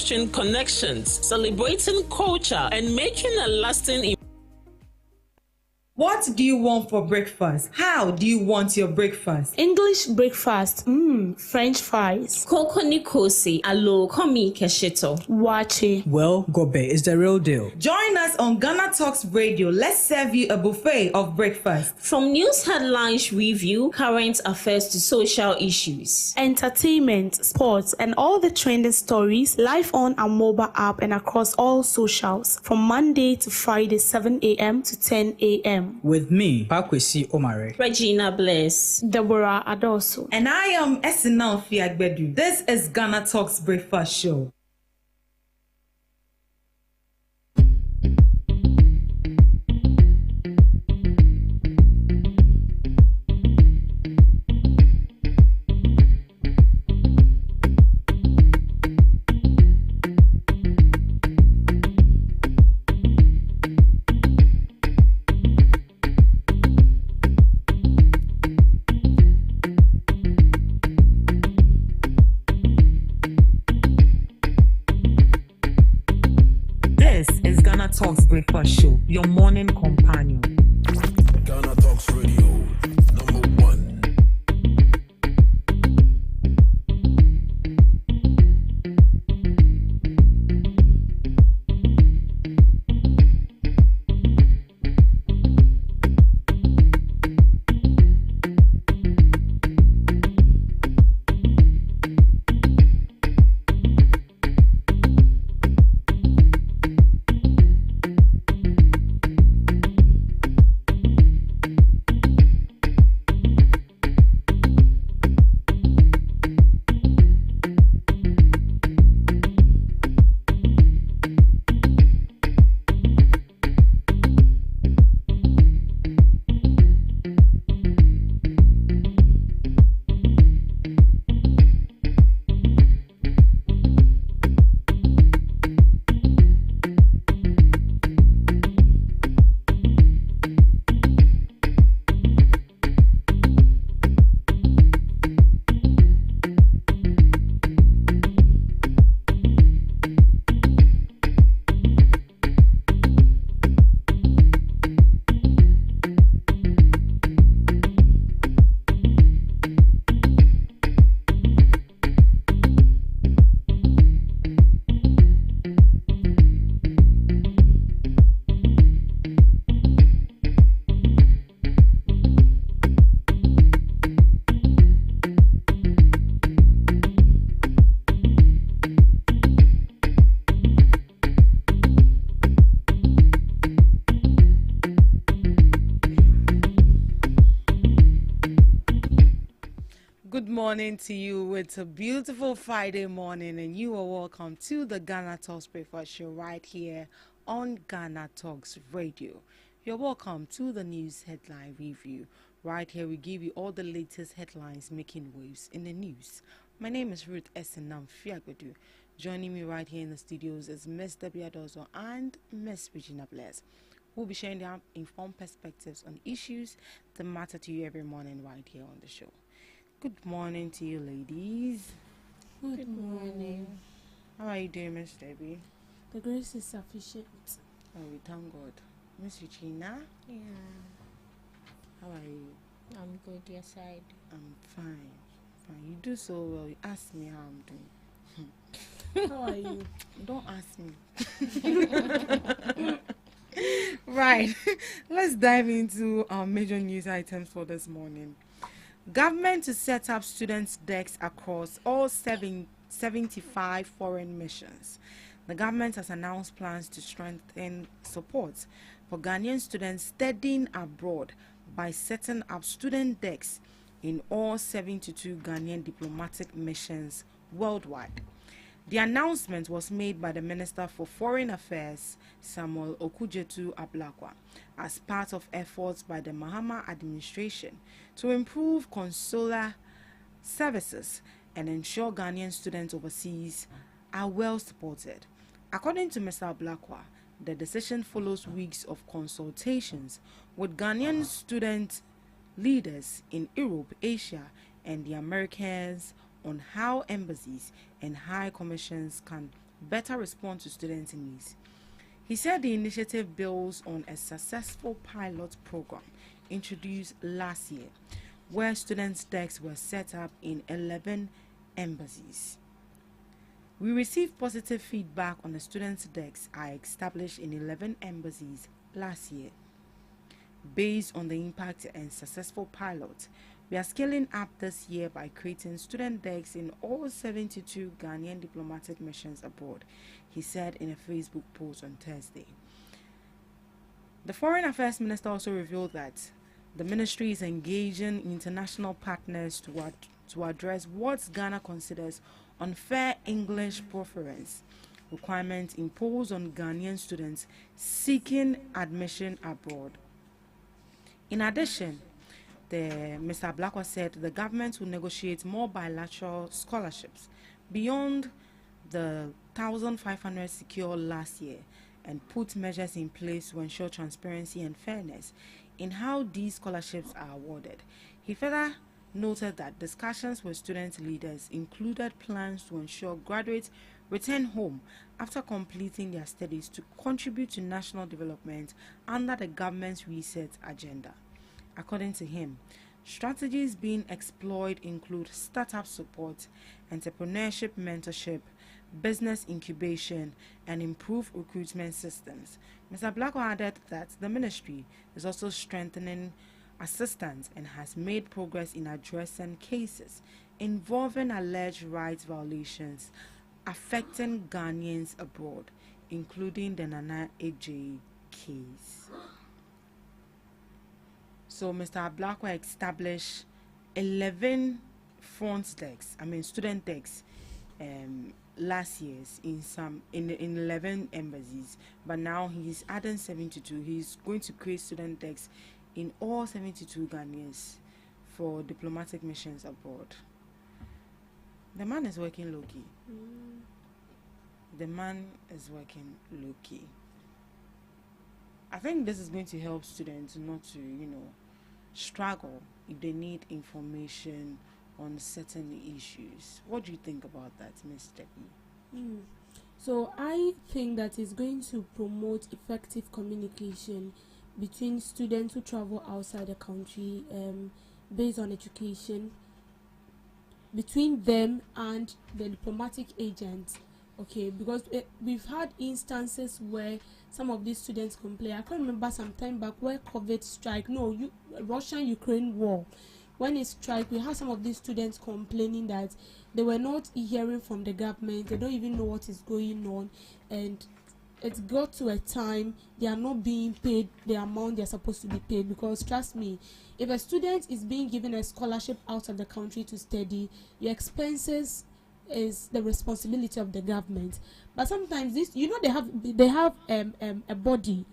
connections, celebrating culture, and making a lasting What do you want for breakfast? How do you want your breakfast? English breakfast, French fries. Koko nikosi, alo komi kesheto. Wache. Well, Gobe is the real deal. Join us on Ghana Talks Radio. Let's serve you a buffet of breakfast. From news headlines review, current affairs to social issues. Entertainment, sports, and all the trending stories live on our mobile app and across all socials from Monday to Friday, 7 a.m. to 10 a.m. With me, Pakwesi Omare, Regina Bless, Deborah Adoso, and I am Esinal Fiagbedu. This is Ghana Talks Breakfast Show. This is Ghana Talks Breakfast Show, your morning companion. Ghana Talks Radio, number one. Good morning to you. It's a beautiful Friday morning, and you are welcome to the Ghana Talks Breakfast Show right here on Ghana Talks Radio. You're welcome to the news headline review. Right here, we give you all the latest headlines making waves in the news. My name is Ruth Esenam Fiagbedu. Joining me right here in the studios is Miss Debbie Adozo and Miss Regina Bless. We'll be sharing their informed perspectives on issues that matter to you every morning right here on the show. Good morning to you, ladies. Good morning. How are you doing, Miss Debbie? The grace is sufficient. Oh, we thank God. Miss Regina? Yeah, How are you? I'm good. Your side. I'm fine. Fine. You do so well. You ask me how I'm doing. How are you? Don't ask me. Right. Let's dive into our major news items for this morning. Government to set up students' desks across all 75 foreign missions. The government has announced plans to strengthen support for Ghanaian students studying abroad by setting up student desks in all 72 Ghanaian diplomatic missions worldwide. The announcement was made by the Minister for Foreign Affairs, Samuel Okudzeto Ablakwa, as part of efforts by the Mahama administration to improve consular services and ensure Ghanaian students overseas are well supported. According to Mr. Ablakwa, the decision follows weeks of consultations with Ghanaian student leaders in Europe, Asia, and the Americas on how embassies and high commissions can better respond to students' needs. He said the initiative builds on a successful pilot program introduced last year, where students' desks were set up in 11 embassies. We received positive feedback on the students' desks I established in 11 embassies last year. Based on the impact and successful pilot, we are scaling up this year by creating student desks in all 72 Ghanaian diplomatic missions abroad, he said in a Facebook post on Thursday. The Foreign Affairs Minister also revealed that the ministry is engaging international partners to address what Ghana considers unfair English proficiency requirements imposed on Ghanaian students seeking admission abroad. In addition, Mr. Blackwell said the government will negotiate more bilateral scholarships beyond the 1,500 secured last year and put measures in place to ensure transparency and fairness in how these scholarships are awarded. He further noted that discussions with student leaders included plans to ensure graduates return home after completing their studies to contribute to national development under the government's reset agenda. According to him, strategies being explored include startup support, entrepreneurship mentorship, business incubation, and improved recruitment systems. Mr. Blackwell added that the ministry is also strengthening assistance and has made progress in addressing cases involving alleged rights violations affecting Ghanaians abroad, including the Nana AJ case. So Mr. Blackwell established 11 student desks last year in 11 embassies, but now he's adding 72. He's going to create student desks in all 72 Ghanaians for diplomatic missions abroad. The man is working low-key. The man is working low-key. I think this is going to help students not to, struggle if they need information on certain issues. What do you think about that, Ms. Debbie? So I think that it's going to promote effective communication between students who travel outside the country based on education, between them and the diplomatic agents. Okay, because we've had instances where some of these students complain. I can remember some time back where COVID strike, Russian-Ukraine war, when it strike, we had some of these students complaining that they were not hearing from the government. They don't even know what is going on, and it got to a time they are not being paid the amount they're supposed to be paid. Because trust me, if a student is being given a scholarship out of the country to study, your expenses is the responsibility of the government. But sometimes they have a body.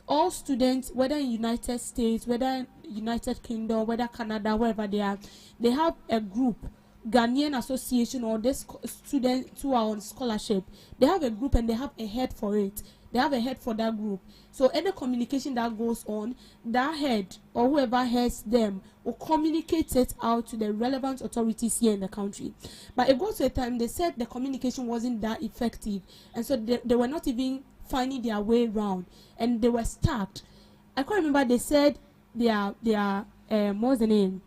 All students, whether in United States, whether in United Kingdom, whether Canada, wherever they are, they have a group, Ghanaian Association, or this students who are on scholarship. They have a group and they have a head for it. They have a head for that group. So any communication that goes on, that head or whoever heads them will communicate it out to the relevant authorities here in the country. But it got to a time they said the communication wasn't that effective, and so they were not even finding their way around, and they were stuck. I can't remember, they said their what's the name?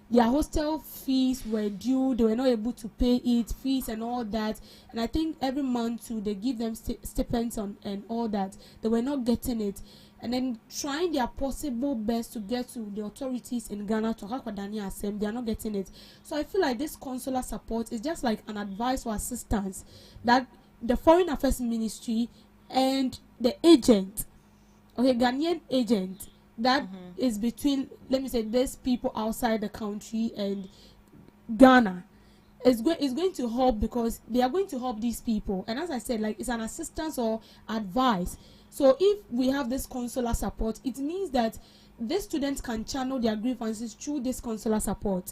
Their hostel fees were due. They were not able to pay it, fees and all that. And I think every month too, they give them stipends and all that. They were not getting it. And then trying their possible best to get to the authorities in Ghana to talk with Daniel Assem, they are not getting it. So I feel like this consular support is just like an advice or assistance that the Foreign Affairs Ministry and the agent, Ghanaian agent, that is between, let me say, these people outside the country and Ghana, is going to help, because they are going to help these people. And as I said, like, it's an assistance or advice. So if we have this consular support, it means that these students can channel their grievances through this consular support.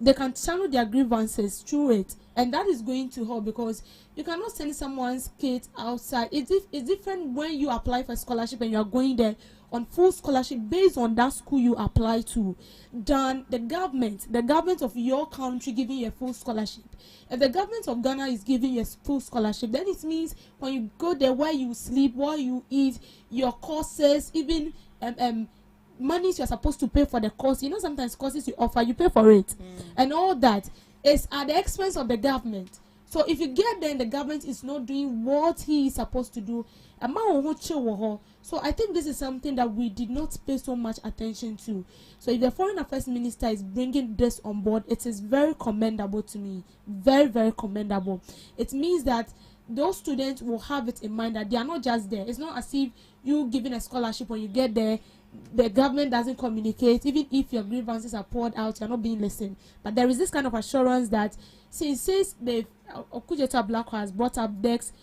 they can channel their grievances through it, and that is going to help, because you cannot send someone's kid outside. It's different when you apply for scholarship and you are going there on full scholarship based on that school you apply to, than the government of your country giving you a full scholarship. If the government of Ghana is giving you a full scholarship, then it means when you go there, where you sleep, where you eat, your courses, even monies you're supposed to pay for the course. You know, sometimes courses you offer, you pay for it, and all that is at the expense of the government. So if you get there and the government is not doing what he is supposed to do, so I think this is something that we did not pay so much attention to. So if the Foreign Affairs Minister is bringing this on board, it is very commendable to me. Very, very commendable. It means that those students will have it in mind that they are not just there. It's not as if you giving a scholarship when you get there, the government doesn't communicate. Even if your grievances are poured out, you're not being listened. But there is this kind of assurance that since the Okudzeto Ablakwa has brought up DEX,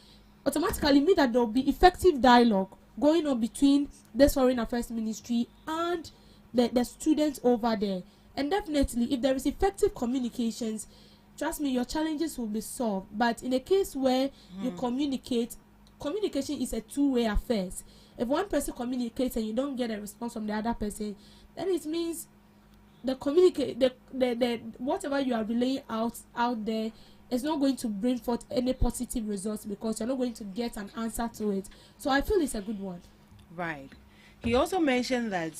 automatically mean that there will be effective dialogue going on between this Foreign Affairs Ministry and the students over there. And definitely, if there is effective communications, trust me, your challenges will be solved. But in a case where you communicate, communication is a two-way affair. If one person communicates and you don't get a response from the other person, then it means the whatever you are relaying out there is not going to bring forth any positive results, because you're not going to get an answer to it. So I feel it's a good one. Right. He also mentioned that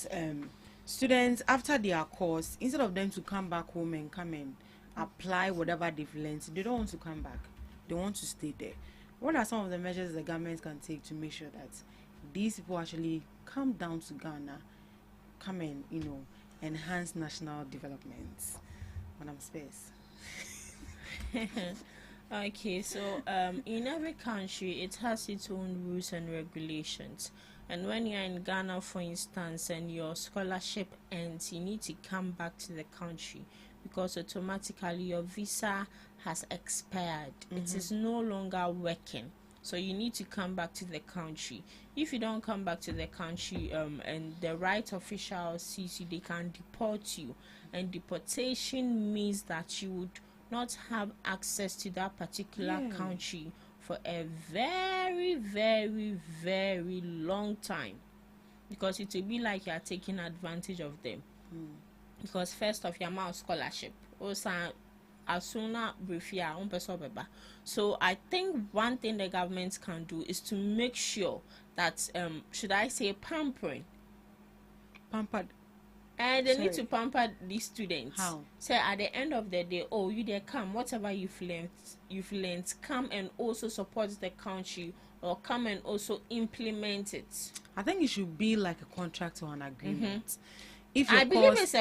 students, after their course, instead of them to come back home and come and apply whatever they've learned, they don't want to come back. They want to stay there. What are some of the measures the government can take to make sure that these people actually come down to Ghana, come and, enhance national development? Madam Space. Okay, so in every country it has its own rules and regulations. And when you're in Ghana, for instance, and your scholarship ends, you need to come back to the country, because automatically your visa has expired. It is no longer working. So you need to come back to the country. If you don't come back to the country, and the right official sees you, they can deport you. And deportation means that you would not have access to that particular country for a very, very, very long time, because it will be like you are taking advantage of them. Because first of your mouth scholarship, also as soon as briefia on person. So I think one thing the government can do is to make sure that should I say pampered, and they need to pamper these students. How? So at the end of the day, you there come, whatever you've learned, come and also support the country, or come and also implement it. I think it should be like a contract or an agreement. If I believe it's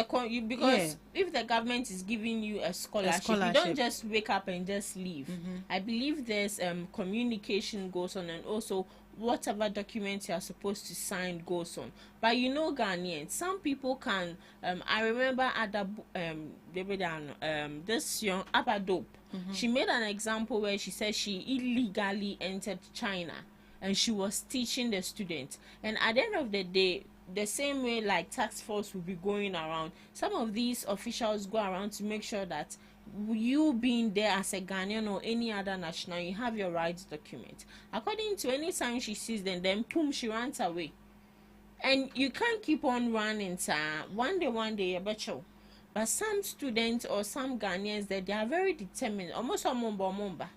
because if the government is giving you a scholarship, you don't just wake up and just leave. I believe there's communication goes on, and also whatever document you are supposed to sign goes on. But Ghanaians, some people can I remember this young Abadope, she made an example where she said she illegally entered China and she was teaching the students, and at the end of the day, the same way like task force will be going around, some of these officials go around to make sure that you being there as a Ghanaian or any other national, you have your rights document. According to any time she sees them, then boom, she runs away. And you can't keep on running, sir. One day, I bet you. But some students or some Ghanaians, they are very determined. Almost a momba.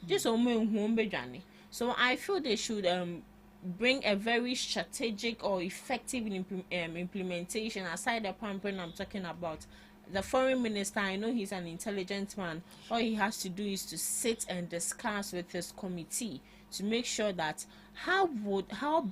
Just a So I feel they should bring a very strategic or effective implementation, aside the pampering I'm talking about. The foreign minister, I know he's an intelligent man. All he has to do is to sit and discuss with his committee to make sure that how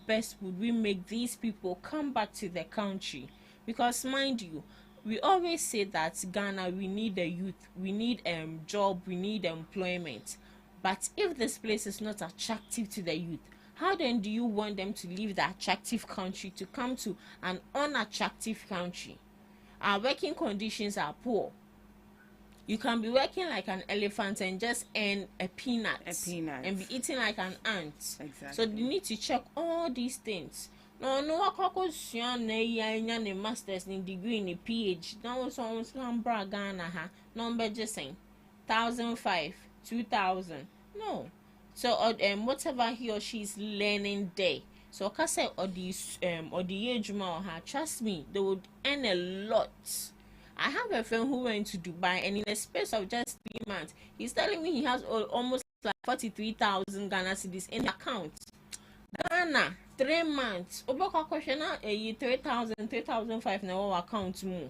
best would we make these people come back to the country. Because mind you, we always say that Ghana, we need the youth, we need job, we need employment. But if this place is not attractive to the youth, how then do you want them to leave the attractive country to come to an unattractive country? Our working conditions are poor. You can be working like an elephant and just earn a peanut. A peanut. And be eating like an ant. Exactly. So you need to check all these things. no akoko sua na ya nya ne masters ni degree ni PhD na so on bra Ghana ha no beje sen 1,500 2,000 no so whatever he or she is learning there so ka say or the ejuma or her trust me they would earn a lot. I have a friend who went to Dubai and in the space of just 3 months he's telling me he has almost like 43,000 Ghana cedis in the account. Ghana 3 months oboko question na 3,000 3,500 na our account more.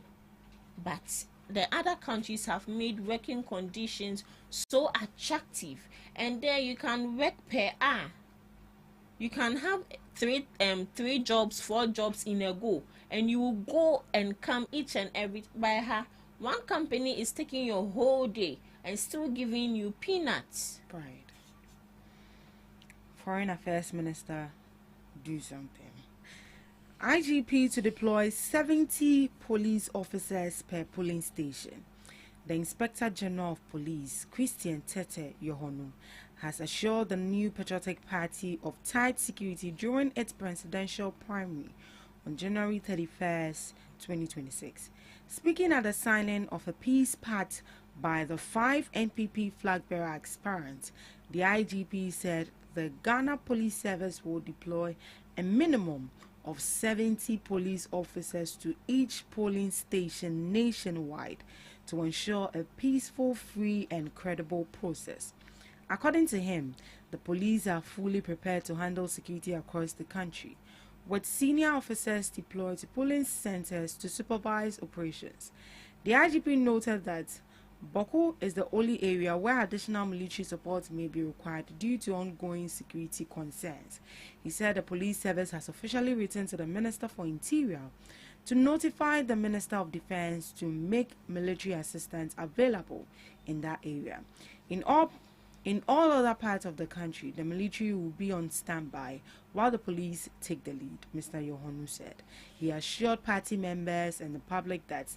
But the other countries have made working conditions so attractive and there you can work per hour. You can have three jobs, 4 jobs in a go, and you will go and come each and every by her. One company is taking your whole day and still giving you peanuts. Right. Foreign Affairs Minister, do something. IGP to deploy 70 police officers per polling station. The Inspector General of Police, Christian Tete Yohonu, has assured the New Patriotic Party of tight security during its presidential primary on January 31st, 2026. Speaking at the signing of a peace pact by the 5 NPP flag bearer aspirants, the IGP said the Ghana Police Service will deploy a minimum of 70 police officers to each polling station nationwide to ensure a peaceful, free and credible process. According to him, the police are fully prepared to handle security across the country, with senior officers deployed to polling centers to supervise operations. The IGP noted that Boko is the only area where additional military support may be required due to ongoing security concerns. He said the police service has officially written to the Minister for Interior to notify the Minister of Defense to make military assistance available in that area. In all other parts of the country, the military will be on standby while the police take the lead, Mr. Yohonu said. He assured party members and the public that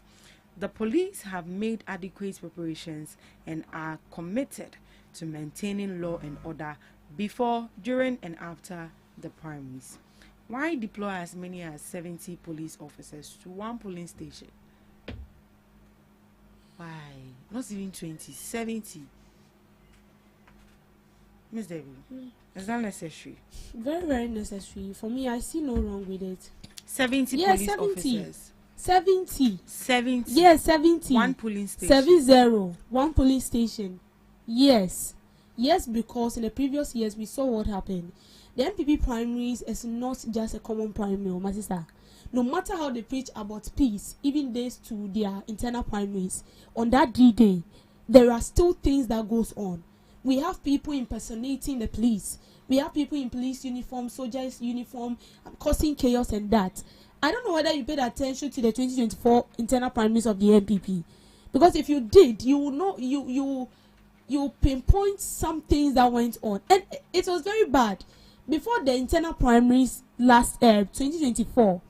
the police have made adequate preparations and are committed to maintaining law and order before, during and after the primaries. Why deploy as many as 70 police officers to one polling station? Why? Not even 20, 70. Miss Debbie, is that necessary? Very, very necessary. For me, I see no wrong with it. 70 Yes, police 70. officers. 70. 70. Yes, 70. One polling station. 70. One police station. Yes. Yes, because in the previous years we saw what happened. The MPP primaries is not just a common primary, my sister. No matter how they preach about peace, even days to their internal primaries, on that D-Day, there are still things that goes on. We have people impersonating the police. We have people in police uniform, soldiers uniform, causing chaos and that. I don't know whether you paid attention to the 2024 internal primaries of the MPP, because if you did, you will know you pinpoint some things that went on, and it was very bad. Before the internal primaries last 2024,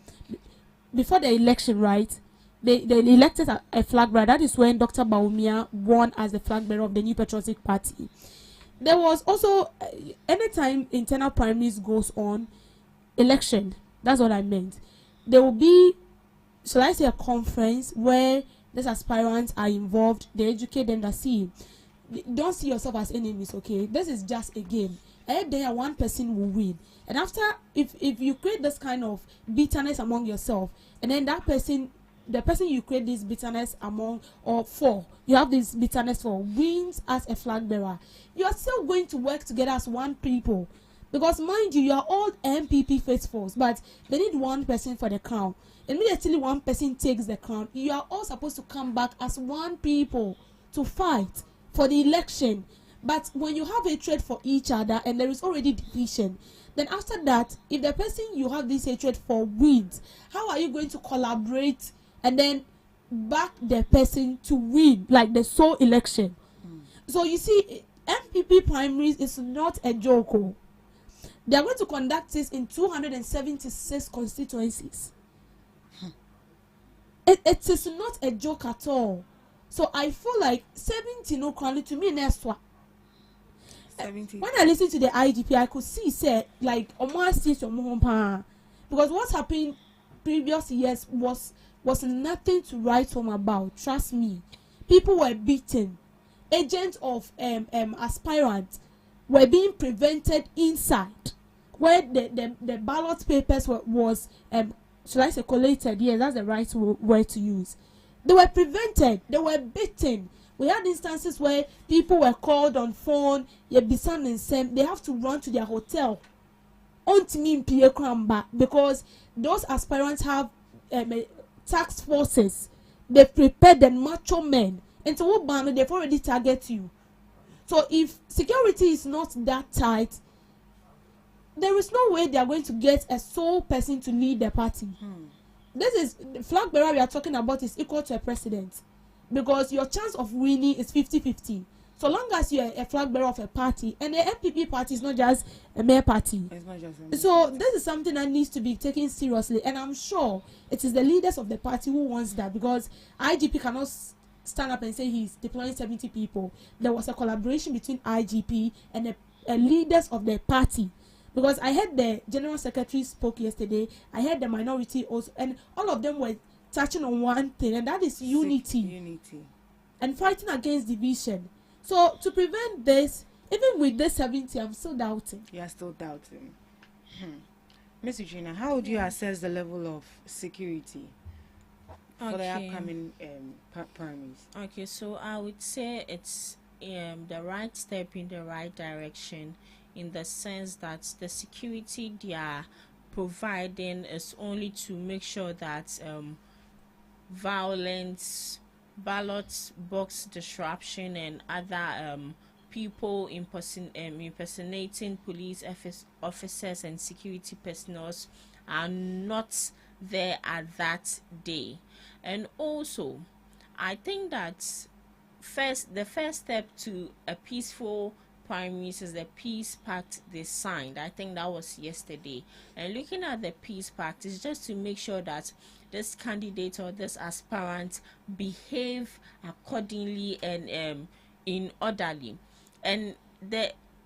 before the election, right? They elected a flag bearer. That is when Dr. Baumia won as the flag bearer of the New Patriotic Party. There was also, anytime internal primaries goes on, election, that's what I meant. There will be, shall I say, a conference where these aspirants are involved. They educate them that, see, don't see yourself as enemies, okay? This is just a game. Every day one person will win. And after, if you create this kind of bitterness among yourself, and then that person, the person you create this bitterness among or for, you have this bitterness for, wins as a flag bearer, you are still going to work together as one people. Because mind you, you are all MPP faithfuls, but they need one person for the crown. Immediately one person takes the crown, you are all supposed to come back as one people to fight for the election. But when you have hatred for each other and there is already division, then after that, if the person you have this hatred for wins, how are you going to collaborate and then back the person to win, like the sole election? So you see, MPP primaries is not a joke. Oh. They are going to conduct this in 276 constituencies. It is not a joke at all. So I feel like 70 no currently to me next one. 70. When I listen to the IGP, I could see say like almost see some because what happened previous years was nothing to write home about. Trust me, people were beaten. Agents of aspirants were being prevented inside where the ballot papers was should I say collated? Yes, that's the right word to use. They were prevented. They were beaten. We had instances where people were called on phone. They have to run to their hotel because those aspirants have tax forces. They prepared the macho men, and so they've already targeted you. So if security is not that tight, there is no way they are going to get a sole person to lead the party. This is the flag bearer we are talking about is equal to a president, because your chance of winning is 50-50. So long as you are a flag bearer of a party, and the MPP party is not just a mayor party. It's not just a mayor so party. this is something that needs to be taken seriously, and I'm sure it is the leaders of the party who wants that, because IGP cannot stand up and say he's deploying 70 people. There was a collaboration between IGP and the leaders of the party, because I heard the general secretary spoke yesterday. I heard the minority also, and all of them were touching on one thing, and that is unity and fighting against division. So to prevent this, even with this 70, I'm still doubting. You are still doubting. Miss Eugenia, how would you assess the level of security for the upcoming primaries? Okay, so I would say it's the right step in the right direction, in the sense that the security they are providing is only to make sure that violence, ballot box disruption, and other people impersonating police officers and security personnel are not there at that day. And also, I think that the first step to a peaceful primaries is the peace pact they signed. I think that was yesterday. And looking at the peace pact is just to make sure that this candidate or this aspirant behave accordingly and in orderly. And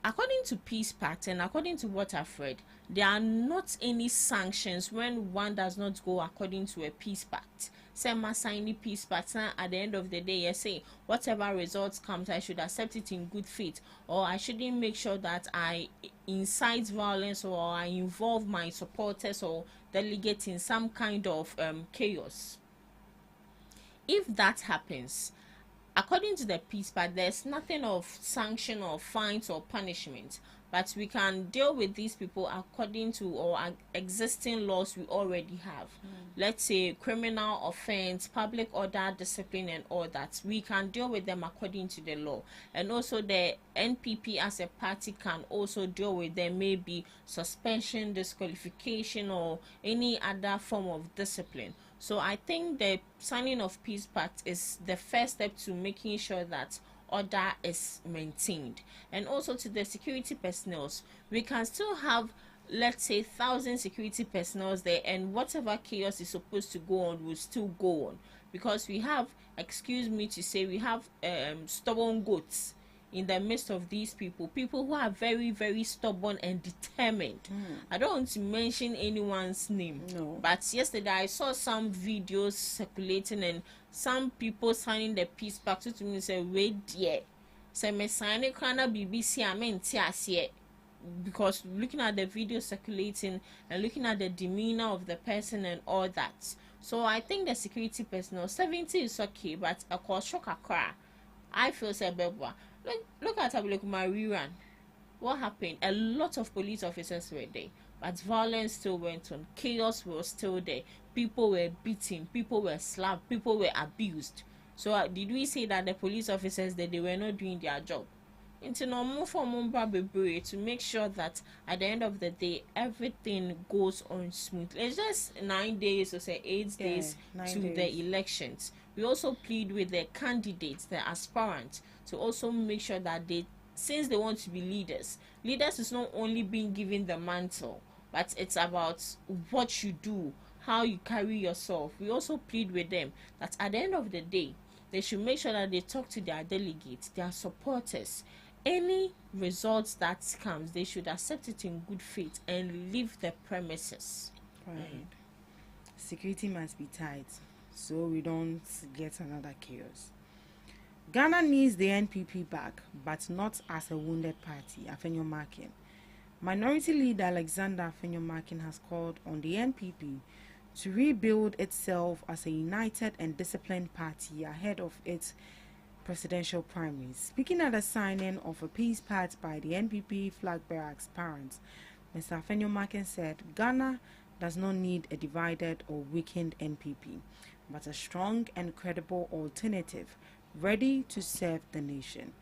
according to peace pact and according to what I've read, there are not any sanctions when one does not go according to a peace pact. Sema signing peace pact, at the end of the day, you say whatever results comes, I should accept it in good faith, or I shouldn't make sure that I incite violence or I involve my supporters or delegates in some kind of chaos. If that happens, according to the peace pact, there's nothing of sanction or fines or punishment, but we can deal with these people according to our existing laws we already have. Let's say criminal offense, public order, discipline, and all that. We can deal with them according to the law. And also the NPP as a party can also deal with them, maybe suspension, disqualification, or any other form of discipline. So I think the signing of peace pact is the first step to making sure that order is maintained. And also to the security personnel, we can still have, let's say, 1,000 security personnel there, and whatever chaos is supposed to go on will still go on, because we have, excuse me to say, we have stubborn goats in the midst of these people who are very, very stubborn and determined. I don't want to mention anyone's name, but yesterday I saw some videos circulating and some people signing the peace pact to me say, wait, yeah, say me sign it kind of BBC, I mean, because looking at the video circulating and looking at the demeanor of the person and all that. So I think the security personnel 70 is okay, but of course shock a cry. I feel say bebwa. Look at Abulekumar rerun. What happened? A lot of police officers were there, but violence still went on. Chaos was still there. People were beaten, people were slapped, people were abused. So did we say that the police officers that they were not doing their job? To make sure that at the end of the day everything goes on smoothly. It's just 9 days or say 8 days to the elections. We also plead with the candidates, the aspirants, to also make sure that since they want to be leaders is not only being given the mantle, but it's about what you do, how you carry yourself. We also plead with them that at the end of the day they should make sure that they talk to their delegates, their supporters. Any results that comes, they should accept it in good faith and leave the premises. Right. Security must be tight so we don't get another chaos. Ghana needs the NPP back, but not as a wounded party, Afenyo Markin. Minority leader Alexander Afenyo Markin has called on the NPP to rebuild itself as a united and disciplined party ahead of its presidential primaries. Speaking at the signing of a peace pact by the NPP flag bearer aspirants, Mr. Afenyo Markin said Ghana does not need a divided or weakened NPP, but a strong and credible alternative ready to serve the nation.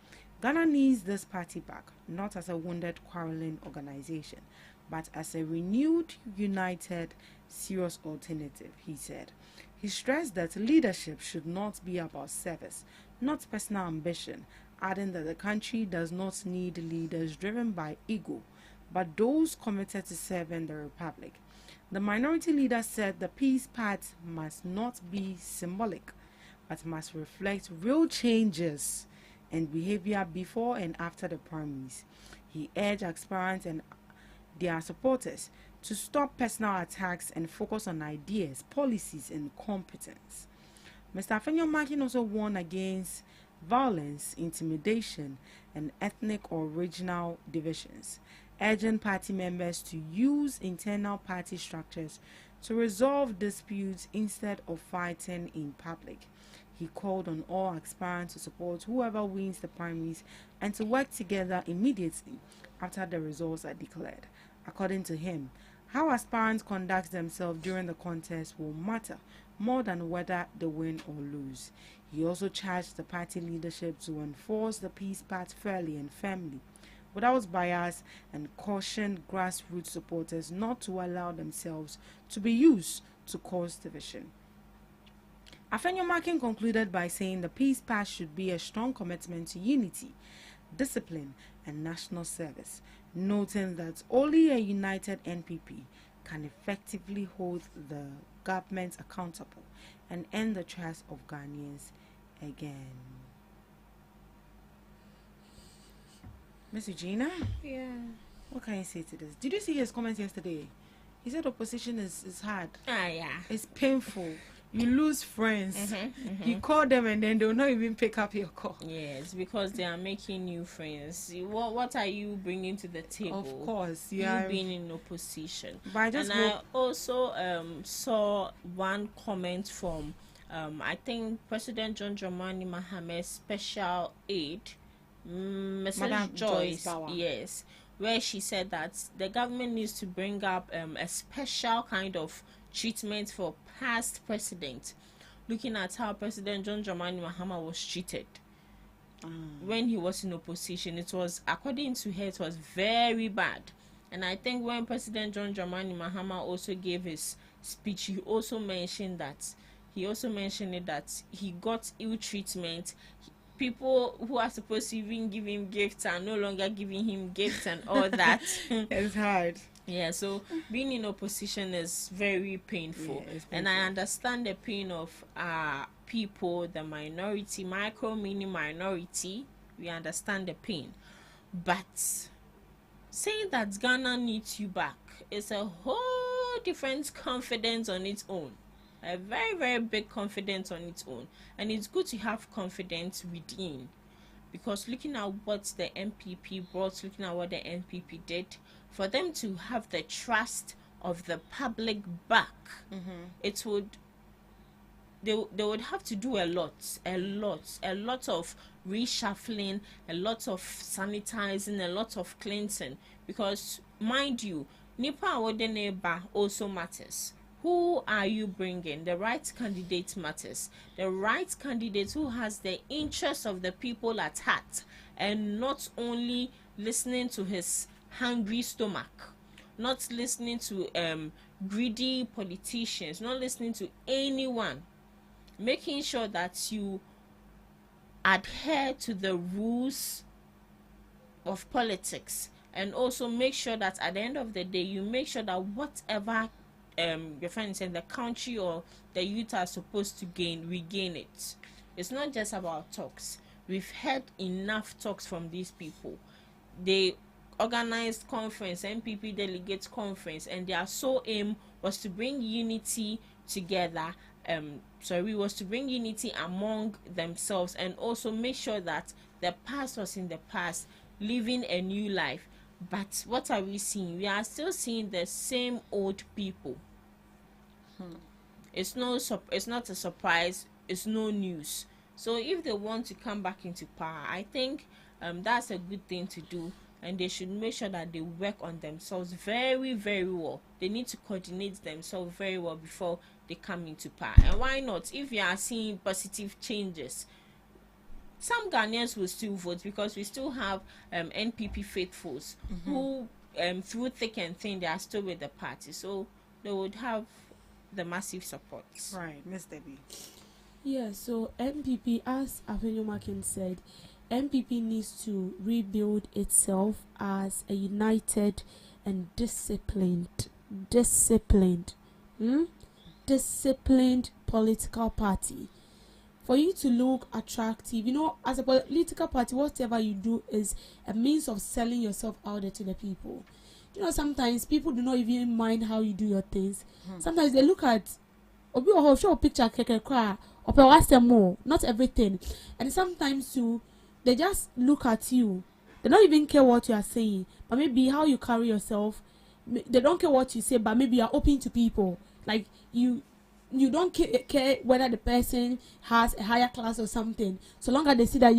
Ghana needs this party back, not as a wounded, quarreling organization, but as a renewed, united, serious alternative, he said. He stressed that leadership should not be about service, not personal ambition, adding that the country does not need leaders driven by ego, but those committed to serving the republic. The minority leader said the peace pact must not be symbolic, but must reflect real changes and behavior before and after the primaries. He urged aspirants and their supporters to stop personal attacks and focus on ideas, policies, and competence. Mr. Afenyo Markin also warned against violence, intimidation, and ethnic or regional divisions, urging party members to use internal party structures to resolve disputes instead of fighting in public. He called on all aspirants to support whoever wins the primaries and to work together immediately after the results are declared. According to him, how aspirants conduct themselves during the contest will matter more than whether they win or lose. He also charged the party leadership to enforce the peace pact fairly and firmly, without bias, and cautioned grassroots supporters not to allow themselves to be used to cause division. Afenyo Markin concluded by saying the peace pact should be a strong commitment to unity, discipline, and national service, noting that only a united NPP can effectively hold the government accountable and end the trust of Ghanaians again. Miss Regina? Yeah. What can you say to this? Did you see his comments yesterday? He said opposition is hard. Yeah. It's painful. You lose friends. You call them and then they'll not even pick up your call. Yes, because they are making new friends. What are you bringing to the table? Of course, You yeah. being in opposition. But I just I also saw one comment from I think President John Dramani Mahame's special aide, Mrs. Madam Joyce Joyce, Bauer. yes, where she said that the government needs to bring up a special kind of treatment for past president, looking at how President John Dramani Mahama was treated when he was in opposition. It was, according to her, it was very bad. And I think when President John Dramani Mahama also gave his speech, he also mentioned it that he got ill treatment. People who are supposed to even give him gifts are no longer giving him gifts and all that. It's hard. Yeah, so being in opposition is very painful. Yeah, it's and I understand the pain of people, the minority, micro, mini minority. We understand the pain. But saying that Ghana needs you back is a whole different confidence on its own. A very, very big confidence on its own. And it's good to have confidence within. Because looking at what the NPP brought, looking at what the NPP did, for them to have the trust of the public back, it would, they would have to do a lot of reshuffling, a lot of sanitizing, a lot of cleansing. Because mind you, Nipa Awodeneba also matters. Who are you bringing? The right candidate matters. The right candidate who has the interests of the people at heart, and not only listening to his hungry stomach, not listening to greedy politicians, not listening to anyone, making sure that you adhere to the rules of politics, and also make sure that at the end of the day you make sure that whatever your friend said the country or the youth are supposed to gain, we gain it. It's not just about talks. We've heard enough talks from these people. They organized conference, NPP delegates conference, and their sole aim was to bring unity together. Was to bring unity among themselves and also make sure that the past was in the past, living a new life. But what are we seeing? We are still seeing the same old people. It's not a surprise. It's no news. So if they want to come back into power, I think that's a good thing to do, and they should make sure that they work on themselves very, very well. They need to coordinate themselves very well before they come into power. And why not? If you are seeing positive changes, some Ghanaians will still vote, because we still have NPP faithfuls who, through thick and thin, they are still with the party. So they would have the massive support. Right, Miss Debbie. Yeah, so NPP, as Afenyomakin said, NPP needs to rebuild itself as a united and disciplined political party. For you to look attractive, as a political party, whatever you do is a means of selling yourself out there to the people. Sometimes people do not even mind how you do your things. Sometimes they look at obi or show picture or not everything, and sometimes too they just look at you. They don't even care what you are saying, but maybe how you carry yourself. They don't care what you say, but maybe you are open to people. Like you don't care whether the person has a higher class or something. So long as they see that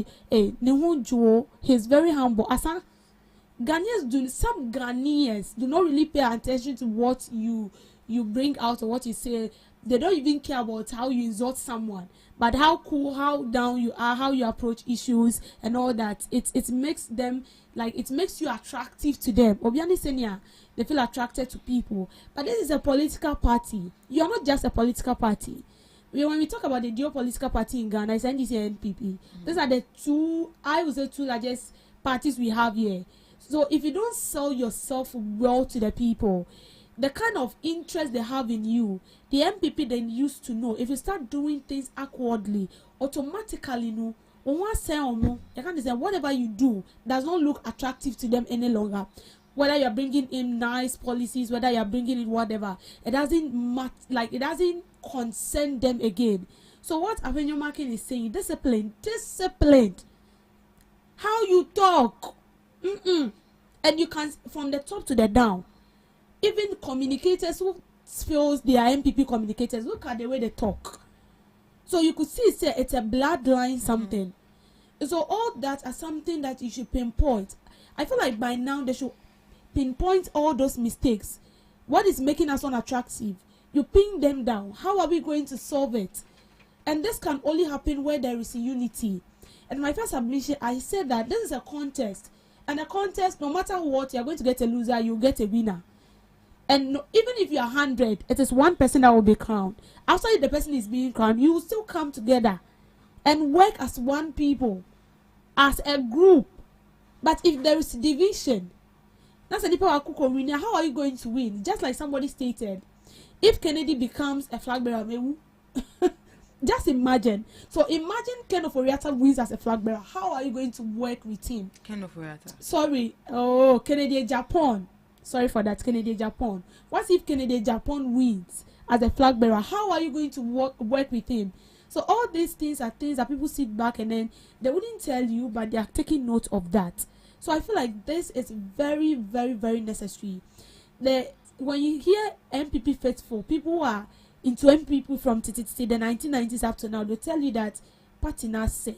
he's very humble. Some Ghanaians do not really pay attention to what you bring out or what you say. They don't even care about how you insult someone, but how cool, how down you are, how you approach issues and all that. It makes them, it makes you attractive to them. Obiani Senior, they feel attracted to people. But this is a political party. You are not just a political party. When we talk about the dual political party in Ghana, it's NDC and NPP. These are the two largest parties we have here. So if you don't sell yourself well to the people, the kind of interest they have in you, the MPP then used to know. If you start doing things awkwardly, automatically, whatever you do does not look attractive to them any longer. Whether you're bringing in nice policies, whether you're bringing in whatever, it doesn't it doesn't concern them again. So what Afenyomakin is saying, disciplined. How you talk, and you can from the top to the down. Even communicators who feels they are MPP communicators, look at the way they talk. So you could see it's a bloodline something. So all that are something that you should pinpoint. I feel like by now they should pinpoint all those mistakes. What is making us unattractive? You pin them down. How are we going to solve it? And this can only happen where there is unity. And my first submission, I said that this is a contest. And a contest, no matter what, you're going to get a loser, you'll get a winner. And even if you are 100, it is one person that will be crowned. After the person is being crowned, you will still come together and work as one people, as a group. But if there is division, that's a people how are you going to win? Just like somebody stated, if Kennedy becomes a flag bearer, just imagine. So imagine Ken of Oriata wins as a flag bearer. How are you going to work with him? Ken of Oriata. Sorry, Kennedy Japan. Sorry for that, Kennedy Japan. What if Kennedy Japan wins as a flag bearer? How are you going to work with him? So all these things are things that people sit back and then they wouldn't tell you, but they are taking note of that. So I feel like this is very, very, very necessary. When you hear MPP faithful, people who are into MPP from the 1990s up to now, they'll tell you that party now say.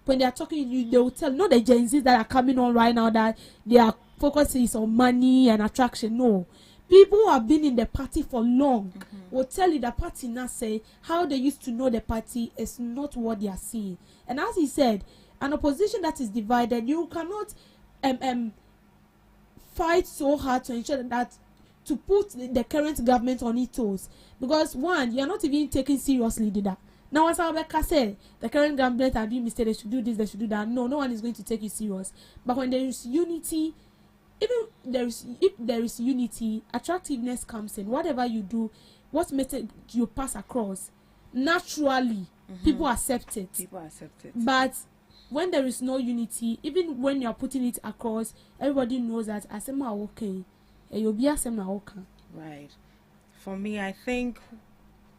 When they are talking to you, they will tell, not the Gen Zs that are coming on right now that their focus is on money and attraction. No. People who have been in the party for long will tell you that party now say how they used to know the party is not what they are seeing. And as he said, an opposition that is divided, you cannot fight so hard to ensure that to put the current government on its toes. Because one, you're not even taking seriously that. Now, as Rebecca said, the current government are doing mistakes, they should do this, they should do that. No one is going to take you serious. But when there is unity, if there is unity, attractiveness comes in. Whatever you do, what message you pass across, naturally, people accept it. People accept it. But when there is no unity, even when you are putting it across, everybody knows that asema okay, you'll be asema okay. Right. For me, I think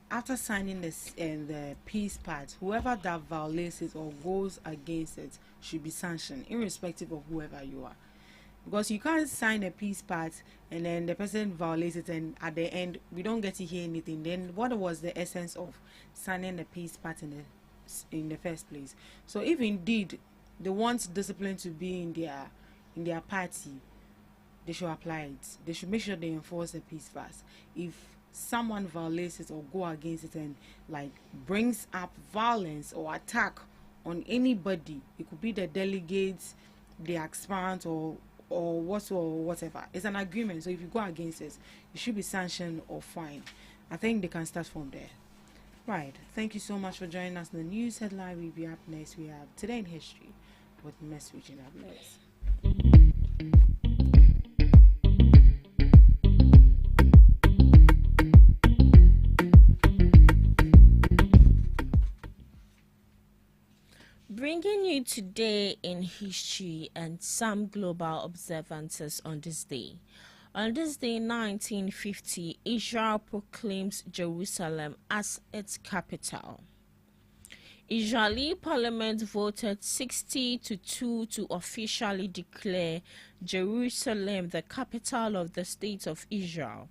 after signing this and the peace part, whoever that violates it or goes against it should be sanctioned, irrespective of whoever you are. Because you can't sign a peace part and then the person violates it, and at the end we don't get to hear anything. Then what was the essence of signing the peace part in the first place? So if indeed they want discipline to be in their party, they should apply it. They should make sure they enforce the peace fast. If someone violates it or go against it and like brings up violence or attack on anybody, it could be the delegates, the aspirant, or whatever. It's an agreement. So if you go against it, you should be sanctioned or fined. I think they can start from there. Right. Thank you so much for joining us in the news headline. We'll be up next. We have Today in History with Message in our place. Bringing you today in history and some global observances on this day. On this day, 1950, Israel proclaims Jerusalem as its capital. Israeli parliament voted 60-2 to officially declare Jerusalem the capital of the state of Israel,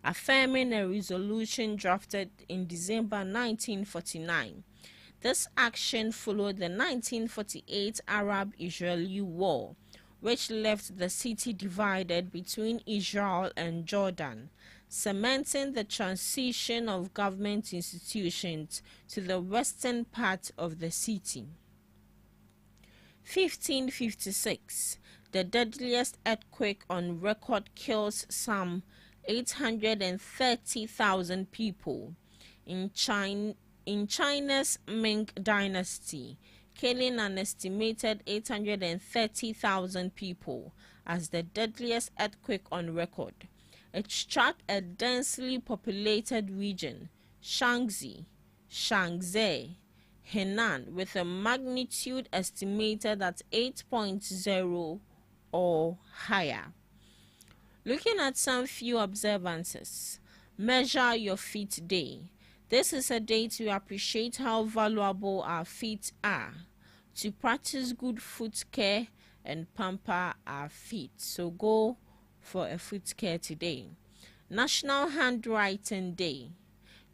affirming a resolution drafted in December 1949. This action followed the 1948 Arab-Israeli War, which left the city divided between Israel and Jordan, cementing the transition of government institutions to the western part of the city. 1556, the deadliest earthquake on record kills some 830,000 people in China's Ming Dynasty, killing an estimated 830,000 people as the deadliest earthquake on record. It struck a densely populated region, Shaanxi, Henan, with a magnitude estimated at 8.0 or higher. Looking at some few observances. Measure Your Feet Day. This is a day to appreciate how valuable our feet are, to practice good foot care and pamper our feet. So go for a foot care today. National Handwriting Day.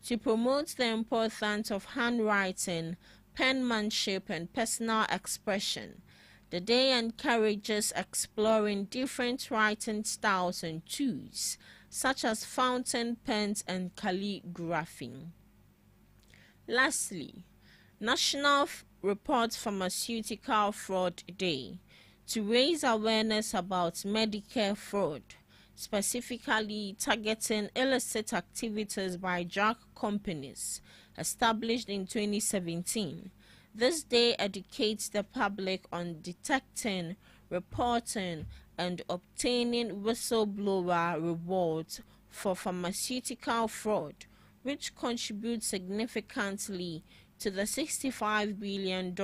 To promote the importance of handwriting, penmanship, and personal expression, the day encourages exploring different writing styles and tools, such as fountain pens and calligraphy. Lastly, National Report Pharmaceutical Fraud Day, to raise awareness about Medicare fraud, specifically targeting illicit activities by drug companies, established in 2017. This day educates the public on detecting, reporting, and obtaining whistleblower rewards for pharmaceutical fraud, which contributes significantly to the $65 billion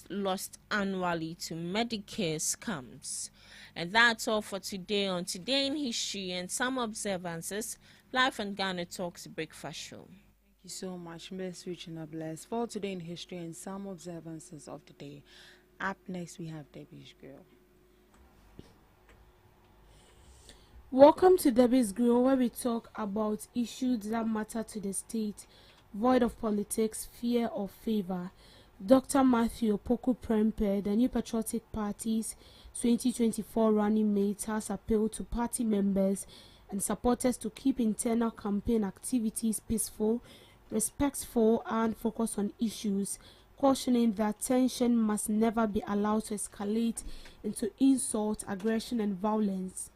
lost annually to Medicare scams. And that's all for today on Today in History and Some Observances, live on GhanaTalks Breakfast Show. Thank you so much, Miss Regina Bless, for Today in History and Some Observances of the Day. Up next, we have Debbie's Grill. Welcome to Debbie's Grill, where we talk about issues that matter to the state, void of politics, fear or favor. Dr. Matthew Opoku Prempeh, the New Patriotic Party's 2024 running mate, has appealed to party members and supporters to keep internal campaign activities peaceful, respectful, and focus on issues, cautioning that tension must never be allowed to escalate into insult, aggression, and violence.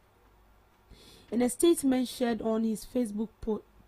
In a statement shared on his Facebook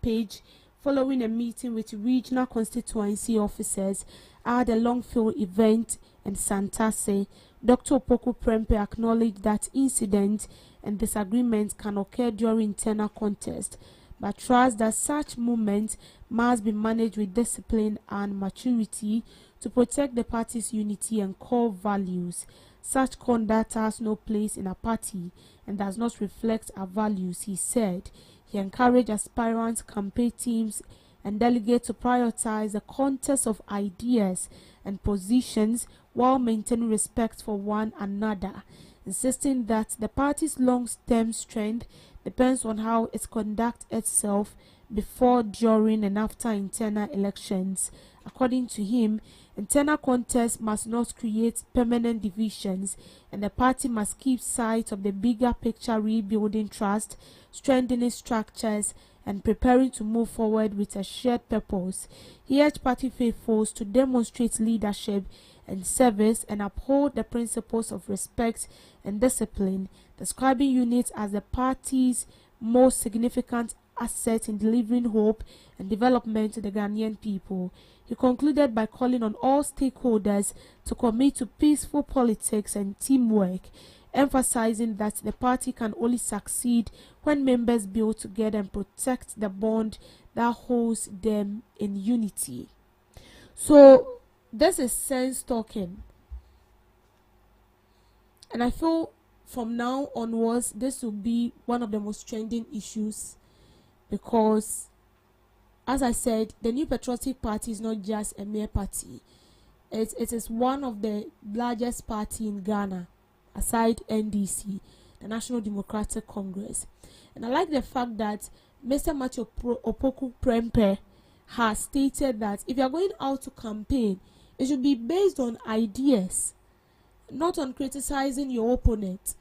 page following a meeting with regional constituency officers at the Longfield event in Santase, Dr. Opoku Prempeh acknowledged that incidents and disagreements can occur during internal contest, but trusts that such moments must be managed with discipline and maturity to protect the party's unity and core values. Such conduct has no place in a party and does not reflect our values, he said. He encouraged aspirants, campaign teams, and delegates to prioritize the contest of ideas and positions while maintaining respect for one another, insisting that the party's long-term strength depends on how it conducts itself before, during, and after internal elections. According to him, internal contests must not create permanent divisions, and the party must keep sight of the bigger picture, rebuilding trust, strengthening structures, and preparing to move forward with a shared purpose. He urged party faithfuls to demonstrate leadership and service and uphold the principles of respect and discipline, describing units as the party's most significant asset in delivering hope and development to the Ghanaian people. He concluded by calling on all stakeholders to commit to peaceful politics and teamwork, emphasizing that the party can only succeed when members build together and protect the bond that holds them in unity. So this is sense talking, and I feel from now onwards this will be one of the most trending issues, because as I said, the New Patriotic Party is not just a mere party. It is one of the largest party in Ghana, aside NDC, the National Democratic Congress. And I like the fact that Mr. Matthew Opoku Prempeh has stated that if you are going out to campaign, it should be based on ideas, not on criticizing your opponent.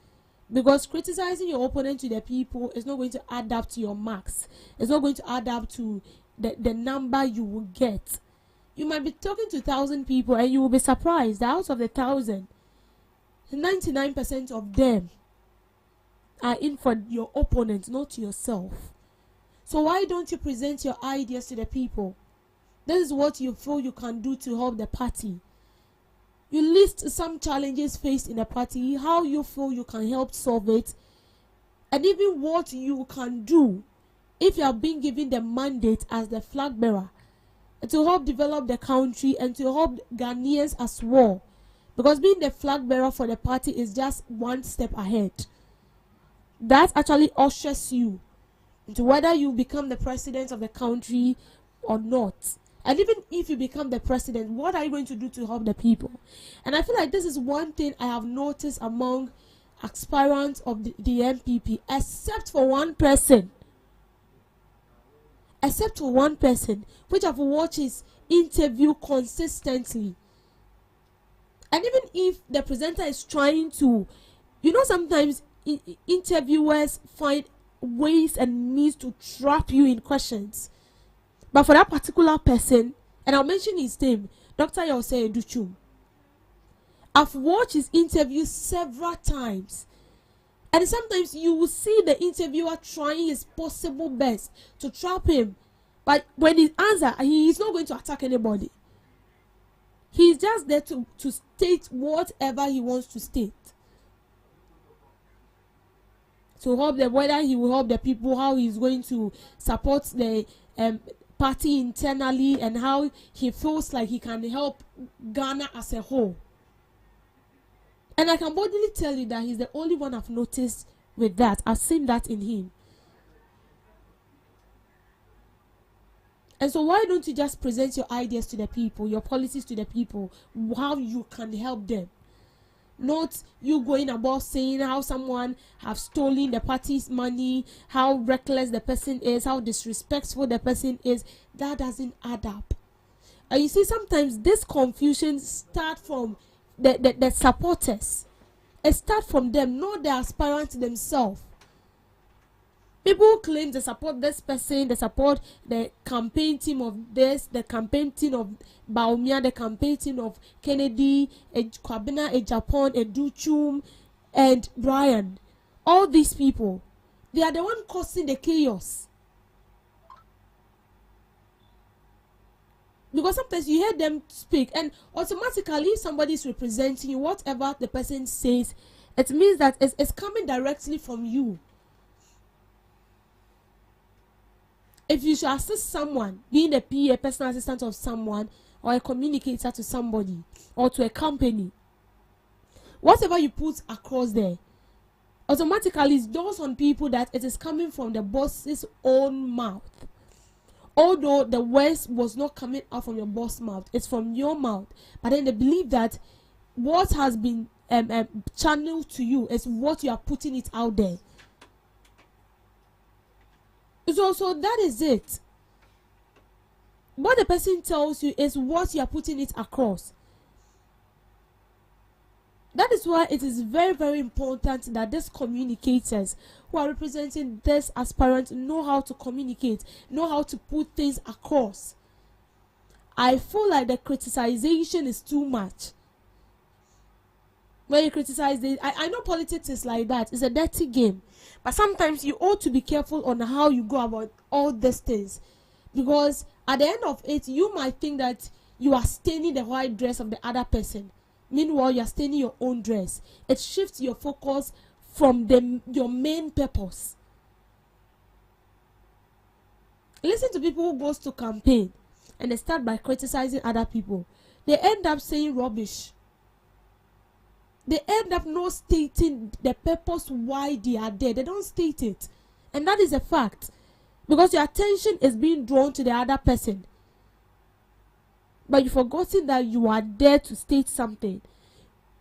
Because criticizing your opponent to the people is not going to add up to your marks. It's not going to add up to the number you will get. You might be talking to 1,000 people and you will be surprised that out of the 1,000, 99% of them are in for your opponent, not yourself. So why don't you present your ideas to the people? This is what you feel you can do to help the party. You list some challenges faced in the party, how you feel you can help solve it, and even what you can do if you are being given the mandate as the flag bearer to help develop the country and to help Ghanaians as well. Because being the flag bearer for the party is just one step ahead. That actually ushers you into whether you become the president of the country or not. And even if you become the president, what are you going to do to help the people? And I feel like this is one thing I have noticed among aspirants of the MPP, except for one person. Except for one person, which I've watched his interview consistently. And even if the presenter is trying to, sometimes interviewers find ways and means to trap you in questions. But for that particular person, and I'll mention his name, Dr. Yose Educhum, I've watched his interview several times. And sometimes you will see the interviewer trying his possible best to trap him. But when he answers, he is not going to attack anybody. He is just there to state whatever he wants to state. To help them, whether he will help the people, how he is going to support the party internally, and how he feels like he can help Ghana as a whole. And I can boldly tell you that he's the only one I've noticed with that. I've seen that in him. And so why don't you just present your ideas to the people, your policies to the people, how you can help them? Not you going about saying how someone have stolen the party's money, how reckless the person is, how disrespectful the person is. That doesn't add up. And you see, sometimes this confusion starts from the supporters. It starts from them, not the aspirants themselves. People claim they support this person, they support the campaign team of this, the campaign team of Baumia, the campaign team of Kennedy, Kwabena, Japan, Educhum, and Brian. All these people, they are the one causing the chaos. Because sometimes you hear them speak, and automatically if somebody is representing you, whatever the person says, it means that it's coming directly from you. If you should assist someone, being a PA, personal assistant of someone, or a communicator to somebody or to a company, whatever you put across there, automatically it dawns on people that it is coming from the boss's own mouth. Although the words was not coming out from your boss' mouth, it's from your mouth. But then they believe that what has been channeled to you is what you are putting it out there. So that is it. What the person tells you is what you are putting it across. That is why it is very, very important that these communicators who are representing this aspirant know how to communicate, know how to put things across. I feel like the criticization is too much. When you criticize it, I know politics is like that. It's a dirty game. But sometimes you ought to be careful on how you go about all these things. Because at the end of it, you might think that you are staining the white dress of the other person. Meanwhile, you are staining your own dress. It shifts your focus from your main purpose. Listen to people who goes to campaign and they start by criticizing other people. They end up saying rubbish. They end up not stating the purpose why they are there. They don't state it. And that is a fact. Because your attention is being drawn to the other person. But you've forgotten that you are there to state something.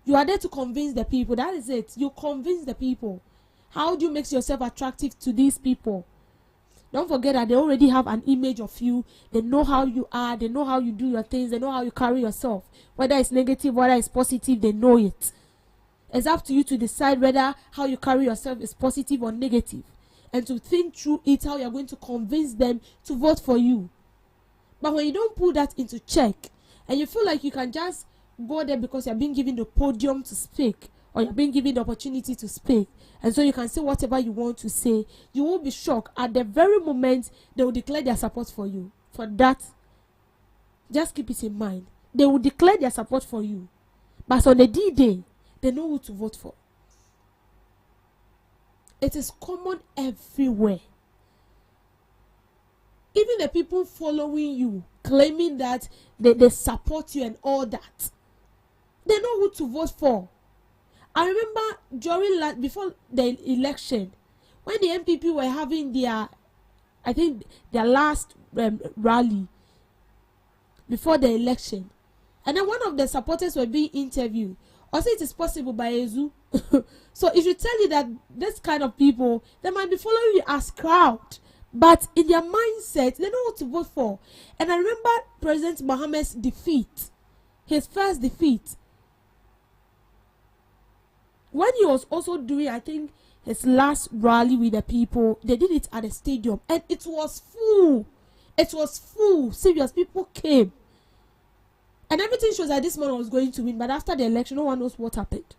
You are there to convince the people. That is it. You convince the people. How do you make yourself attractive to these people? Don't forget that they already have an image of you. They know how you are. They know how you do your things. They know how you carry yourself. Whether it's negative, whether it's positive, they know it. It's up to you to decide whether how you carry yourself is positive or negative. And to think through it, how you're going to convince them to vote for you. But when you don't put that into check, and you feel like you can just go there because you're being given the podium to speak, or you're being given the opportunity to speak, and so you can say whatever you want to say, you will be shocked at the very moment they will declare their support for you. For that, just keep it in mind. They will declare their support for you. But on the D-Day, they know who to vote for. It is common everywhere. Even the people following you, claiming that they support you and all that, they know who to vote for. I remember before the election, when the MPP were having their last rally before the election, and then one of the supporters were being interviewed. Also, it is possible by Ezu. So it should tell you that this kind of people, they might be following you as crowd, but in their mindset, they know what to vote for. And I remember President Mohammed's defeat, his first defeat, when he was also doing, I think, his last rally with the people. They did it at a stadium, and it was full. It was full. Serious people came. And everything shows that this man was going to win, but after the election, no one knows what happened.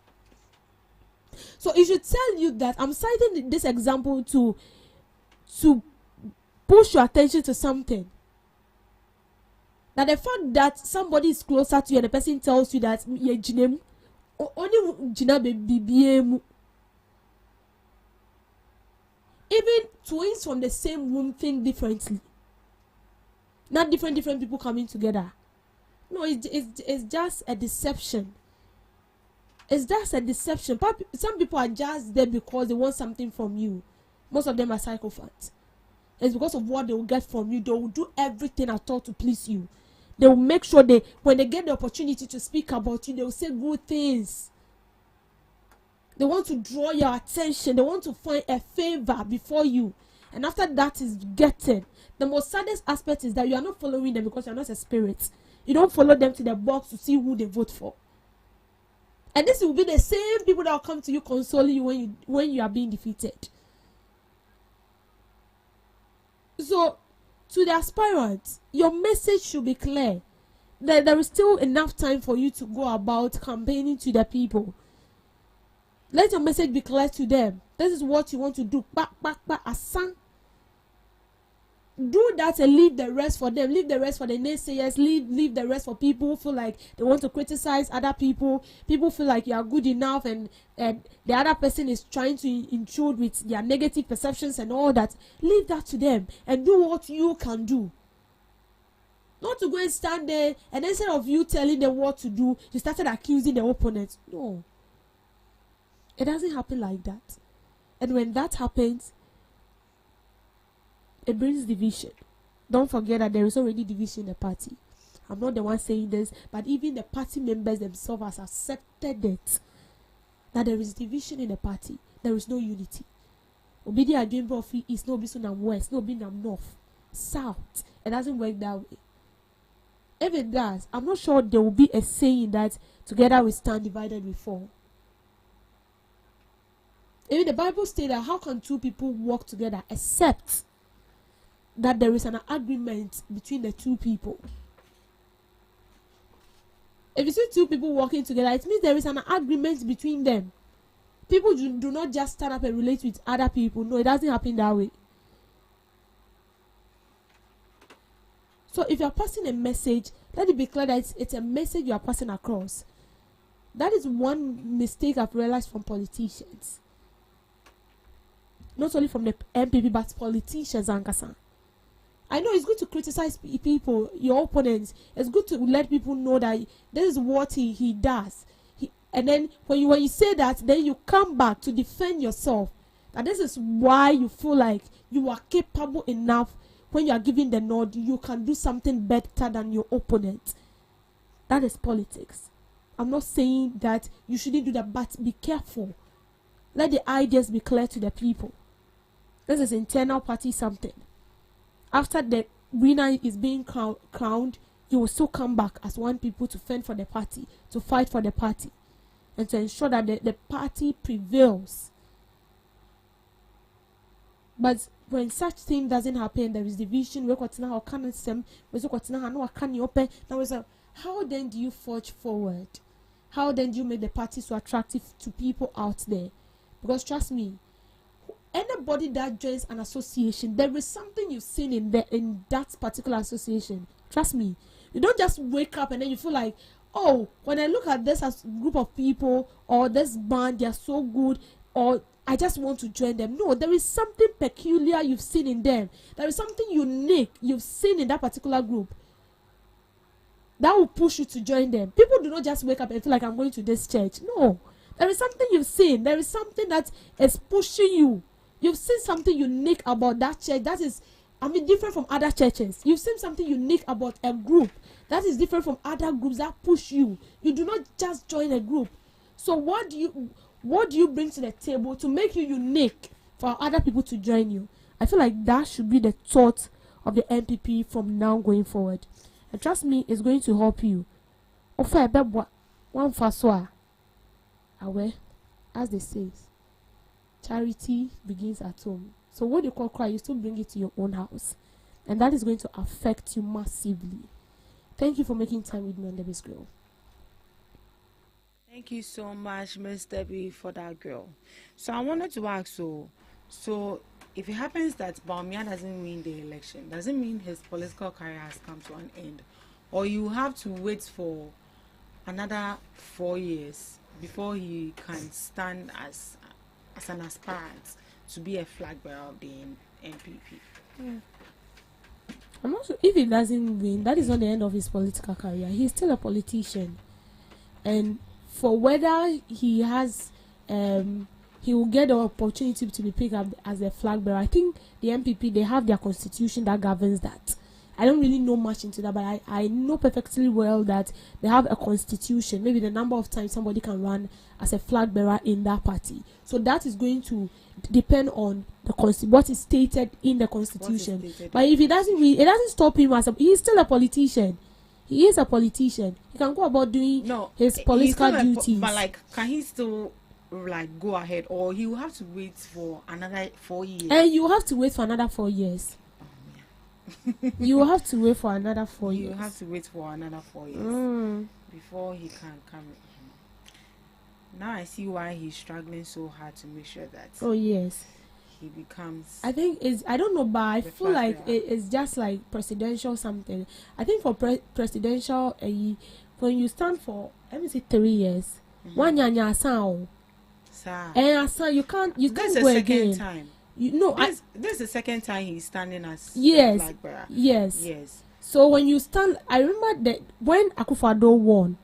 So it should tell you that I'm citing this example to push your attention to something. That the fact that somebody is closer to you and the person tells you that even twins from the same womb think differently. Not different people coming together. No, it's just a deception. It's just a deception. Some people are just there because they want something from you. Most of them are psychopaths. It's because of what they will get from you. They will do everything at all to please you. They will make sure when they get the opportunity to speak about you, they will say good things. They want to draw your attention. They want to find a favor before you. And after that is getting. The most saddest aspect is that you are not following them because you are not a spirit. You don't follow them to the box to see who they vote for. And this will be the same people that will come to you consoling you when you are being defeated. So, to the aspirants, your message should be clear. There is still enough time for you to go about campaigning to the people. Let your message be clear to them. This is what you want to do. Asan. Do that and leave the rest for them. Leave the rest for the naysayers. Leave the rest for people who feel like they want to criticize other people. People feel like you are good enough and the other person is trying to intrude with their negative perceptions and all that. Leave that to them and do what you can do. Not to go and stand there and instead of you telling them what to do, you started accusing the opponent. No. It doesn't happen like that. And when that happens, it brings division. Don't forget that there is already division in the party. I'm not the one saying this, but even the party members themselves have accepted it. That there is division in the party. There is no unity. Obedi Adwin Profi is no be nam west, no be nam north, south. It doesn't work that way. If it does, I'm not sure there will be a saying that together we stand, divided we fall. Even the Bible states that how can two people work together except that there is an agreement between the two people? If you see two people working together, it means there is an agreement between them. People do not just stand up and relate with other people. No, it doesn't happen that way. So if you are passing a message, let it be clear that it's a message you are passing across. That is one mistake I've realized from politicians. Not only from the MPP, but politicians, Ankasa. I know it's good to criticize people, your opponents. It's good to let people know that this is what he does. And then when you say that, then you come back to defend yourself. And this is why you feel like you are capable enough. When you are giving the nod, you can do something better than your opponent. That is politics. I'm not saying that you shouldn't do that, but be careful. Let the ideas be clear to the people. This is internal party something. After the winner is being crowned, you will still come back as one people to fend for the party, to fight for the party, and to ensure that the party prevails. But when such thing doesn't happen, there is division. How then do you forge forward? How then do you make the party so attractive to people out there? Because trust me, anybody that joins an association, there is something you've seen in that particular association. Trust me. You don't just wake up and then you feel like, oh, when I look at this as group of people or this band, they are so good, or I just want to join them. No, there is something peculiar you've seen in them. There is something unique you've seen in that particular group that will push you to join them. People do not just wake up and feel like I'm going to this church. No, there is something you've seen. There is something that is pushing you. You've seen something unique about that church that is, different from other churches. You've seen something unique about a group that is different from other groups that push you. You do not just join a group. So what do you bring to the table to make you unique for other people to join you? I feel like that should be the thought of the MPP from now going forward. And trust me, it's going to help you. One faswa, aware, as they say, charity begins at home. So what you call cry, you still bring it to your own house. And that is going to affect you massively. Thank you for making time with me on Debbie's Grill. Thank you so much, Miss Debbie, for that girl. So I wanted to ask, so if it happens that Bawumia doesn't win the election, does it mean his political career has come to an end? Or you have to wait for another 4 years before he can stand as an aspirant to be a flag bearer of the NPP? I'm not sure if he doesn't win. That is not the end of his political career. He's still a politician, and for whether he has, he will get the opportunity to be picked up as a flag bearer. I think the MPP, they have their constitution that governs that. I don't really know much into that, but I know perfectly well that they have a constitution, maybe the number of times somebody can run as a flag bearer in that party. So that is going to depend on the what is stated in the constitution. But if he doesn't, it doesn't stop him he's still a politician. He is a politician. He can go about doing his political duties. But like, can he still like go ahead, or he will have to wait for another 4 years? And you have to wait for another 4 years. You will have to wait for another 4 years. You have to wait for another 4 years before he can come. Now I see why he's struggling so hard to make sure that. Oh yes. He becomes. I think I don't know, but I feel like it's just like presidential something. I think for presidential, when you stand for 3 years, 1 year sound, and you can't go again. Time. You know, this is the second time he's standing as yes, flag bearer. Yes. So when you stand, I remember that when Akufo-Addo won,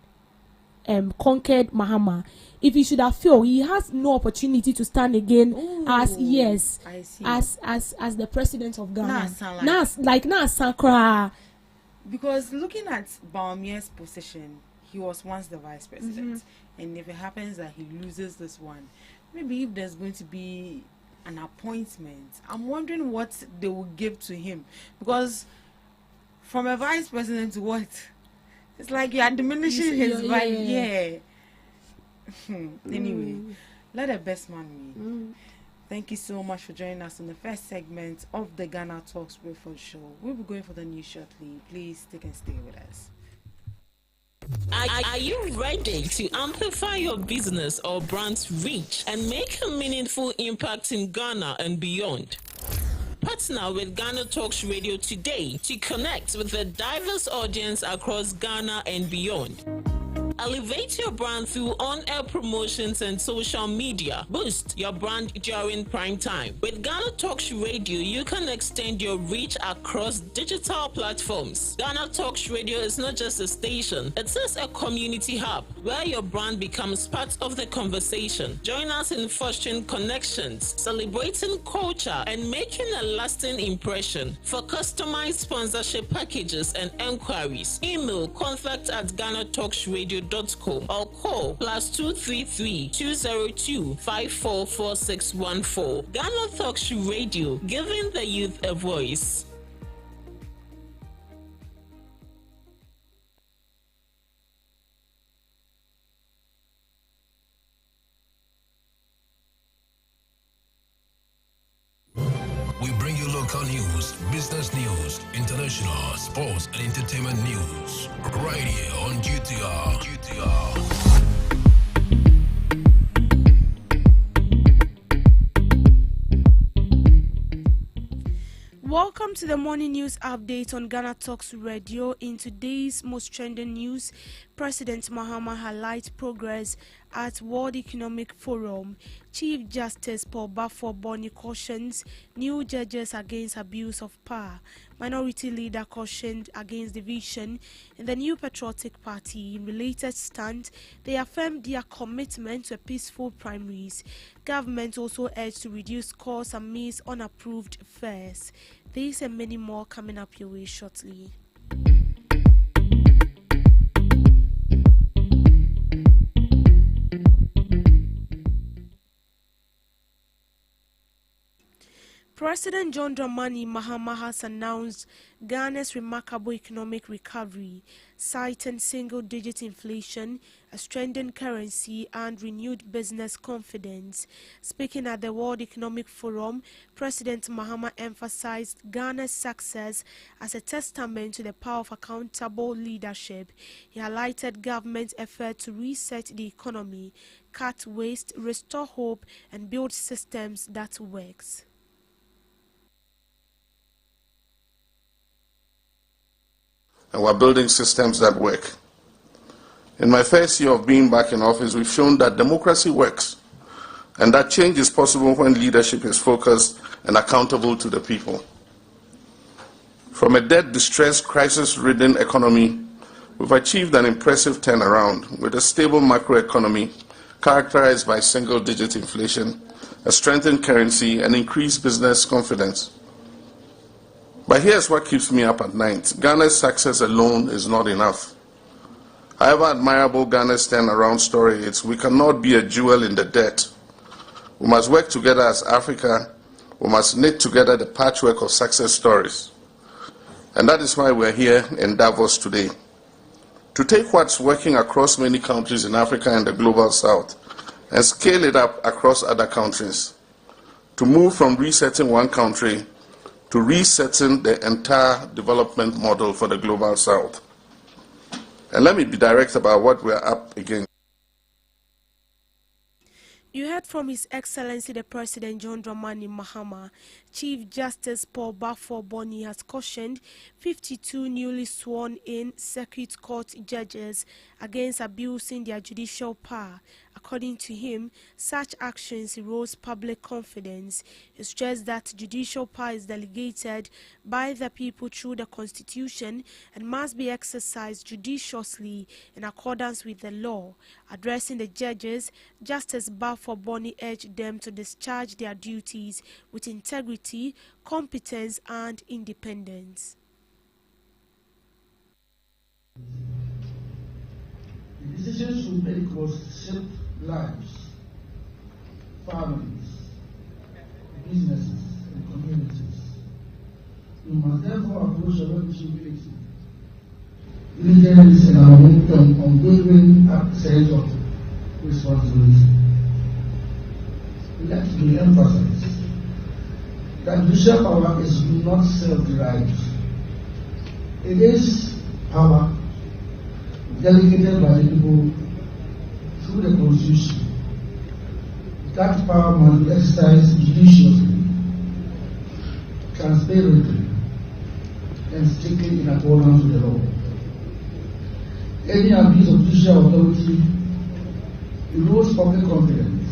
conquered Mahama, if he should have failed, he has no opportunity to stand again. As the president of Ghana. Now Sankra. Because looking at Bawumia's position, he was once the vice president, and if it happens that he loses this one, maybe if there's going to be an appointment, I'm wondering what they will give to him, because from a vice president to what? It's like you are diminishing his value. Anyway, let the best man win. Thank you so much for joining us in the first segment of the Ghana Talks Breakfast Show. We'll be going for the news shortly. Please stick and stay with us. Are you ready to amplify your business or brand's reach and make a meaningful impact in Ghana and beyond? Partner with Ghana Talks Radio today to connect with a diverse audience across Ghana and beyond. Elevate your brand through on-air promotions and social media. Boost your brand during prime time. With Ghana Talks Radio, you can extend your reach across digital platforms. Ghana Talks Radio is not just a station, it is a community hub where your brand becomes part of the conversation. Join us in fostering connections, celebrating culture, and making a lasting impression. For customized sponsorship packages and enquiries, email contact@GhanaTalksRadio.com or call +233 202 544614. Ghana Talks Radio, giving the youth a voice. We bring you local news, business news, international, sports, and entertainment news. Right here on GTR. Welcome to the morning news update on Ghana Talks Radio. In today's most trending news, President Mahama highlights progress at World Economic Forum. Chief Justice Paul Bafo Boni cautions new judges against abuse of power. Minority leader cautioned against division in the New Patriotic Party. In related stand, they affirmed their commitment to a peaceful primaries. Government also urged to reduce costs amidst unapproved fares. These and many more coming up your way shortly. President John Dramani Mahama has announced Ghana's remarkable economic recovery, citing single-digit inflation, a strengthened currency, and renewed business confidence. Speaking at the World Economic Forum, President Mahama emphasized Ghana's success as a testament to the power of accountable leadership. He highlighted government's effort to reset the economy, cut waste, restore hope, and build systems that works. And we're building systems that work. In my first year of being back in office, we've shown that democracy works and that change is possible when leadership is focused and accountable to the people. From a debt-distressed, crisis-ridden economy, we've achieved an impressive turnaround with a stable macroeconomy characterized by single-digit inflation, a strengthened currency, and increased business confidence. But here's what keeps me up at night. Ghana's success alone is not enough. However admirable Ghana's turnaround story is, we cannot be a jewel in the dirt. We must work together as Africa. We must knit together the patchwork of success stories. And that is why we're here in Davos today. To take what's working across many countries in Africa and the global south and scale it up across other countries. To move from resetting one country to resetting the entire development model for the global south. And let me be direct about what we're up against. You heard from His Excellency the President John Dramani Mahama. Chief Justice Paul Bafo Boni has cautioned 52 newly sworn-in circuit court judges against abusing their judicial power According to him, such actions erodes public confidence. He stressed that judicial power is delegated by the people through the Constitution and must be exercised judiciously in accordance with the law. Addressing the judges, Justice Bafo Boni urged them to discharge their duties with integrity, competence and independence. The decisions we make will shape lives, families, businesses, and communities. We must therefore approach our responsibility, diligence, and our unwavering sense of responsibility. We like to re-emphasize that judicial power is not self-derived. It is power delegated by the people through the Constitution. That power must be exercised judiciously, transparently, and strictly in accordance with the law. Any abuse of judicial authority erodes public confidence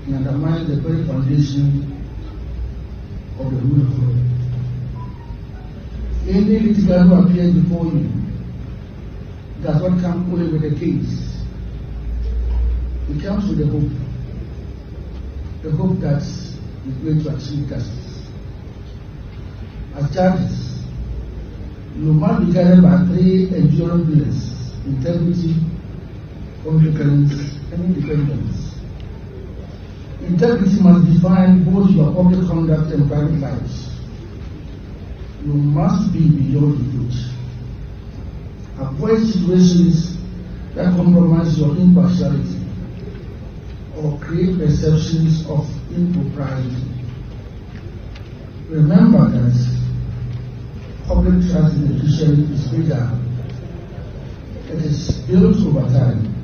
and undermines the very foundation of the rule of law. Any litigant who appears before you does not come only with a case. It comes with the hope that is going to achieve justice. As judges, you must be guided by three enduring pillars: integrity, competence, and independence. Integrity must define both your public conduct and private lives. You must be beyond reproach. Avoid situations that compromise your impartiality or create perceptions of impropriety. Remember that public trust in the judiciary is fragile. It is built over time,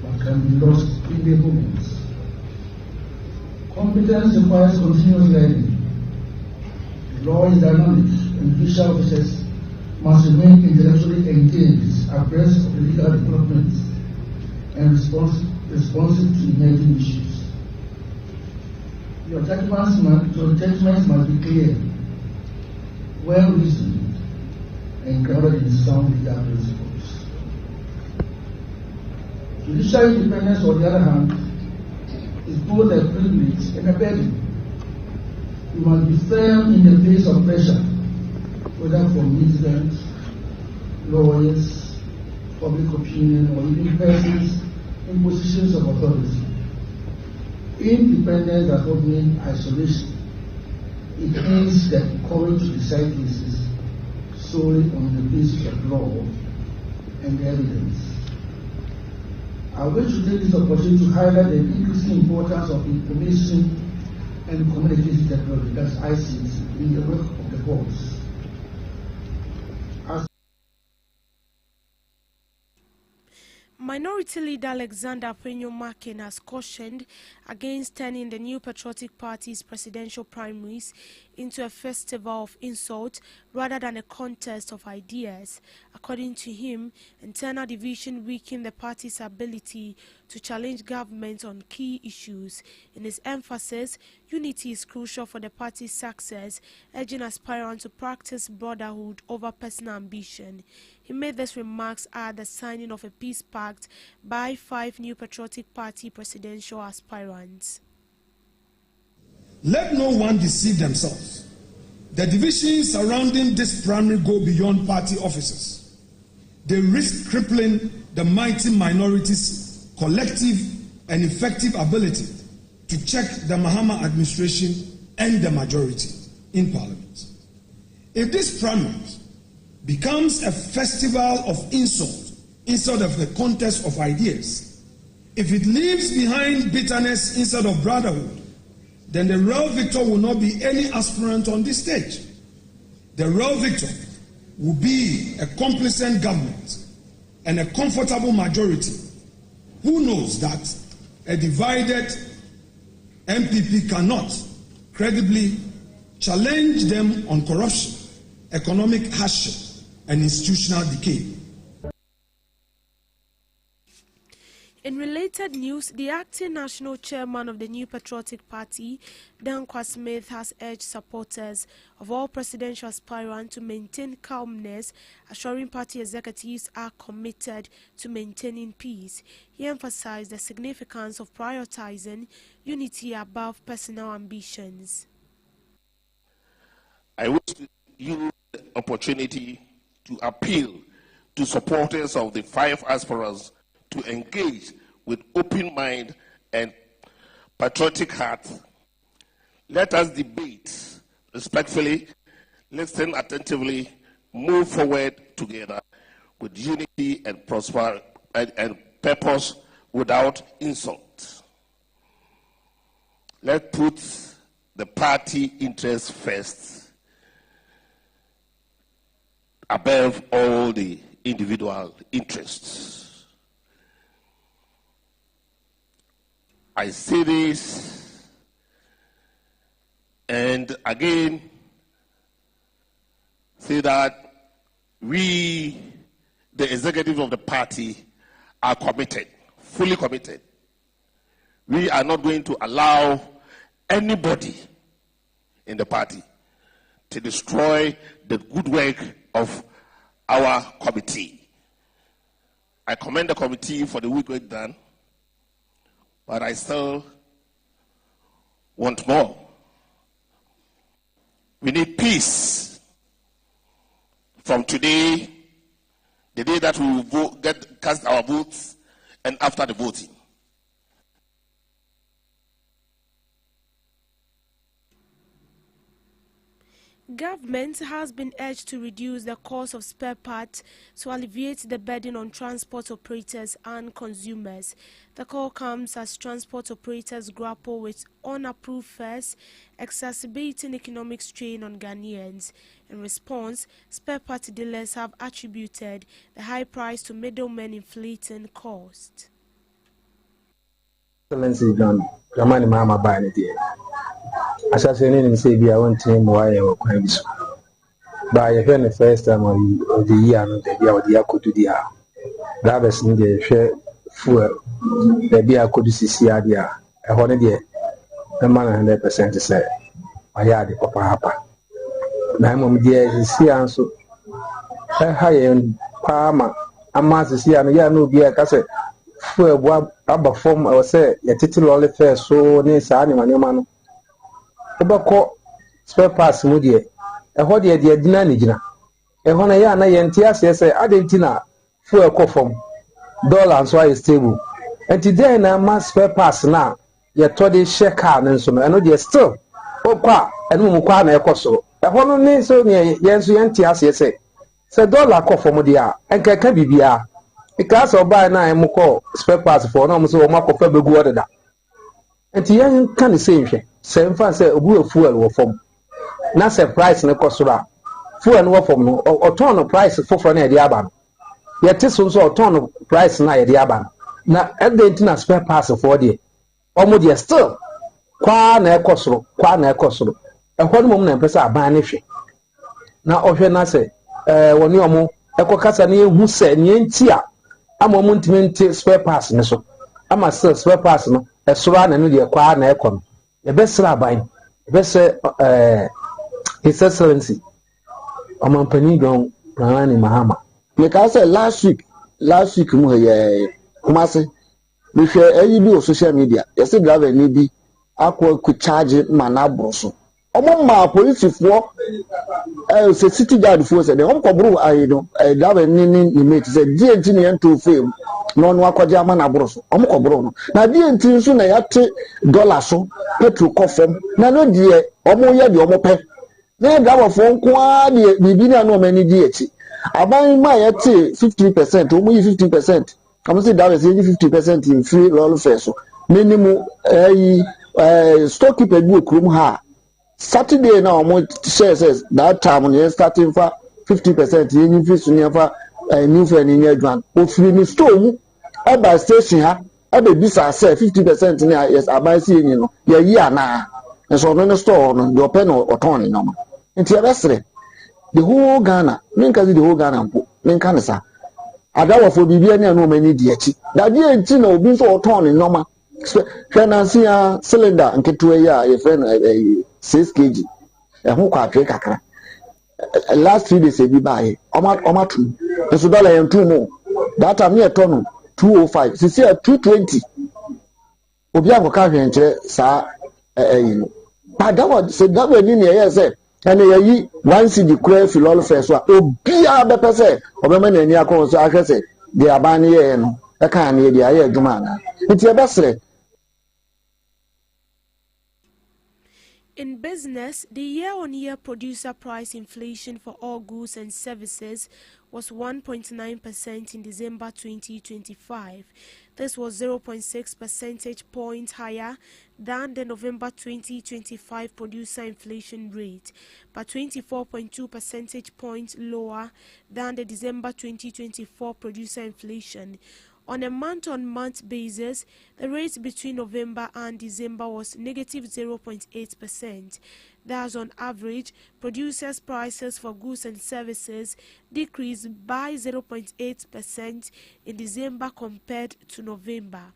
but can be lost in a moment. Competence requires continuous learning. The law is dynamic, and judicial officers must remain intellectually engaged, abreast of the legal developments, and responsive to emerging issues. Your judgments must be clear, well-reasoned, and grounded in sound legal principles. Judicial independence, on the other hand, is both a privilege and a burden. You must be firm in the face of pressure, whether from litigants, lawyers, public opinion, or even persons in positions of authority. Independence does not mean isolation. It means the courage to decide cases solely on the basis of law and evidence. I wish to take this opportunity to highlight the increasing importance of information and communication technology, that's ICT, in the work of the courts. Minority leader Alexander Prenyo-Makin has cautioned against turning the New Patriotic Party's presidential primaries into a festival of insult rather than a contest of ideas. According to him, internal division weakened the party's ability to challenge government on key issues. In his emphasis, unity is crucial for the party's success, urging aspirants to practice brotherhood over personal ambition. He made these remarks at the signing of a peace pact by 5 New Patriotic Party presidential aspirants. Let no one deceive themselves. The divisions surrounding this primary go beyond party officers. They risk crippling the mighty minority's collective and effective ability to check the Mahama administration and the majority in parliament. If this primary becomes a festival of insult instead of a contest of ideas, if it leaves behind bitterness instead of brotherhood, then the real victor will not be any aspirant on this stage. The real victor will be a complacent government and a comfortable majority who knows that a divided MPP cannot credibly challenge them on corruption, economic hardship, and institutional decay. In related news, the acting national chairman of the New Patriotic Party, Dankwa Smith, has urged supporters of all presidential aspirants to maintain calmness, assuring party executives are committed to maintaining peace. He emphasized the significance of prioritizing unity above personal ambitions. I wish to use the opportunity to appeal to supporters of the 5 aspirants to engage with open mind and patriotic heart. Let us debate respectfully, listen attentively, move forward together with unity and prosper and purpose without insult. Let's put the party interests first above all the individual interests. I say this, and again say that we, the executive of the party, are committed, fully committed. We are not going to allow anybody in the party to destroy the good work of our committee. I commend the committee for the good work done, but I still want more. We need peace. From today, the day that we will vote, cast our votes, and after the voting. Government has been urged to reduce the cost of spare parts to alleviate the burden on transport operators and consumers. The call comes as transport operators grapple with unapproved fares, exacerbating economic strain on Ghanaians. In response, spare part dealers have attributed the high price to middlemen inflating cost. Excellency John, Ramani Mama Banity. Assassinating Sabia one team why or crimes. By the first time of the year, the year could do the drivers in the share fuel, the beer could see idea, a holiday, a man 100% say, my yard, Papa Hapa. Naimum dear is here and so a high end Palmer, a master see and ya no beer cassette. Fuel what about form or say, a title only fair so near Sani Manumano. Obako spare parts mudie e ho de de adina nigina e ho na ya na ye ntia se adentina fuel kofom dollar so is stable and today na mass spare parts na ye to de share car nso no eno de still okwa eno mu kwa na ekoso e ho no ni so ne ye nso ye ntia se dollar kofom de a enkeka bibia e ka so buy na em ko spare parts for no mo so mo akofa begu odeda enti ye kan se nhwe se mfa se obu fuel wo fom na se price ne kosura fuel no fom no oton no price foforo na e de aba no ye te so oton no price na e de aba na edenti na spare parts for de omo de still kwa na ekosoro e ho no mom na mpesa aban ne hwe na ohwe na se woni omo ekokasa na ehu se ne ntia ama omo ntime spare parts ne so ama still spare parts no esura na no de kwa na ekono the best rabbi, the best His Excellency, Omampani Don Pranani Mahama. Because last week, Kumasi, we share any on social media. Yes, it drive any be aqua could charge manabroso. Omoma police for city guard force and the Uncle Brew, I know, I drive a nini mate said, DNT to fame. Non wakwaja mana broso omko brono na die ntinsu na yate dollar so petrol kofem na no die omo ye de omo pe na dawo fo nko a de bibi na no mani die echi aban ma yate 50% omo yi 50% am say dawo say 50% in free roll fare so minimum storekeeper bu okrum ha Saturday na omo share says that time on starting for 50% yin free so never new friend in your adwan ofiri ni store eba station ha ebe bisa say 50% na yes abansi yin no ye yi ana so no store no your pen or ton no nti ebesre the whole Ghana men ka the whole Ghana mpo men ka nsa adawɔfo biribi ne ɛno ɔmani di akyi dadeɛ nti na obi nso ɔtɔn ne nneɛma hwɛ nansi a cylinder nketewa yi a yɛfrɛ no 6 kg ɛho kɔ atwe kakra last 3 days ebi baayɛ ɔma tum nso dɔla yɛn tum o that time ne yɛtɔ no 205 sisi a 220 obi akɔka hwɛnkyerɛ saa ɛyi no padawa sɛ dawa ni ne ɛyɛ sɛ ɛna yɛyi 1 cd kura filɔl fɛ so a obiara bɛpɛ sɛ ɔbɛma n'ani akɔ so ahwɛ sɛ deɛ aban no yɛɛ no ɛka ne yɛ deɛ ayɛ adwuma anaa nti yɛbɛsrɛ. In business, the year-on-year producer price inflation for all goods and services was 1.9% in December 2025. This was 0.6 percentage points higher than the November 2025 producer inflation rate, but 24.2 percentage points lower than the December 2024 producer inflation. On a month-on-month basis, the rate between November and December was negative 0.8%. Thus, on average, producers' prices for goods and services decreased by 0.8% in December compared to November.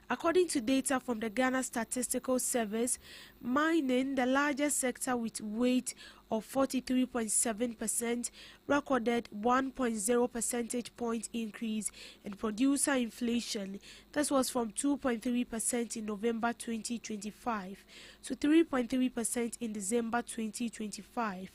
According to data from the Ghana Statistical Service, mining, the largest sector with weight of 43.7%, recorded 1.0 percentage point increase in producer inflation. This was from 2.3% in November 2025 to 3.3% in December 2025.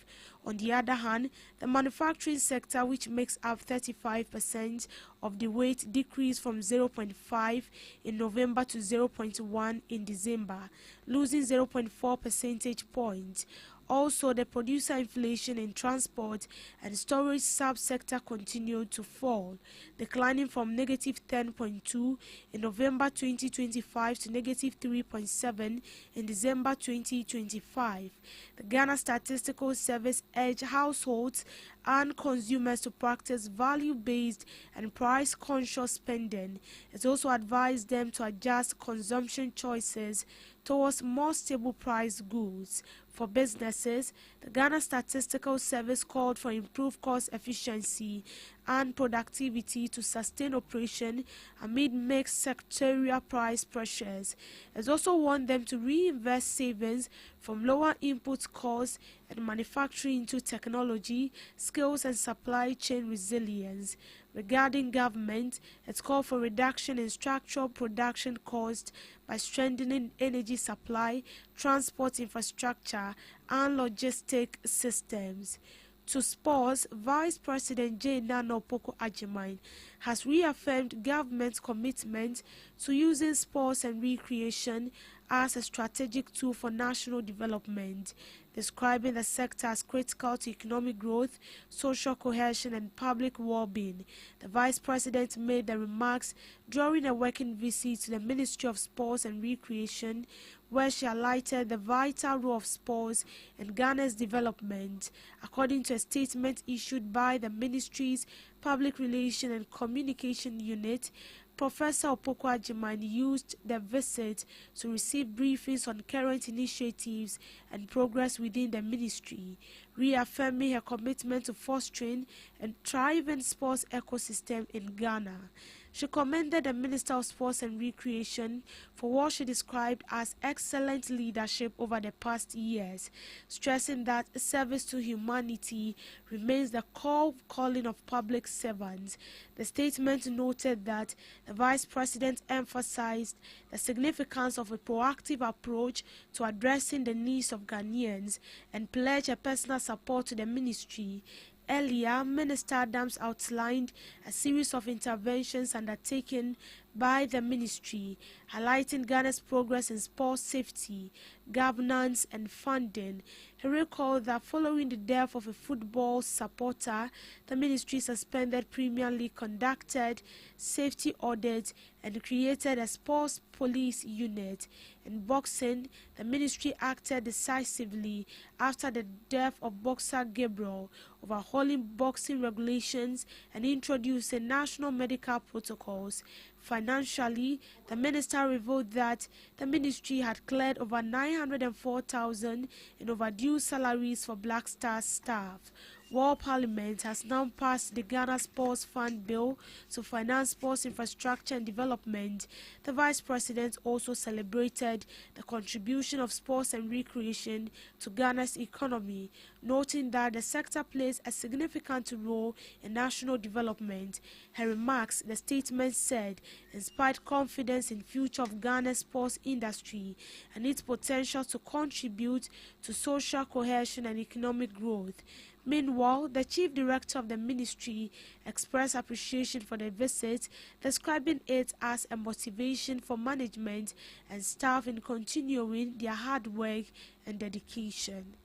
On the other hand, the manufacturing sector, which makes up 35% of the weight, decreased from 0.5 in November to 0.1 in December, losing 0.4 percentage points. Also, the producer inflation in transport and storage subsector continued to fall, declining from negative 10.2 in November 2025 to negative 3.7 in December 2025. The Ghana Statistical Service urged households and consumers to practice value-based and price-conscious spending. It also advised them to adjust consumption choices towards more stable price goods. For businesses, the Ghana Statistical Service called for improved cost efficiency and productivity to sustain operation amid mixed sectorial price pressures. It also warned them to reinvest savings from lower input costs and manufacturing into technology, skills and supply chain resilience. Regarding government, it called for reduction in structural production costs by strengthening energy supply, transport infrastructure, and logistic systems. To sports, Vice President Nana Opoku-Agyeman has reaffirmed government's commitment to using sports and recreation as a strategic tool for national development, describing the sector as critical to economic growth, social cohesion, and public well-being. The Vice President made the remarks during a working visit to the Ministry of Sports and Recreation, where she highlighted the vital role of sports in Ghana's development. According to a statement issued by the ministry's Public Relations and Communication Unit, Professor Opoku-Agyeman used the visit to receive briefings on current initiatives and progress within the ministry, reaffirming her commitment to fostering a thriving sports ecosystem in Ghana. She commended the Minister of Sports and Recreation for what she described as excellent leadership over the past years, stressing that service to humanity remains the core calling of public servants. The statement noted that the Vice President emphasized the significance of a proactive approach to addressing the needs of Ghanaians and pledged a personal support to the ministry. Earlier, Minister Adams outlined a series of interventions undertaken by the ministry, highlighting Ghana's progress in sports safety, governance, and funding. He recalled that following the death of a football supporter, the ministry suspended Premier League, conducted safety audits, and created a sports police unit. In boxing, the ministry acted decisively after the death of boxer Gabriel, overhauling boxing regulations and introducing national medical protocols. Financially, the minister revealed that the ministry had cleared over 904,000 in overdue salaries for Black Stars staff. World Parliament has now passed the Ghana Sports Fund Bill to finance sports infrastructure and development. The Vice President also celebrated the contribution of sports and recreation to Ghana's economy, noting that the sector plays a significant role in national development. Her remarks, the statement said, inspired confidence in future of Ghana's sports industry and its potential to contribute to social cohesion and economic growth. Meanwhile, the chief director of the ministry expressed appreciation for the visit, describing it as a motivation for management and staff in continuing their hard work and dedication.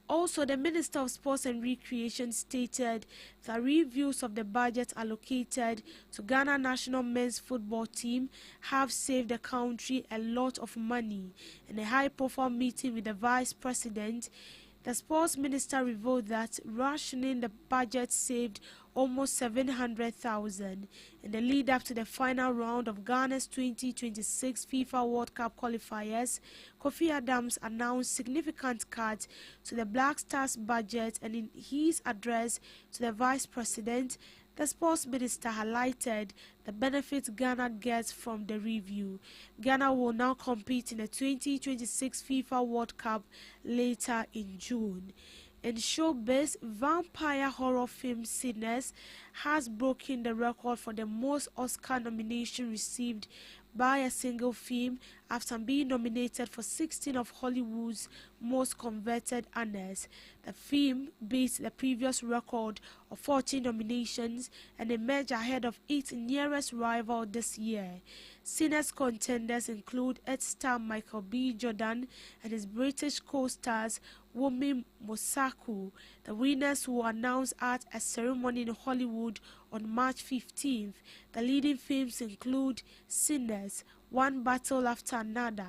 Also, the Minister of Sports and Recreation stated that reviews of the budget allocated to Ghana national men's football team have saved the country a lot of money. In a high-profile meeting with the Vice President, the Sports Minister revealed that rationing the budget saved almost 700,000. In the lead-up to the final round of Ghana's 2026 FIFA World Cup qualifiers, Kofi Adams announced significant cuts to the Black Stars budget, and in his address to the Vice President, the Sports Minister highlighted the benefits Ghana gets from the review. Ghana will now compete in the 2026 FIFA World Cup later in June. In showbiz, vampire horror film Sinners has broken the record for the most Oscar nomination received by a single film after being nominated for 16 of Hollywood's most coveted honors. The film beat the previous record of 14 nominations and emerged ahead of its nearest rival this year. Sinners contenders include its star Michael B. Jordan and his British co-stars Wumi Mosaku. The winners will announce at a ceremony in Hollywood on March 15th. The leading films include Sinners, One Battle After Another,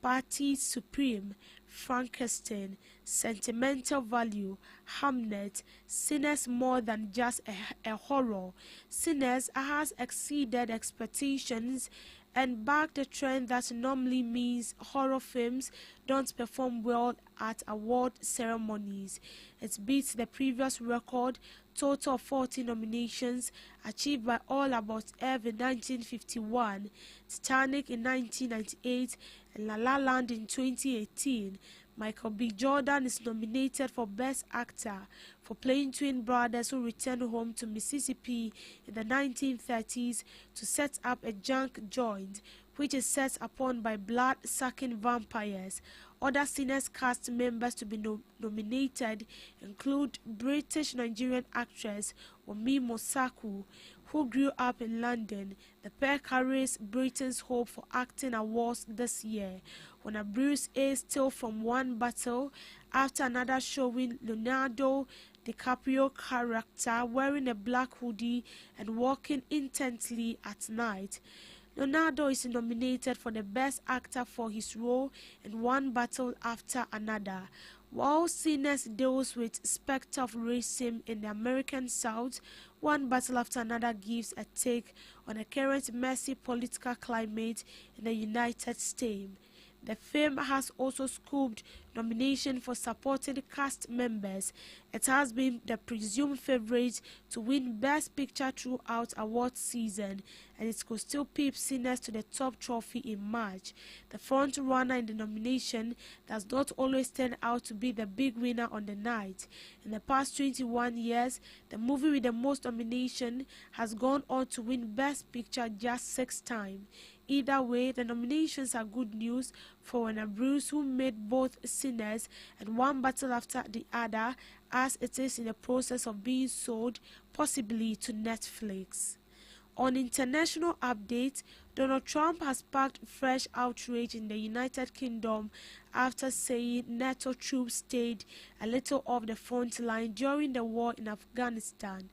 Party Supreme, Frankenstein, Sentimental Value, Hamnet. Sinners more than just a horror. Sinners has exceeded expectations and backed the trend that normally means horror films don't perform well at award ceremonies. It beats the previous record, total of 40 nominations, achieved by All About Eve in 1951, Titanic in 1998, and La La Land in 2018. Michael B. Jordan is nominated for Best Actor for playing twin brothers who returned home to Mississippi in the 1930s to set up a junk joint, which is set upon by blood-sucking vampires. Other Sinners cast members to be nominated include British-Nigerian actress Wumi Mosaku, who grew up in London. The pair carries Britain's hope for acting awards this year. When a Bruce A. still from One Battle after another showing Leonardo DiCaprio character wearing a black hoodie and walking intently at night. Leonardo is nominated for the Best Actor for his role in One Battle After Another. While Sinners deals with spectre of racism in the American South, One Battle After Another gives a take on the current messy political climate in the United States. The film has also scooped nomination for supporting cast members. It has been the presumed favorite to win Best Picture throughout award season, and it could still peep Sinners to the top trophy in March. The front runner in the nomination does not always turn out to be the big winner on the night. In the past 21 years, the movie with the most nomination has gone on to win Best Picture just 6 times. Either way, the nominations are good news for Warner Bros., who made both Sinners and One Battle After the Other, as it is in the process of being sold, possibly to Netflix. On international updates, Donald Trump has sparked fresh outrage in the United Kingdom after saying NATO troops stayed a little off the front line during the war in Afghanistan.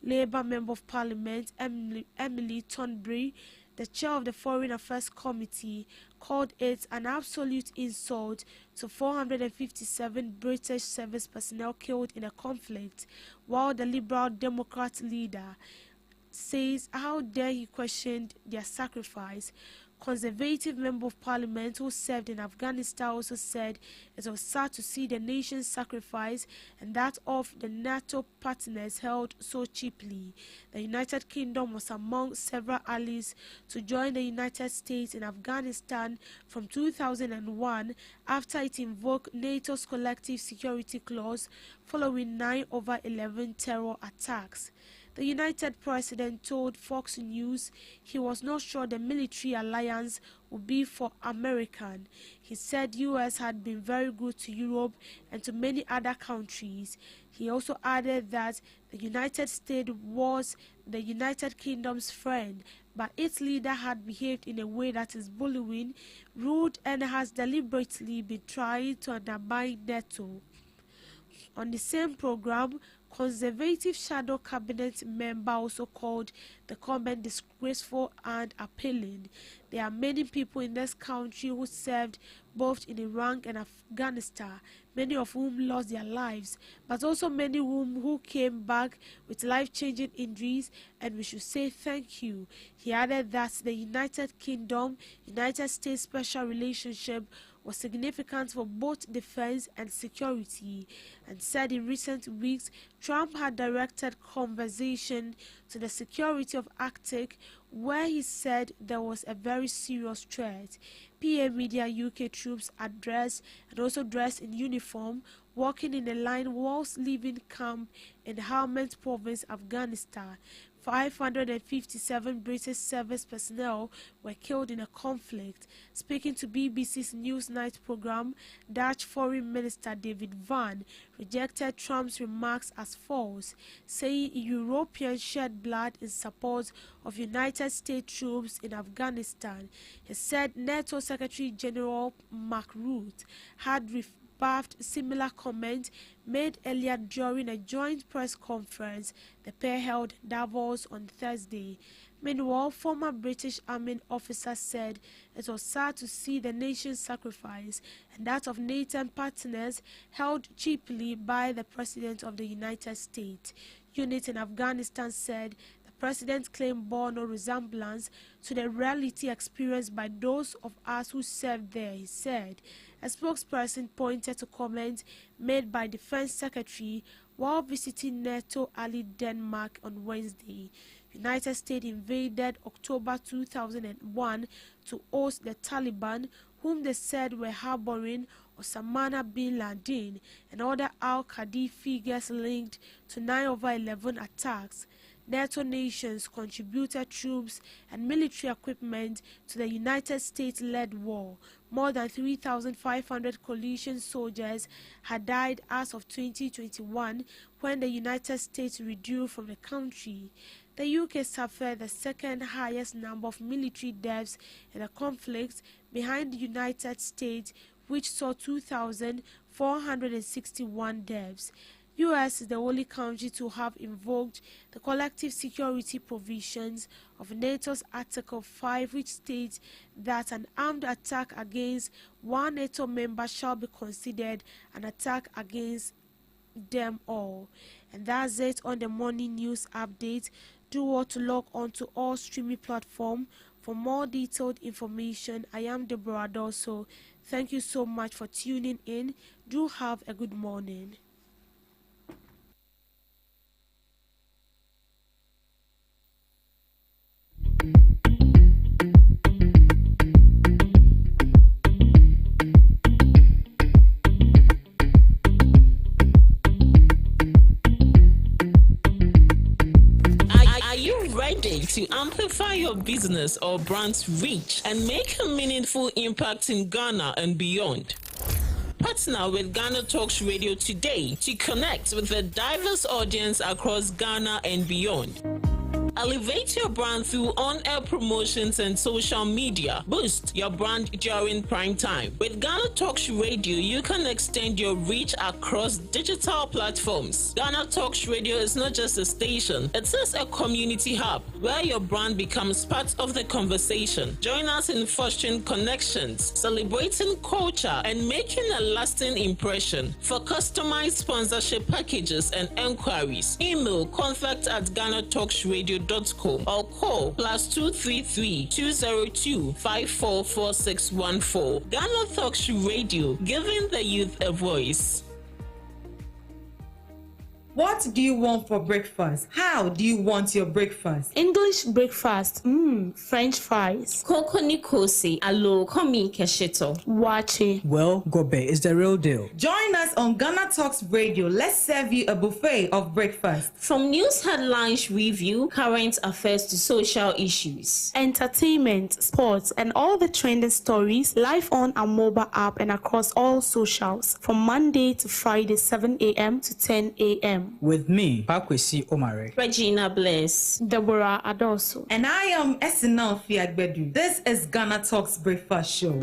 Labour Member of Parliament Emily Thornberry, the chair of the Foreign Affairs Committee, called it an absolute insult to 457 British service personnel killed in the conflict, while the Liberal Democrat leader says how dare he questioned their sacrifice. Conservative Member of Parliament who served in Afghanistan also said it was sad to see the nation's sacrifice and that of the NATO partners held so cheaply. The United Kingdom was among several allies to join the United States in Afghanistan from 2001 after it invoked NATO's collective security clause following 9/11 terror attacks. The United President told Fox News he was not sure the military alliance would be for American. He said US had been very good to Europe and to many other countries. He also added that the United States was the United Kingdom's friend, but its leader had behaved in a way that is bullying, rude, and has deliberately been trying to undermine NATO. On the same program, Conservative shadow cabinet member also called the comment disgraceful and appalling. There are many people in this country who served both in Iraq and Afghanistan, many of whom lost their lives, but also many who came back with life-changing injuries, and we should say thank you. He added that the United Kingdom, United States special relationship was significant for both defense and security, and said in recent weeks Trump had directed conversation to the security of Arctic, where he said there was a very serious threat. PA Media UK troops are dressed and also dressed in uniform, walking in a line whilst leaving camp in Helmand Province, Afghanistan. 557 British service personnel were killed in a conflict. Speaking to BBC's Newsnight program, Dutch Foreign Minister David Van rejected Trump's remarks as false, saying Europeans shed blood in support of United States troops in Afghanistan. He said NATO Secretary General Mark Rutte had rebuffed similar comment made earlier during a joint press conference the pair held Davos on Thursday. Meanwhile, former British Army officer said it was sad to see the nation's sacrifice and that of NATO partners held cheaply by the President of the United States. Unit in Afghanistan said the President claimed bore no resemblance to the reality experienced by those of us who served there, he said. A spokesperson pointed to comments made by Defense Secretary while visiting NATO ally Denmark on Wednesday. United States invaded October 2001 to host the Taliban, whom they said were harboring Osama bin Laden and other al-Qaeda figures linked to 9/11 attacks. NATO nations contributed troops and military equipment to the United States-led war. More than 3,500 coalition soldiers had died as of 2021 when the United States withdrew from the country. The UK suffered the second highest number of military deaths in the conflict, behind the United States, which saw 2,461 deaths. US is the only country to have invoked the collective security provisions of NATO's Article 5, which states that an armed attack against one NATO member shall be considered an attack against them all. And that's it on the morning news update. Do want to log on to all streaming platforms for more detailed information. I am Deborah Adoso. Thank you so much for tuning in. Do have a good morning. To amplify your business or brand's reach and make a meaningful impact in Ghana and beyond. Partner with GhanaTalks Radio today to connect with a diverse audience across Ghana and beyond. Elevate your brand through on-air promotions and social media. Boost your brand during prime time. With GhanaTalks Radio, you can extend your reach across digital platforms. GhanaTalks Radio is not just a station, it is a community hub where your brand becomes part of the conversation. Join us in fostering connections, celebrating culture, and making a lasting impression. For customized sponsorship packages and enquiries, email contact@GhanaTalksRadio.com ghanatalksradio.co or call +233 202 544614. Ghana Talks Radio, giving the youth a voice. What do you want for breakfast? How do you want your breakfast? English breakfast, French fries. Koko Nikosi, alo komi kesheto. Wache. Well, Gobe is the real deal. Join us on Ghana Talks Radio. Let's serve you a buffet of breakfast. From news headlines review, current affairs to social issues. Entertainment, sports, and all the trending stories live on our mobile app and across all socials from Monday to Friday, 7 a.m. to 10 a.m. With me, Pakwesi Omare. Regina Bliss. Deborah Adoso. And I am Esinal Fiagbedu. This is Ghana Talks Breakfast Show.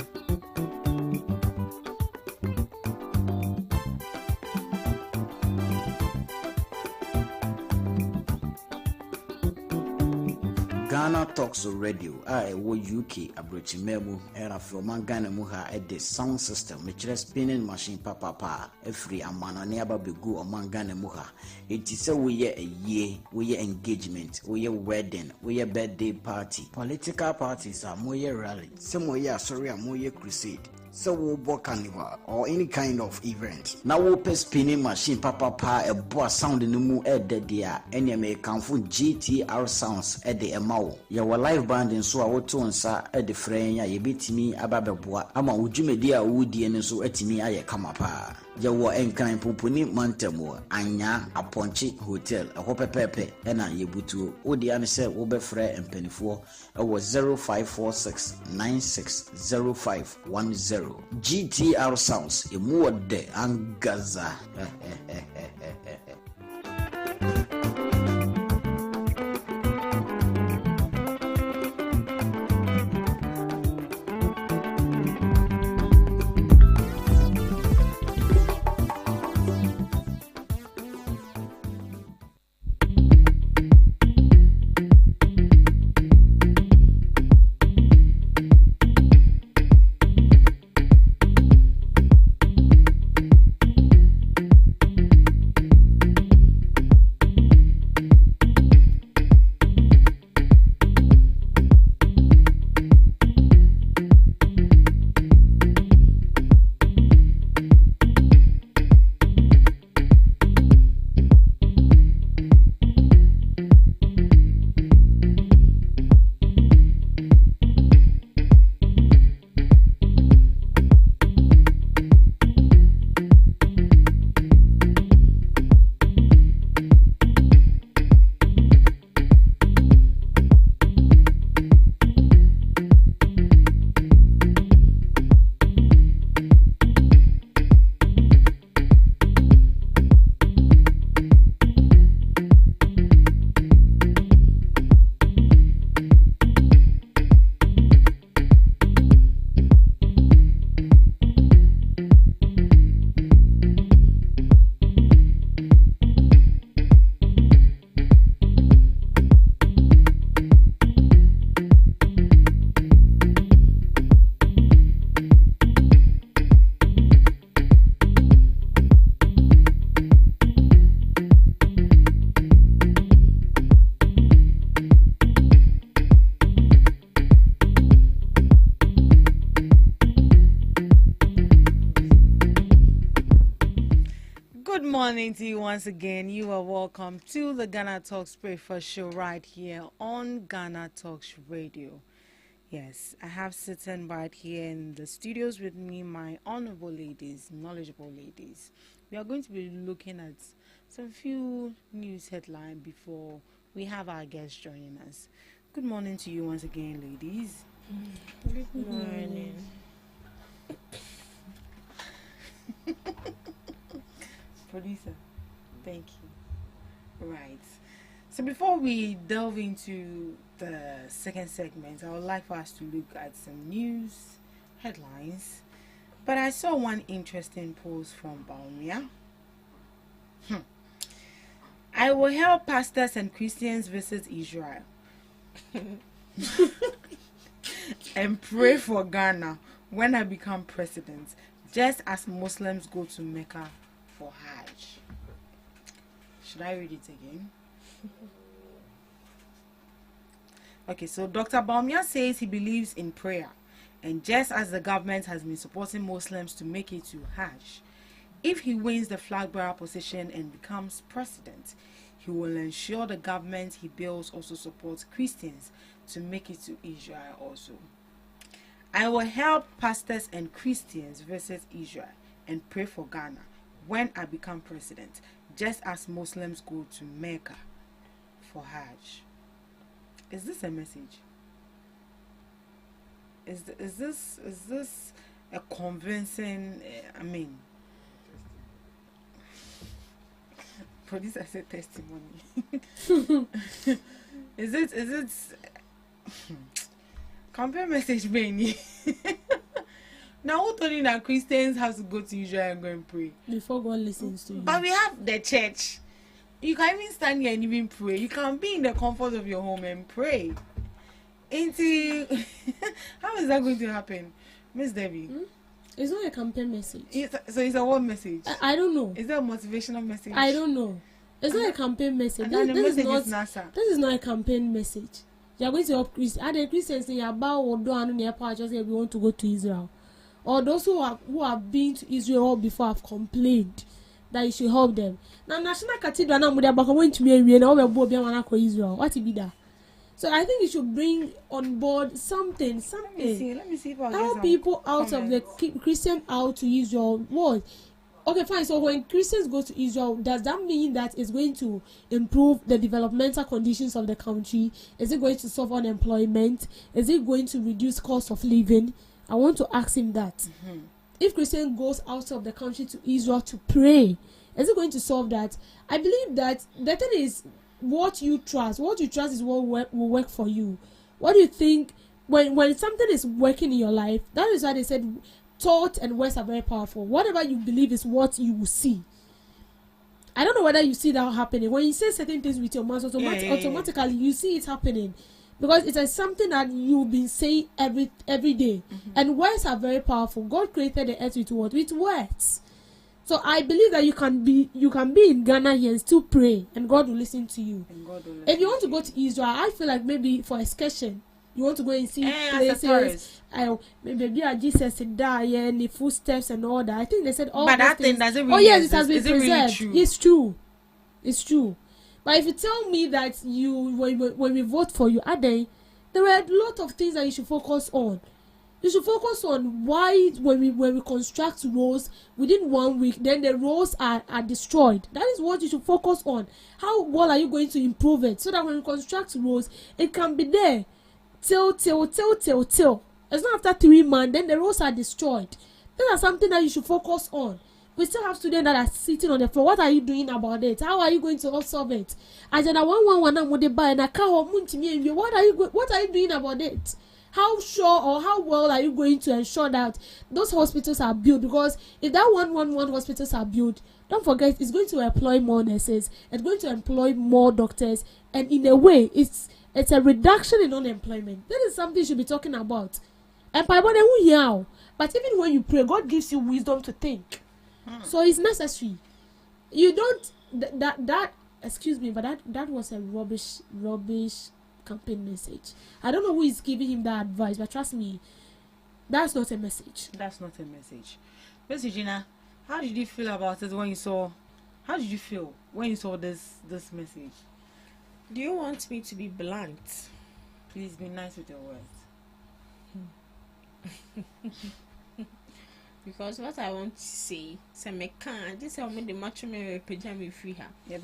Ghana Talks Radio, I wo UK abrochimemu era from Ghana mu ha at the sound system which spinning machine papa every amana never be go among Ghana mu ha. It is a we a year, we engagement, we wedding, we birthday party. Political parties are more rally, some way sorry more crusade. So we'll book carnival or any kind of event. Now we'll pay spinning machine papa a boss sound in the moon at the dia any may come for GTR sounds at the MAO. Your live band in so I would to answer at the frame ya beat me abababua. Ama ujume dia woody and so at me I come up. Yawa enkan popuni mantemo anya aponchi hotel a hope pepe ena yebutu odi ane se wo befre empanifo e wo 0546 960510 GTR sounds emu wode angaza. Morning to you once again. You are welcome to the Ghana Talks Breakfast Show right here on Ghana Talks Radio. Yes, I have sitting right here in the studios with me my honorable ladies, knowledgeable ladies. We are going to be looking at some few news headlines before we have our guests joining us. Good morning to you once again, ladies. Good morning. Producer, thank you. Right. So before we delve into the second segment, I would like for us to look at some news headlines. But I saw one interesting post from Baumia. I will help pastors and Christians visit Israel and pray for Ghana when I become president, just as Muslims go to Mecca for Hajj. Should I read it again? Okay, so Dr. Baumia says he believes in prayer. And just as the government has been supporting Muslims to make it to Hajj, if he wins the flag bearer position and becomes president, he will ensure the government he builds also supports Christians to make it to Israel also. I will help pastors and Christians visit Israel and pray for Ghana when I become president, just as Muslims go to Mecca for Hajj. Is this a message? Is this a convincing? Producer said testimony. Is it campaign message, Benny? Now, who told you that Christians have to go to Israel and go and pray before God listens to you? But we have the church. You can even stand here and even pray. You can be in the comfort of your home and pray. How is that going to happen, Miss Debbie? It's not a campaign message. So it's a what message? I don't know. Is there a motivational message? I don't know. It's not a campaign message. This is not a campaign message. You are going to help Christians. Are the Christians saying about or just say we want to go to Israel? Or those who have been to Israel before have complained that you should help them. Now National Cathedral now going to be Israel. What it be that? So I think you should bring on board something. Let me see if I help people out of the Christian out to Israel. What? Okay, fine. So when Christians go to Israel, does that mean that it's going to improve the developmental conditions of the country? Is it going to solve unemployment? Is it going to reduce cost of living? I want to ask him that. If Christian goes out of the country to Israel to pray, is it going to solve that? I believe that the thing is what you trust. What you trust is what will work for you. What do you think when something is working in your life? That is why they said thought and words are very powerful. Whatever you believe is what you will see. I don't know whether you see that happening. When you say certain things with your mouth, automatically you see it happening. Because it is something that you've been saying every day. And words are very powerful. God created the earth with what? With words. So I believe that you can be in Ghana here and still pray, and God will listen to you. If you want to go to Israel, I feel like maybe for excursion, you want to go and see places. Maybe Jesus died and the footsteps and all that. I think they said all. But that thing doesn't really. Oh yes, it has been preserved. Really true? It's true. But if you tell me that when we vote for you, there were a lot of things that you should focus on. You should focus on why when we construct roads within 1 week, then the roads are destroyed. That is what you should focus on. How well are you going to improve it so that when you construct roads, it can be there till. It's not after 3 months, then the roads are destroyed. These are something that you should focus on. We still have students that are sitting on the floor. What are you doing about it? How are you going to solve it? What are you doing about it? How sure or how well are you going to ensure that those hospitals are built? Because if that 111 hospitals are built, don't forget it's going to employ more nurses, it's going to employ more doctors, and in a way, it's a reduction in unemployment. That is something you should be talking about. And but even when you pray, God gives you wisdom to think. So it's necessary. You don't that excuse me, but that was a rubbish campaign message. I don't know who is giving him that advice, but trust me, that's not a message. That's not a message. Miss Regina, how did you feel about it when you saw? How did you feel when you saw this message? Do you want me to be blunt? Please be nice with your words. Because what I want to say, me can't. This is how the macho me pajama free her. Yeah,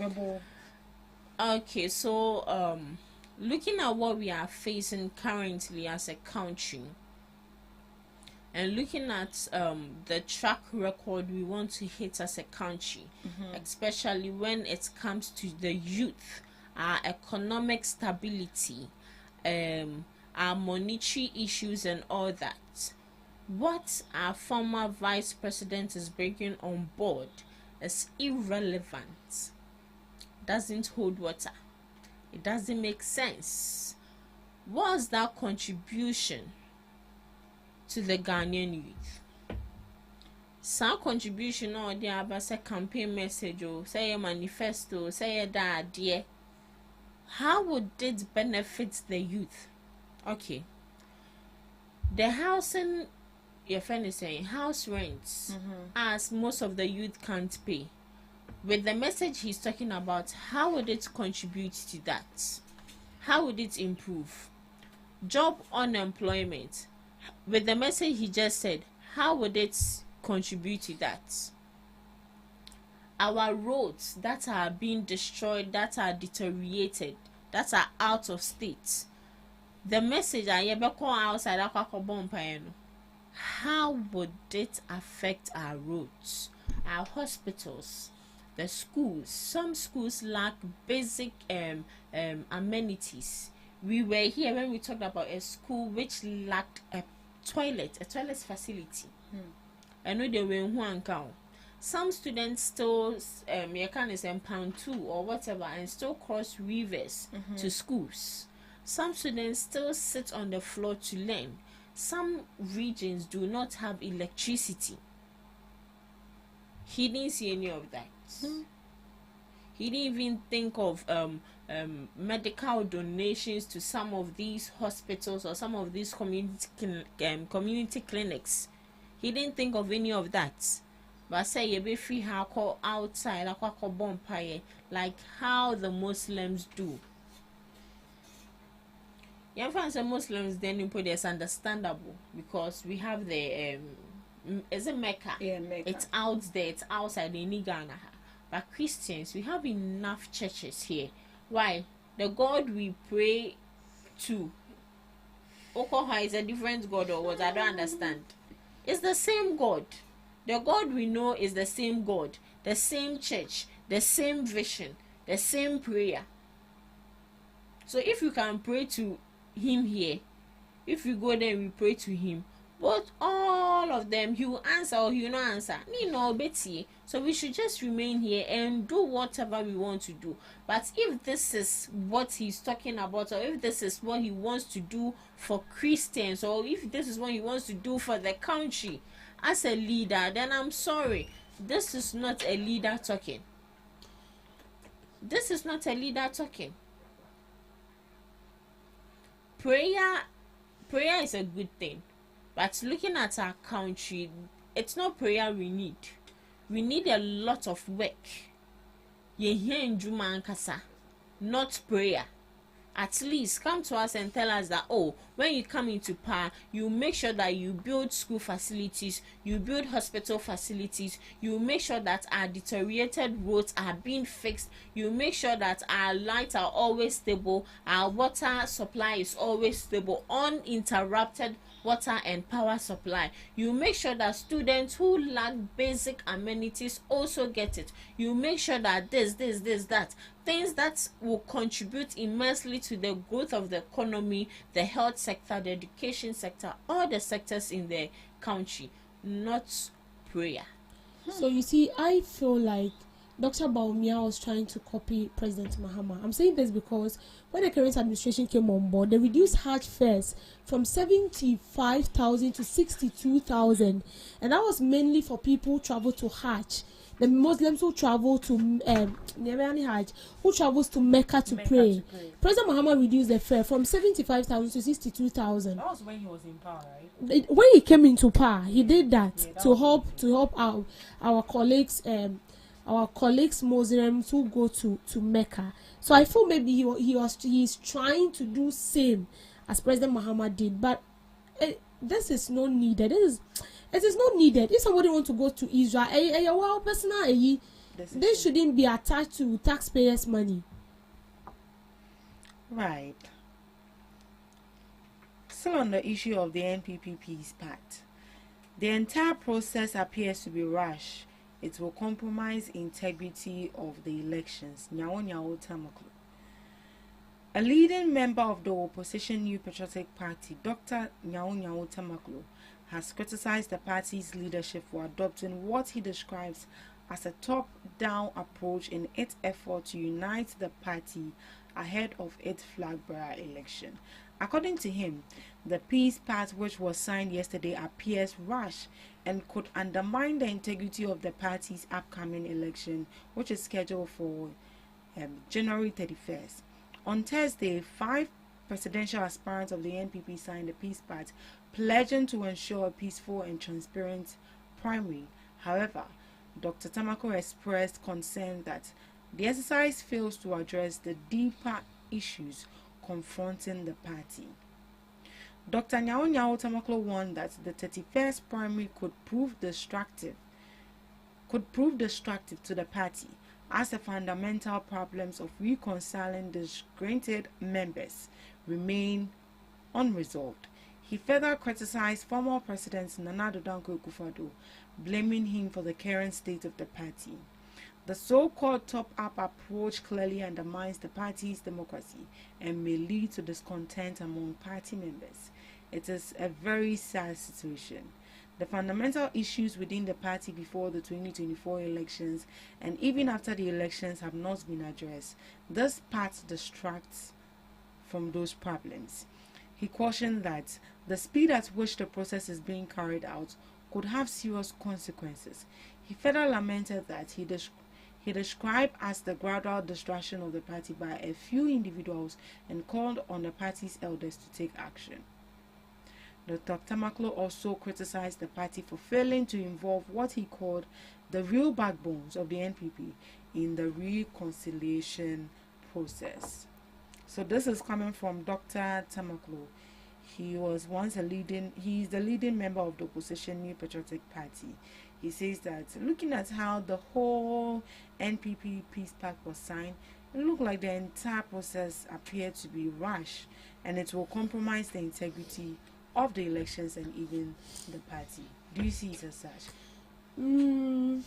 okay, so looking at what we are facing currently as a country, and looking at the track record we want to hit as a country, especially when it comes to the youth, our economic stability, our monetary issues and all that, what our former vice president is bringing on board is irrelevant, doesn't hold water. It doesn't make sense. What's that contribution to the Ghanaian youth? Some contribution or the about say campaign message or say a manifesto, say a idea. How would it benefit the youth? Okay. The housing, your friend is saying, house rents, as most of the youth can't pay. With the message he's talking about, how would it contribute to that? How would it improve? Job unemployment, with the message he just said, how would it contribute to that? Our roads that are being destroyed, that are deteriorated, that are out of state. The message I ever call outside, how would it affect our roads, our hospitals, the schools? Some schools lack basic amenities. We were here when we talked about a school which lacked a toilet facility. I know they were in Huankao. Some students still pound 2 or whatever and still cross rivers to schools. Some students still sit on the floor to learn. Some regions do not have electricity. He didn't see any of that. He didn't even think of medical donations to some of these hospitals or some of these community clinics. He didn't think of any of that. But say you be free how call outside like how the Muslims do. Young fans and Muslims then put this understandable because we have the is it Mecca? Yeah, Mecca. It's out there, it's outside in Ghana. But Christians, we have enough churches here. Why? The God we pray to, Okoha is a different God or what? I don't understand. It's the same God. The God we know is the same God, the same church, the same vision, the same prayer. So if you can pray to him here, if you go there and we pray to him, but all of them he will answer or he will not answer. Betty. So we should just remain here and do whatever we want to do. But if this is what he's talking about, or if this is what he wants to do for Christians, or if this is what he wants to do for the country as a leader, then I'm sorry. This is not a leader talking. This is not a leader talking. Prayer is a good thing. But looking at our country, it's not prayer we need. We need a lot of work. Not prayer. At least come to us and tell us that, when you come into power, you make sure that you build school facilities, you build hospital facilities, you make sure that our deteriorated roads are being fixed, you make sure that our lights are always stable, our water supply is always stable, uninterrupted water and power supply. You make sure that students who lack basic amenities also get it. You make sure that this, that. Things that will contribute immensely to the growth of the economy, the health sector, the education sector, all the sectors in the country, not prayer. So you see, I feel like Dr. Baumia was trying to copy President Mahama. I'm saying this because when the current administration came on board, they reduced Hajj fares from 75,000 to 62,000, and that was mainly for people who travel to Hajj. The Muslims who travel to Hajj, who travels to Mecca to pray. President Mahama reduced the fare from 75,000 to 62,000. That was when he was in power, right? When he came into power, he did that to help our colleagues. Our colleagues Muslims who go to Mecca. So I feel maybe he's trying to do same as President Muhammad did, but this is not needed. It is not needed. If somebody wants to go to Israel, they shouldn't be attached to taxpayers' money. Right. Still on the issue of the NPP's pact, the entire process appears to be rushed. It will compromise integrity of the elections. A leading member of the opposition New Patriotic Party, Dr. Nyao Tamaklo, has criticized the party's leadership for adopting what he describes as a top-down approach in its effort to unite the party ahead of its flag bearer election. According to him, the peace pact which was signed yesterday appears rushed and could undermine the integrity of the party's upcoming election, which is scheduled for January 31st. On Thursday, 5 presidential aspirants of the NPP signed a peace pact pledging to ensure a peaceful and transparent primary. However, Dr. Tamako expressed concern that the exercise fails to address the deeper issues confronting the party. Dr. Nyao Nyao Tamaklo warned that the 31st primary could prove destructive to the party, as the fundamental problems of reconciling disgruntled members remain unresolved. He further criticized former President Nana Addo Dankwa Akufo-Addo, blaming him for the current state of the party. The so-called top-up approach clearly undermines the party's democracy and may lead to discontent among party members. It is a very sad situation. The fundamental issues within the party before the 2024 elections and even after the elections have not been addressed. This part distracts from those problems. He cautioned that the speed at which the process is being carried out could have serious consequences. He further lamented that he described as the gradual destruction of the party by a few individuals and called on the party's elders to take action. Dr. Tamaklo also criticized the party for failing to involve what he called the real backbones of the NPP in the reconciliation process. So this is coming from Dr. Tamaklo. He is the leading member of the opposition New Patriotic Party. He says that looking at how the whole NPP peace pact was signed, it looked like the entire process appeared to be rushed and it will compromise the integrity of the elections and even the party. Do you see it as such? Do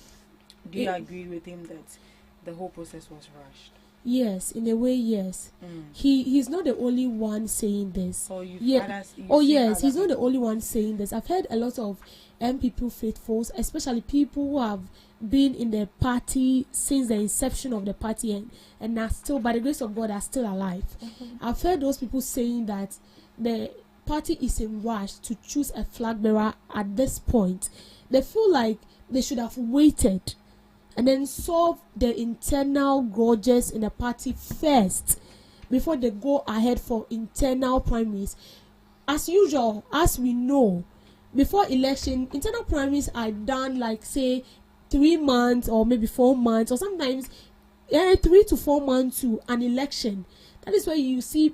you agree with him that the whole process was rushed? Yes, in a way, yes. He's not the only one saying this. Yes, he's not the only one saying this. I've heard a lot of MPP faithfuls, especially people who have been in the party since the inception of the party and are still, by the grace of God, are still alive. I've heard those people saying that the party is in rush to choose a flag bearer at this point. They feel like they should have waited and then solve the internal grudges in the party first before they go ahead for internal primaries. As usual, as we know, before election, internal primaries are done like say 3 months or maybe 4 months or sometimes 3 to 4 months to an election. That is where you see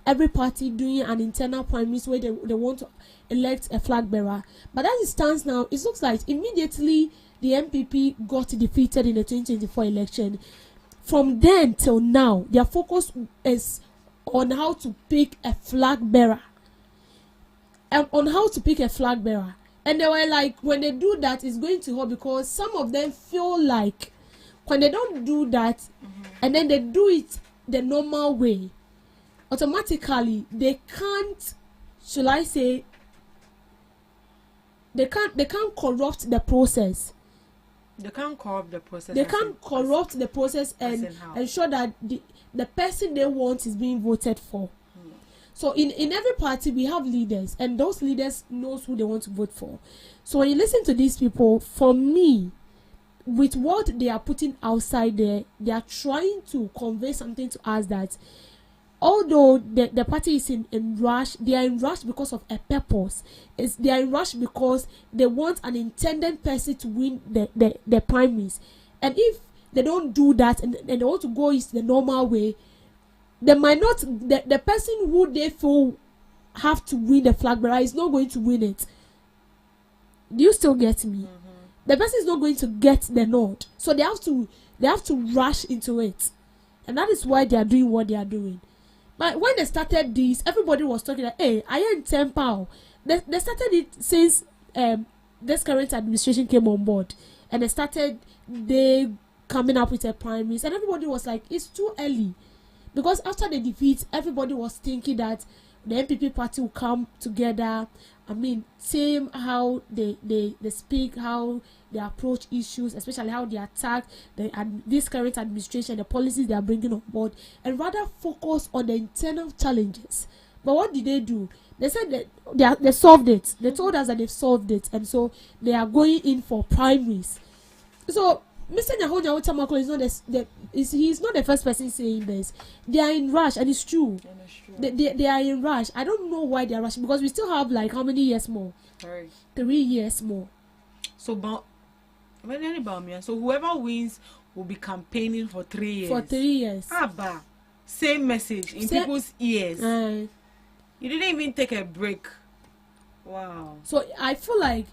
every party doing an internal primaries where they want to elect a flag bearer. But as it stands now, it looks like immediately the MPP got defeated in the 2024 election. From then till now, their focus is on how to pick a flag bearer. And they were like, when they do that, it's going to hurt because some of them feel like when they don't do that and then they do it the normal way, automatically they can't, they can't corrupt the process. They can't corrupt the process. They can't corrupt the process and ensure that the person they want is being voted for. So in every party we have leaders, and those leaders knows who they want to vote for. So when you listen to these people, for me, with what they are putting outside there, they are trying to convey something to us that although the party is in rush, they are in rush because of a purpose. They are in rush because they want an intended person to win the primaries. And if they don't do that and they want to go the normal way, they might not, the person who they feel have to win the flag bearer is not going to win it. Do you still get me? The person is not going to get the nod. So they have to rush into it. And that is why they are doing what they are doing. But when they started this, everybody was talking like, hey, I ain't 10 pounds. They started it since this current administration came on board. And they coming up with a primaries. And everybody was like, it's too early. Because after the defeat, everybody was thinking that the MPP party will come together. I mean, same how they speak, how they approach issues, especially how they attack this current administration, the policies they are bringing on board, and rather focus on the internal challenges. But what did they do? They said that they solved it. They told us that they've solved it, and so they are going in for primaries. So Mr. Nyahonya Otamakolo he's not the first person saying this. They are in rush, and it's true. They are in rush. I don't know why they are rushing, because we still have like how many years more? 3 years more. So, so whoever wins will be campaigning for 3 years. For 3 years. Abba, same message in people's ears. You didn't even take a break. Wow. So I feel like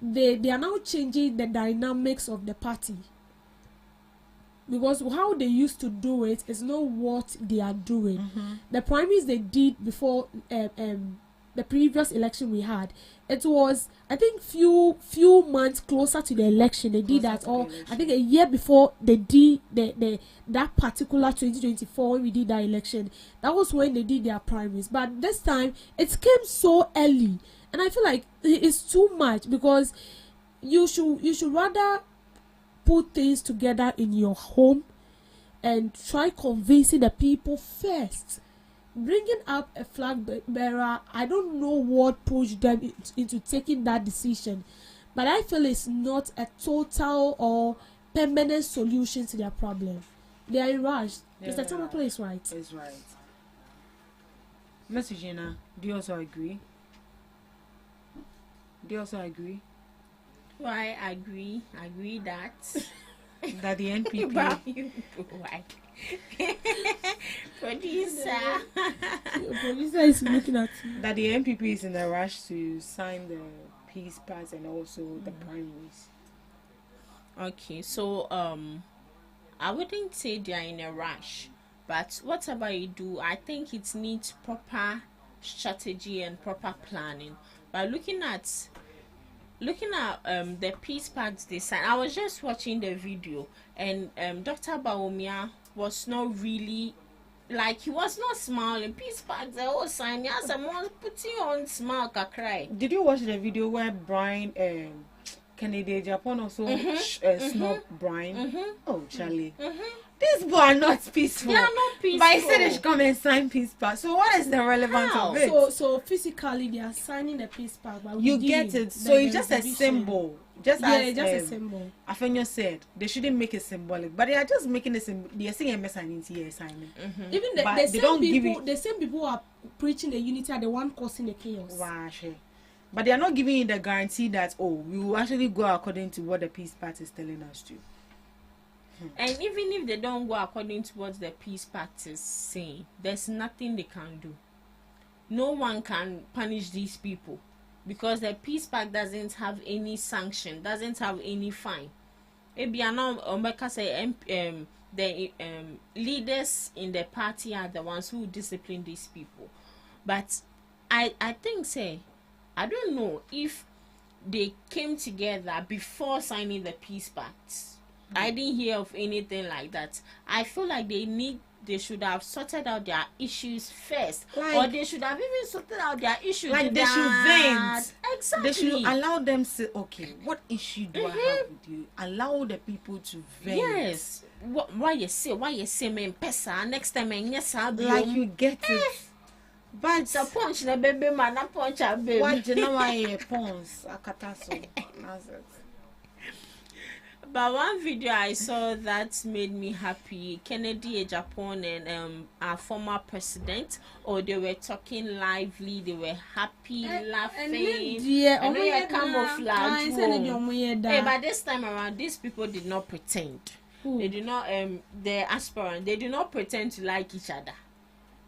they are now changing the dynamics of the party, because how they used to do it is not what they are doing. The primaries they did before the previous election we had, it was, I think, few months closer to the election they did that, or I think a year before they did that particular 2024 when we did that election. That was when they did their primaries. But this time it came so early, and I feel like it's too much, because you should rather put things together in your home and try convincing the people first. Bringing up a flag bearer, I don't know what pushed them into taking that decision, but I feel it's not a total or permanent solution to their problem. They are in rush. Mr. Tamakolo is right. It's right. Mr. Gina, do you also agree? Do you also agree? Well, I agree that that the NPP producer is looking at you. That the NPP is in a rush to sign the peace pact and also the primaries. Okay, so I wouldn't say they are in a rush, but whatever you do, I think it needs proper strategy and proper planning. But looking at the peace pacts they signed, I was just watching the video, and Dr. Bawumia was not really, like, he was not smiling. Peace pacts they all signed. Yes, someone putting on smile, cry. Did you watch the video where Brian Kennedy Japan also snubbed Brian? Oh, Charlie. These boys are not peaceful. They are not peaceful. But I said they should come and sign peace pact. So what is the relevance of it? So physically they are signing the peace pact, but you get it. So it's just a symbol. Just as a symbol. Afenyo said, they shouldn't make it symbolic, but they are just making it symbol. They are saying a message here signing. Even the same people who are preaching the unity are the one causing the chaos. Wow. But they are not giving you the guarantee that we will actually go according to what the peace pact is telling us to. And even if they don't go according to what the peace pact is saying, there's nothing they can do. No one can punish these people, because the peace pact doesn't have any sanction, doesn't have any fine. Maybe I know the leaders in the party are the ones who discipline these people. But I think I don't know if they came together before signing the peace pact. I didn't hear of anything like that. I feel like they should have sorted out their issues first, or they should have even sorted out their issues. Like they should vent. Exactly. They should allow them to say, okay, what issue do I have with you? Allow the people to vent. Yes. Why you say me pesa next time yes like you get it. But it's a punch the baby man, a punch a baby. What do you know why a punch? Akataso. But one video I saw that made me happy, Kennedy Japan and our former president, they were talking lively, they were happy, laughing, and they were camouflage. Hey, but this time around, these people did not pretend. They did not, the aspirant, they did not pretend to like each other.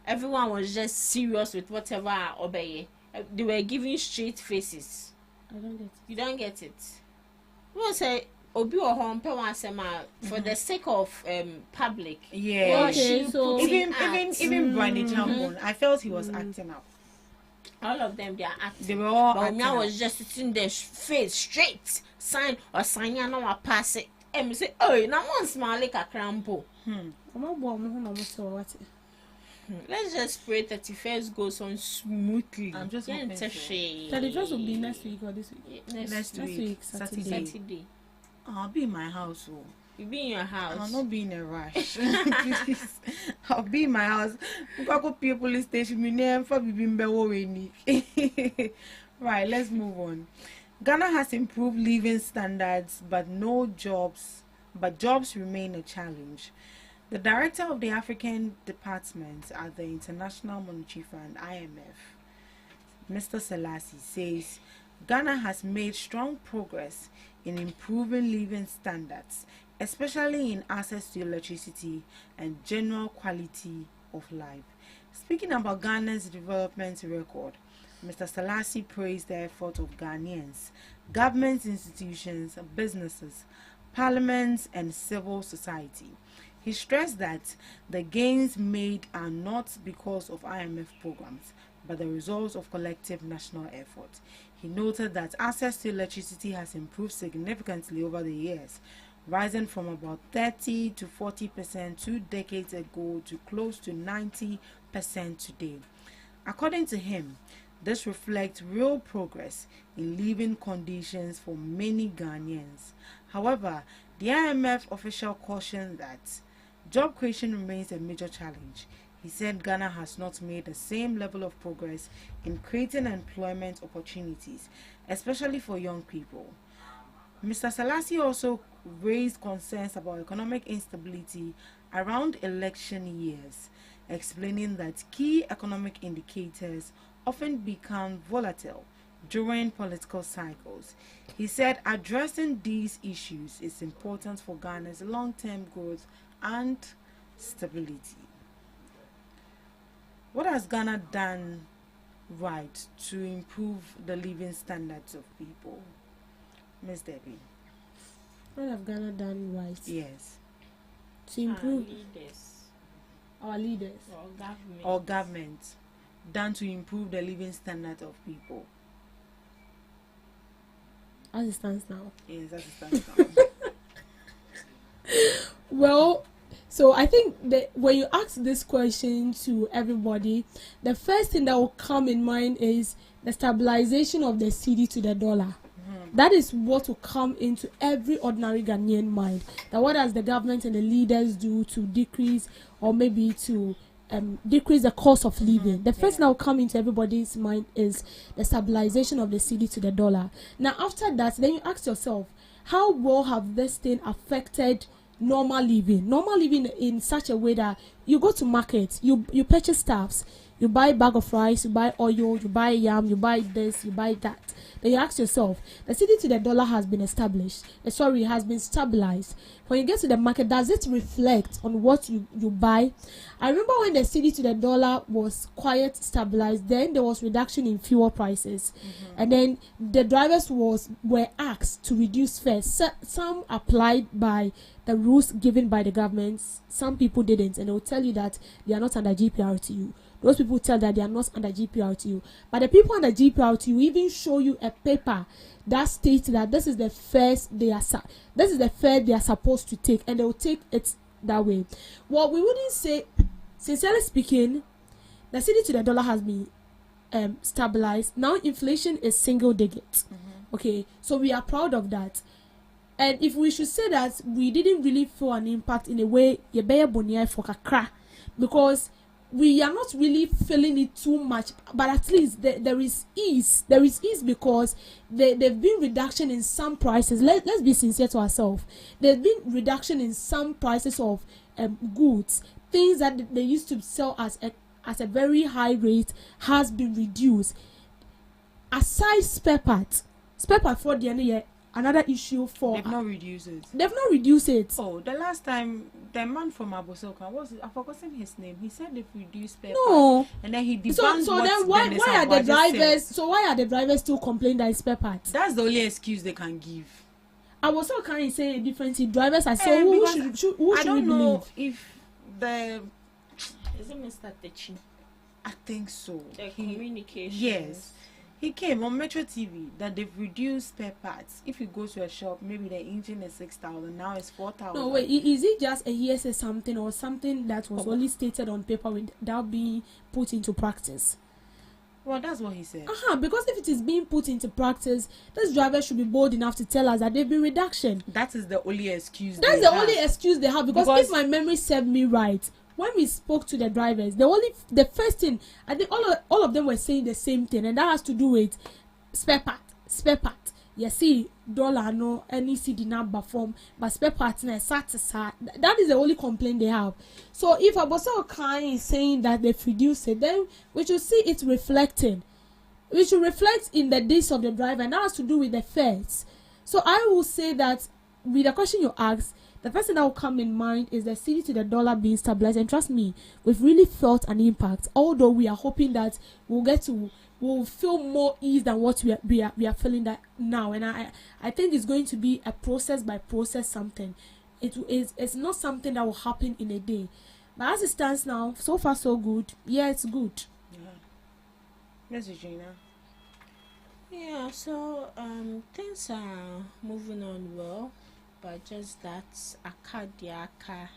Everyone was just serious with whatever obey. They were giving straight faces. I don't get it. You don't get it. You won't say Obi or home for the sake of public. Yeah. Okay, so even Brandy Chambon, I felt he was acting up. All of them, they are acting. They were all but acting I up. was just sitting there face straight, sign or sign ya no pass it. And say, oh, now one smile like a crampo. Let's just pray that the first goes on smoothly. I'm just hoping so. 31st will be next week or this week? Next week, Saturday. I'll be in my house. You'll be in your house. I'll not be in a rush. Please. I'll be in my house. Go to police station. Right, let's move on. Ghana has improved living standards, but no jobs but jobs remain a challenge. The director of the African Department at the International Monetary Fund, IMF, Mr. Selassie, says Ghana has made strong progress in improving living standards, especially in access to electricity and general quality of life. Speaking about Ghana's development record, Mr. Selassie praised the effort of Ghanaians, government institutions, businesses, parliaments, and civil society. He stressed that the gains made are not because of IMF programs, but the results of collective national effort. He noted that access to electricity has improved significantly over the years, rising from about 30 to 40% 2 decades ago to close to 90% today. According to him, this reflects real progress in living conditions for many Ghanaians. However, the IMF official cautioned that job creation remains a major challenge. He said Ghana has not made the same level of progress in creating employment opportunities, especially for young people. Mr. Selassie also raised concerns about economic instability around election years, explaining that key economic indicators often become volatile during political cycles. He said addressing these issues is important for Ghana's long-term growth and stability. What has Ghana done right to improve the living standards of people? Ms. Debbie. What have Ghana done right? Yes. To improve Our leaders. our leaders. Or government done to improve the living standard of people? As it stands now. Yes, as it stands now. Well, so I think that when you ask this question to everybody, the first thing that will come in mind is the stabilization of the cedi to the dollar. That is what will come into every ordinary Ghanaian mind. That what does the government and the leaders do to decrease or maybe to decrease the cost of living? The first thing that will come into everybody's mind is the stabilization of the cedi to the dollar. Now, after that, then you ask yourself, how well have this thing affected normal living in such a way that you go to market, you purchase stuffs, you buy a bag of rice, you buy oil, you buy yam, you buy this, you buy that. Then you ask yourself, the cedi to the dollar has been established. Has been stabilized. When you get to the market, does it reflect on what you buy? I remember when the cedi to the dollar was quite stabilized, then there was reduction in fuel prices, and then the drivers were asked to reduce fares. Some applied by the rules given by the government. Some people didn't, and they will tell you that they are not under GPRTU. Those people tell that they are not under GPRTU. But the people under GPRTU even show you a paper that states that this is the fare they are supposed to take, and they will take it that way. Well, we wouldn't say, sincerely speaking, the cedi to the dollar has been stabilized. Now inflation is single digit. Okay, so we are proud of that. And if we should say that we didn't really feel an impact in a way, because we are not really feeling it too much, but at least there is ease. There is ease because there've been reduction in some prices. Let's be sincere to ourselves. There's been reduction in some prices of goods. Things that they used to sell as a very high rate has been reduced. Aside spare part for the end year. Another issue for they've not reduced it. They've not reduced it. Oh, the last time the man from Abosoka I've forgotten his name. He said they've reduced spare parts, and then he debunked so then why are the drivers? So why are the drivers still complaining that it's spare parts? That's the only excuse they can give. Abosoka is saying a different thing. Drivers are so who should I don't know believe? If the is it Mr. Techi? I think so. The communication. Yes. He came on Metro TV that they've reduced spare parts. If you go to a shop, maybe the engine is 6,000, now it's 4,000. No, wait, is it just a hearsay something or something that was only stated on paper without being put into practice? Well, that's what he said. Because if it is being put into practice, this driver should be bold enough to tell us that there've been reduction. That is the only excuse. That's the only excuse they have because if my memory served me right, when we spoke to the drivers, the first thing, I think all of them were saying the same thing, and that has to do with spare part. you see dollar no any CD number form but spare parts na satisfied. That is the only complaint they have. So if Aboso Kai is saying that they've reduced it, then we should see it reflecting. We should reflect in the days of the driver, and that has to do with the fares. So I will say that with the question you asked, the first thing that will come in mind is the CD to the dollar being stabilized. And trust me, we've really felt an impact. Although we are hoping that we'll feel more ease than what we are feeling that now. And I think it's going to be a process by process something. It's not something that will happen in a day. But as it stands now, so far so good. Yeah, it's good. Miss Regina. Yeah, so things are moving on well, but just that Akadiaka,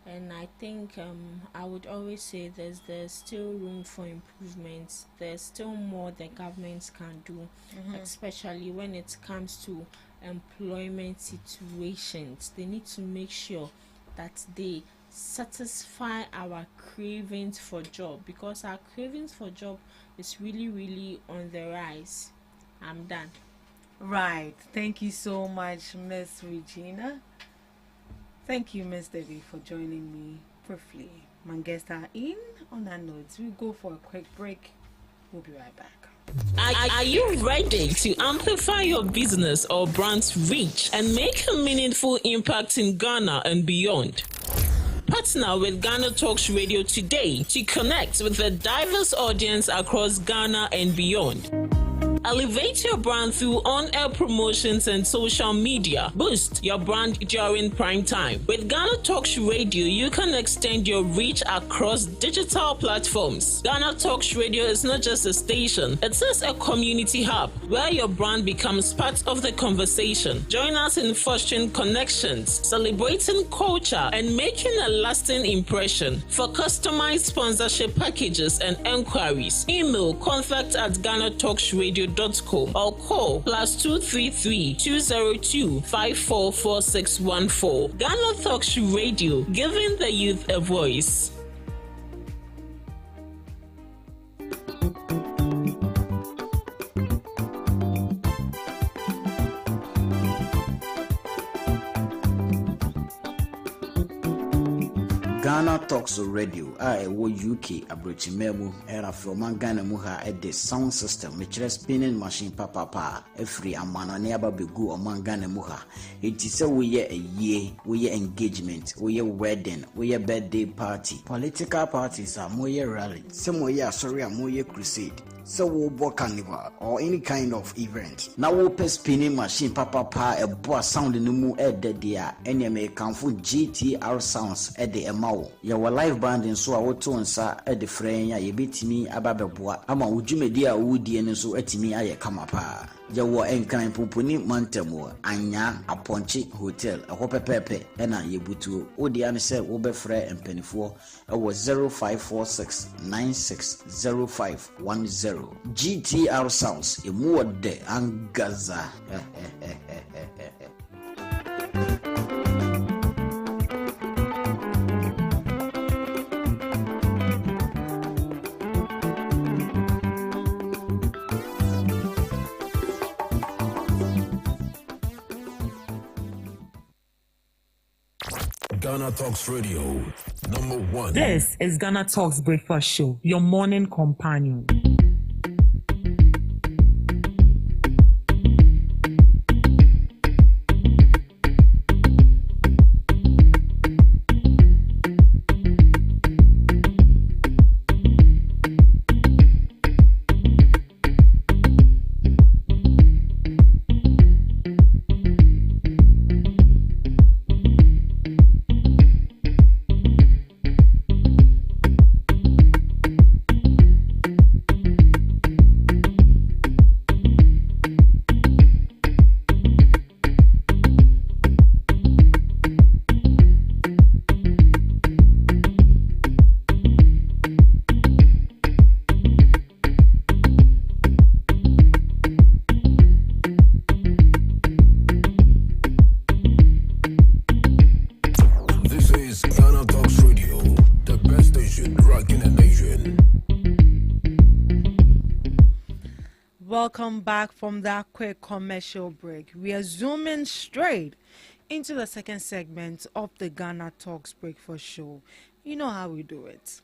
and I think I would always say there's still room for improvement. There's still more the government can do, especially when it comes to employment situations. They need to make sure that they satisfy our cravings for job, because our cravings for job is really on the rise. I'm done. Right. Thank you so much, Miss Regina. Thank you, Miss Debbie, for joining me briefly. My guests are in. On that note, we'll go for a quick break. We'll be right back. Are you ready to amplify your business or brand's reach and make a meaningful impact in Ghana and beyond? Partner with GhanaTalks Radio today to connect with a diverse audience across Ghana and beyond. Elevate your brand through on-air promotions and social media. Boost your brand during prime time. With GhanaTalks Radio, you can extend your reach across digital platforms. GhanaTalks Radio is not just a station, it is a community hub where your brand becomes part of the conversation. Join us in fostering connections, celebrating culture, and making a lasting impression. For customized sponsorship packages and enquiries, email contact@GhanaTalksRadio.com or call +233 202 544614. GhanaTalks Radio, giving the youth a voice. GhanaTalks Radio, UK, Abrochimemu, era from Ghana Muha at the sound system, which is spinning machine papa, a free amana never be good among Ghana Muha. It is a year, we engagement, we wedding, we birthday party. Political parties are more rally, some way, sorry, a more crusade. So we'll book carnival or any kind of event. Now we'll pay spinning machine papa a boa sound in the moon at the dia NMA Kamfu GTR sounds at the Emao. Your live band in so our tones at the frame, ya beat me ababeboa. Ama ujumedia woody and so at me I come up. Yawo enkan poponi mantamo anya aponchi hotel ahope pepe na yebutu odi an se wo be frɛ mpanifo ɛwɔ 0546960510 GTR sounds emu wode angaza. GhanaTalks Radio, #1. This is GhanaTalks Breakfast Show, your morning companion. welcome back from that quick commercial break. We are zooming straight into the second segment of the Ghana Talks Breakfast Show. You know how we do it.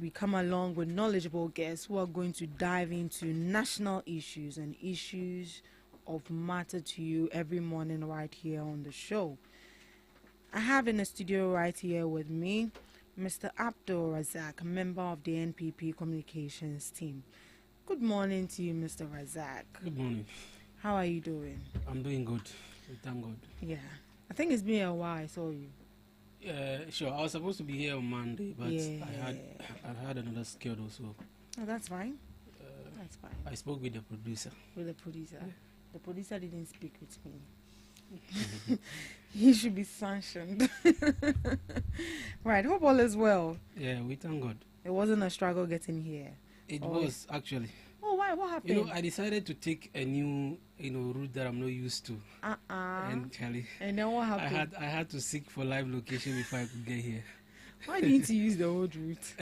We come along with knowledgeable guests who are going to dive into national issues and issues of matter to you every morning right here on the show. I have in the studio right here with me Mr. Abdul Razak, member of the NPP communications team. Good morning to you, Mr. Razak. Good morning. How are you doing? I'm doing good. Thank God. Yeah. I think it's been a while I saw you. Sure. I was supposed to be here on Monday, but Yeah. I had another schedule, so. Oh, that's fine. That's fine. I spoke with the producer. With the producer? Yeah. The producer didn't speak with me. He should be sanctioned. Right. Hope all is well. Yeah, we thank God. It wasn't a struggle getting here. It was actually. Oh, why? What happened? You know, I decided to take a new, route that I'm not used to. And Charlie. And then what happened? I had to seek for live location before I could get here. Why didn't you use the old route?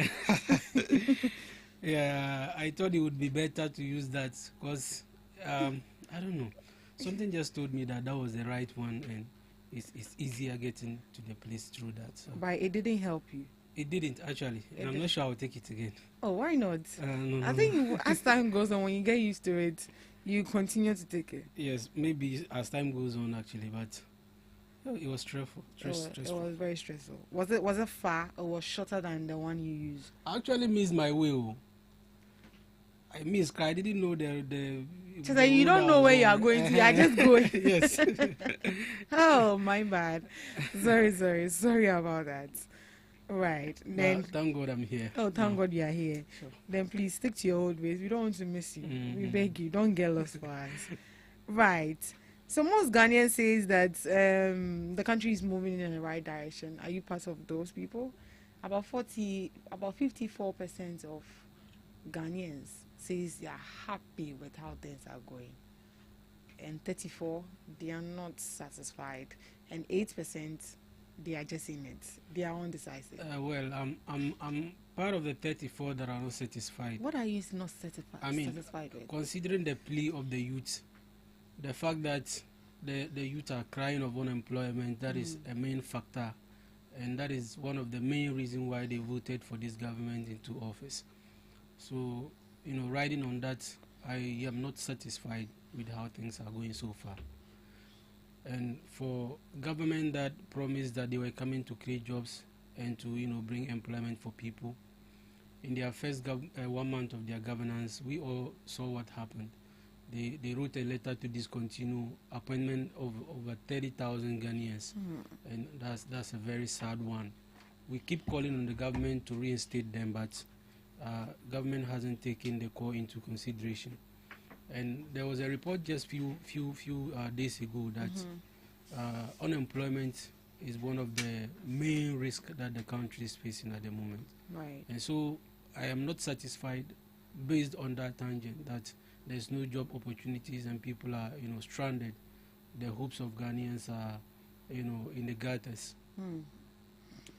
Yeah, I thought it would be better to use that because I don't know. Something just told me that was the right one, and it's easier getting to the place through that. So. But it didn't help you. It didn't actually, and I'm not sure I'll take it again. Oh, why not? No, I think as time goes on, when you get used to it, you continue to take it. Yes, maybe as time goes on, actually, but it was stressful. It was very stressful. Was it far or was shorter than the one you used? I actually missed my way. I missed. I didn't know the so that you don't know where you are going to. I just go. Yes. Oh, my bad. Sorry about that. Right. Then thank God I'm here. Oh, thank God you are here. Sure. Then please stick to your old ways. We don't want to miss you. We beg you, don't get lost for us. Right. So most Ghanaians says that the country is moving in the right direction. Are you part of those people? About 54% of Ghanaians says they are happy with how things are going, and 34% they are not satisfied, and 8% they are just in it. They are undecisive. Well, I'm part of the 34 that are not satisfied. What are you not satisfied with? Considering the plea of the youth, the fact that the youth are crying of unemployment, that is a main factor, and that is one of the main reasons why they voted for this government into office. So, riding on that, I am not satisfied with how things are going so far. And for government that promised that they were coming to create jobs and to bring employment for people, in their first 1 month of their governance, we all saw what happened. They wrote a letter to discontinue appointment of over 30,000 Ghanaians, and that's a very sad one. We keep calling on the government to reinstate them, but government hasn't taken the call into consideration. And there was a report just few days ago that unemployment is one of the main risks that the country is facing at the moment. Right. And so I am not satisfied based on that tangent that there's no job opportunities and people are stranded. The hopes of Ghanaians are in the gutters.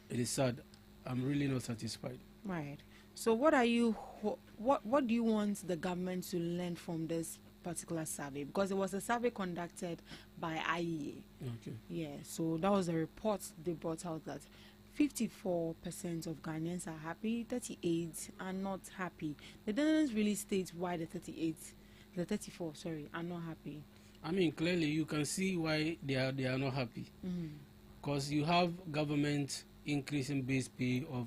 It is sad. I'm really not satisfied. Right. So what do you want the government to learn from this particular survey? Because it was a survey conducted by IEA. Okay. Yeah, so that was a report they brought out that 54% of Ghanaians are happy, 38% are not happy. They didn't really state why the 34 are not happy. I mean, clearly you can see why they are not happy. Because you have government increasing base pay of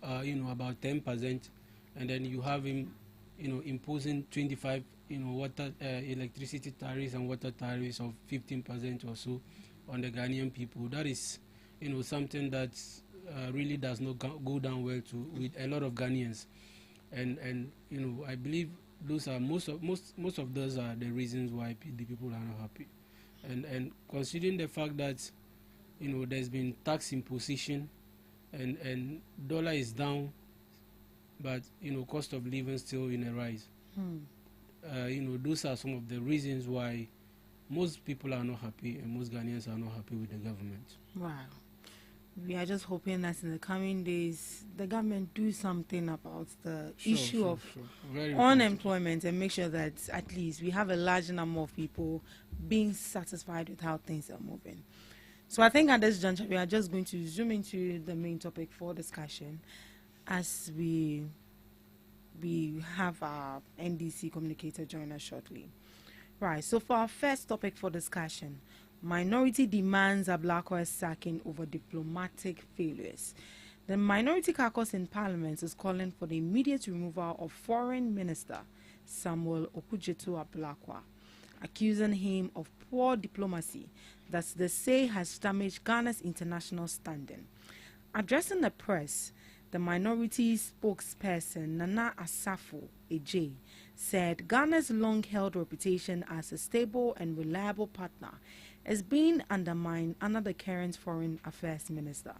about 10%, and then you have him imposing 25 water electricity tariffs and water tariffs of 15% or so on the Ghanaian people. That is something that really does not go down well with a lot of Ghanaians, and I believe those are most of those are the reasons why the people are not happy, and considering the fact that there's been tax imposition and dollar is down, but cost of living still in a rise. Those are some of the reasons why most people are not happy and most Ghanaians are not happy with the government. Wow. We are just hoping that in the coming days, the government do something about the issue of unemployment and make sure that at least we have a large number of people being satisfied with how things are moving. So I think at this juncture, we are just going to zoom into the main topic for discussion as we have our NDC communicator join us shortly. Right, so for our first topic for discussion, minority demands Ablakwa's sacking over diplomatic failures. The minority caucus in Parliament is calling for the immediate removal of Foreign Minister Samuel Okudzeto Ablakwa, accusing him of poor diplomacy that they say has damaged Ghana's international standing. Addressing the press, the minority spokesperson Nana Asafo Ejay said Ghana's long-held reputation as a stable and reliable partner is being undermined under the current foreign affairs minister.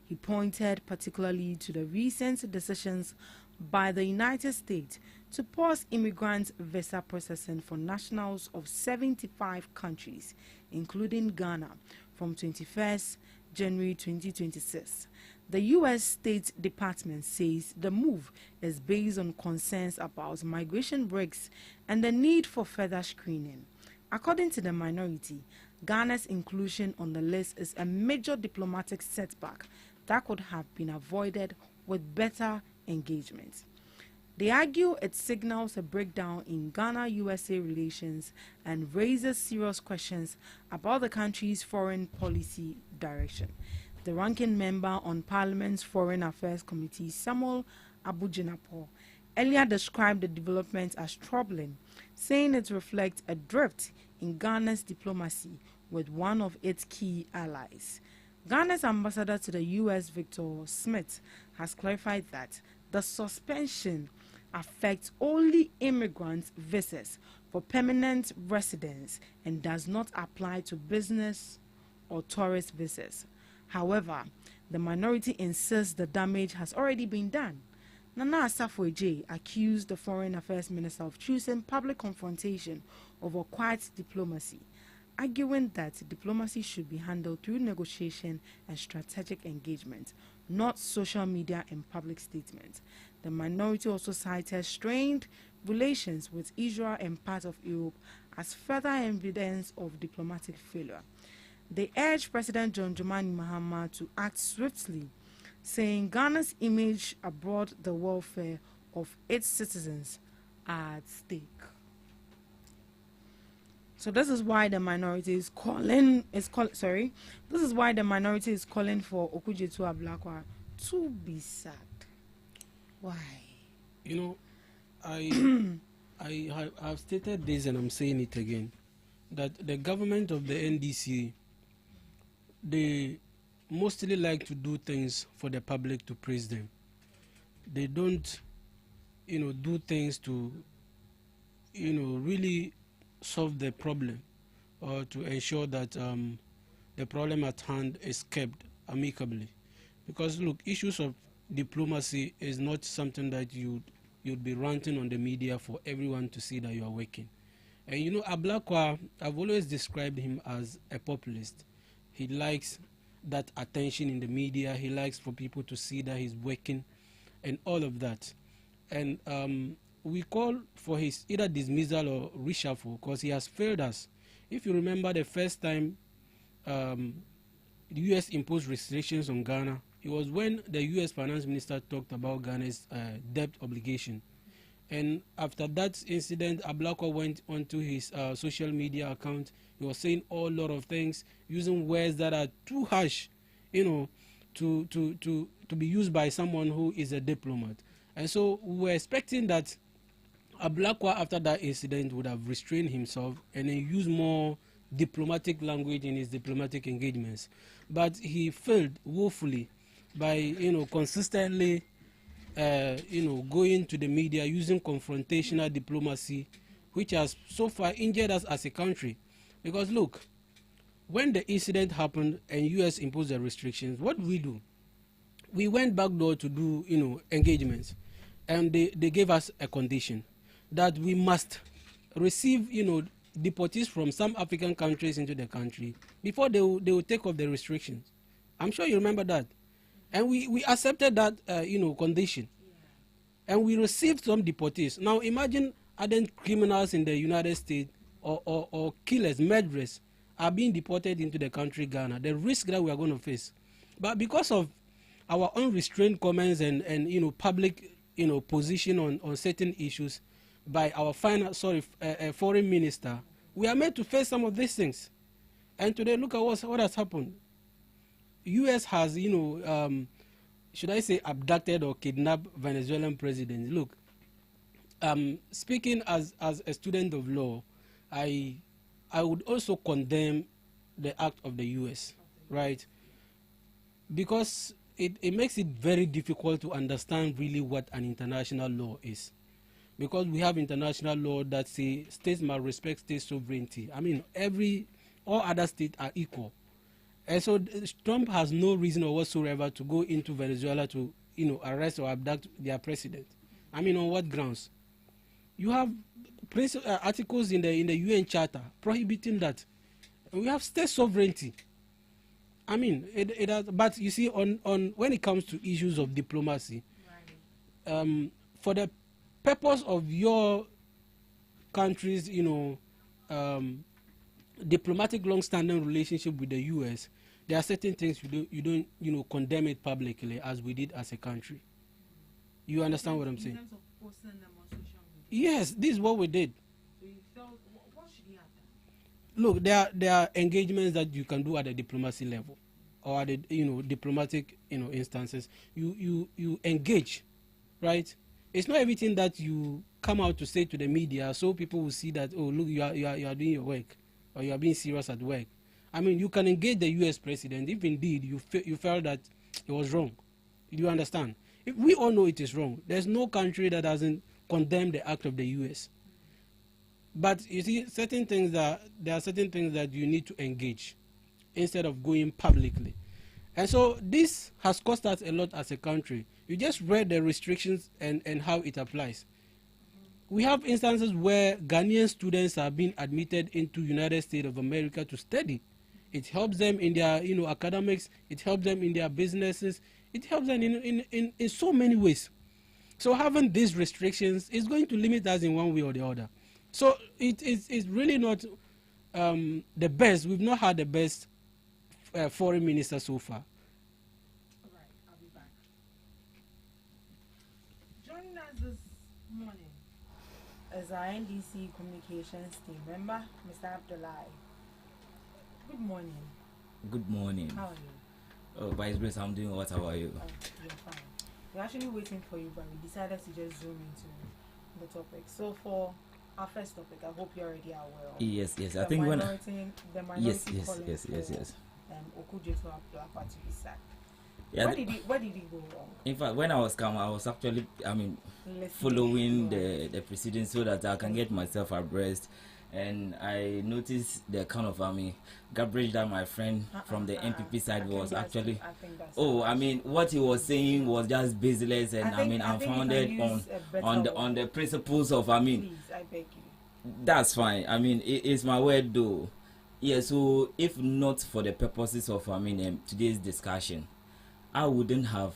He pointed particularly to the recent decisions by the United States to pause immigrant visa processing for nationals of 75 countries, including Ghana, from 21st January 2026. The U.S. State Department says the move is based on concerns about migration risks and the need for further screening. According to the minority, Ghana's inclusion on the list is a major diplomatic setback that could have been avoided with better engagement. They argue it signals a breakdown in Ghana-USA relations and raises serious questions about the country's foreign policy direction. The ranking member on Parliament's Foreign Affairs Committee, Samuel Abujinapo, earlier described the development as troubling, saying it reflects a drift in Ghana's diplomacy with one of its key allies. Ghana's ambassador to the U.S., Victor Smith, has clarified that the suspension affects only immigrant visas for permanent residents and does not apply to business or tourist visas. However, the minority insists the damage has already been done. Nana Asafo Ejay accused the Foreign Affairs Minister of choosing public confrontation over quiet diplomacy, arguing that diplomacy should be handled through negotiation and strategic engagement, not social media and public statements. The minority also cited strained relations with Israel and parts of Europe as further evidence of diplomatic failure. They urged President John Dramani Mahama to act swiftly, saying Ghana's image abroad, the welfare of its citizens are at stake. So this is why the minority is calling for Okudzeto Ablakwa to be sacked. Why? You know, I've stated this and I'm saying it again, that the government of the NDC, they mostly like to do things for the public to praise them. They don't, do things to, really solve the problem or to ensure that the problem at hand is kept amicably. Because look, issues of diplomacy is not something that you'd be ranting on the media for everyone to see that you are working. And Ablakwa, I've always described him as a populist. He likes that attention in the media. He likes for people to see that he's working and all of that. And we call for his either dismissal or reshuffle because he has failed us. If you remember the first time the U.S. imposed restrictions on Ghana, it was when the U.S. finance minister talked about Ghana's debt obligation. And after that incident, Ablakwa went onto his social media account. He was saying a lot of things, using words that are too harsh, to be used by someone who is a diplomat. And so we were expecting that Ablakwa, after that incident, would have restrained himself and then use more diplomatic language in his diplomatic engagements. But he failed woefully by, consistently going to the media using confrontational diplomacy, which has so far injured us as a country. Because look, when the incident happened and U.S. imposed the restrictions, what did we do? We went back door to do, engagements, and they gave us a condition that we must receive, deportees from some African countries into the country before they will take off the restrictions. I'm sure you remember that. And we accepted that, condition. And we received some deportees. Now imagine ardent criminals in the United States or killers, murderers, are being deported into the country Ghana. The risk that we are going to face. But because of our unrestrained comments and public position on certain issues by our foreign minister, we are made to face some of these things. And today, look at what has happened. U.S. has, should I say, abducted or kidnapped Venezuelan president. Look, speaking as a student of law, I would also condemn the act of the U.S., right? Because it makes it very difficult to understand really what an international law is. Because we have international law that say states must respect state sovereignty. I mean, all other states are equal. And so Trump has no reason or whatsoever to go into Venezuela to, arrest or abduct their president. I mean, on what grounds? You have articles in the UN Charter prohibiting that. And we have state sovereignty. I mean, it has, but you see, on when it comes to issues of diplomacy, for the purpose of your country's, diplomatic long-standing relationship with the U.S., there are certain things you don't condemn it publicly as we did as a country. You understand what I'm saying? In terms of posting them on social media. Yes, this is what we did. So you felt, what should he have done? Look, there are engagements that you can do at the diplomacy level, or at the diplomatic instances. You engage, right? It's not everything that you come out to say to the media, so people will see that, oh, look, you are doing your work, or you are being serious at work. I mean, you can engage the U.S. president if indeed you felt that it was wrong. Do you understand? We all know it is wrong. There's no country that doesn't condemn the act of the U.S. But you see, there are certain things that you need to engage instead of going publicly. And so this has cost us a lot as a country. You just read the restrictions and how it applies. We have instances where Ghanaian students are being admitted into United States of America to study. It helps them in their academics. It helps them in their businesses. It helps them in so many ways. So having these restrictions is going to limit us in one way or the other. So it's really not the best. We've not had the best foreign minister so far. All right, I'll be back. Joining us this morning is our NDC communications team member, Mr. Abdullahi. Good morning. Good morning. How are you? Oh, Vice Grace, I'm doing what? How are you? You're fine. We're actually waiting for you, but we decided to just zoom into the topic. So for our first topic, I hope you already are aware of. Yes. I think the minority yes. Okujo to apply to be sacked. Yeah, where did it go wrong? In fact, when I was actually, following the proceedings so that I can get myself abreast. And I noticed the kind of garbage that my friend from the MPP side was actually. What he was saying was just baseless and unfounded on the principles of Please, I beg you. That's fine. It's my word though. Yeah. So if not for the purposes of today's discussion, I wouldn't have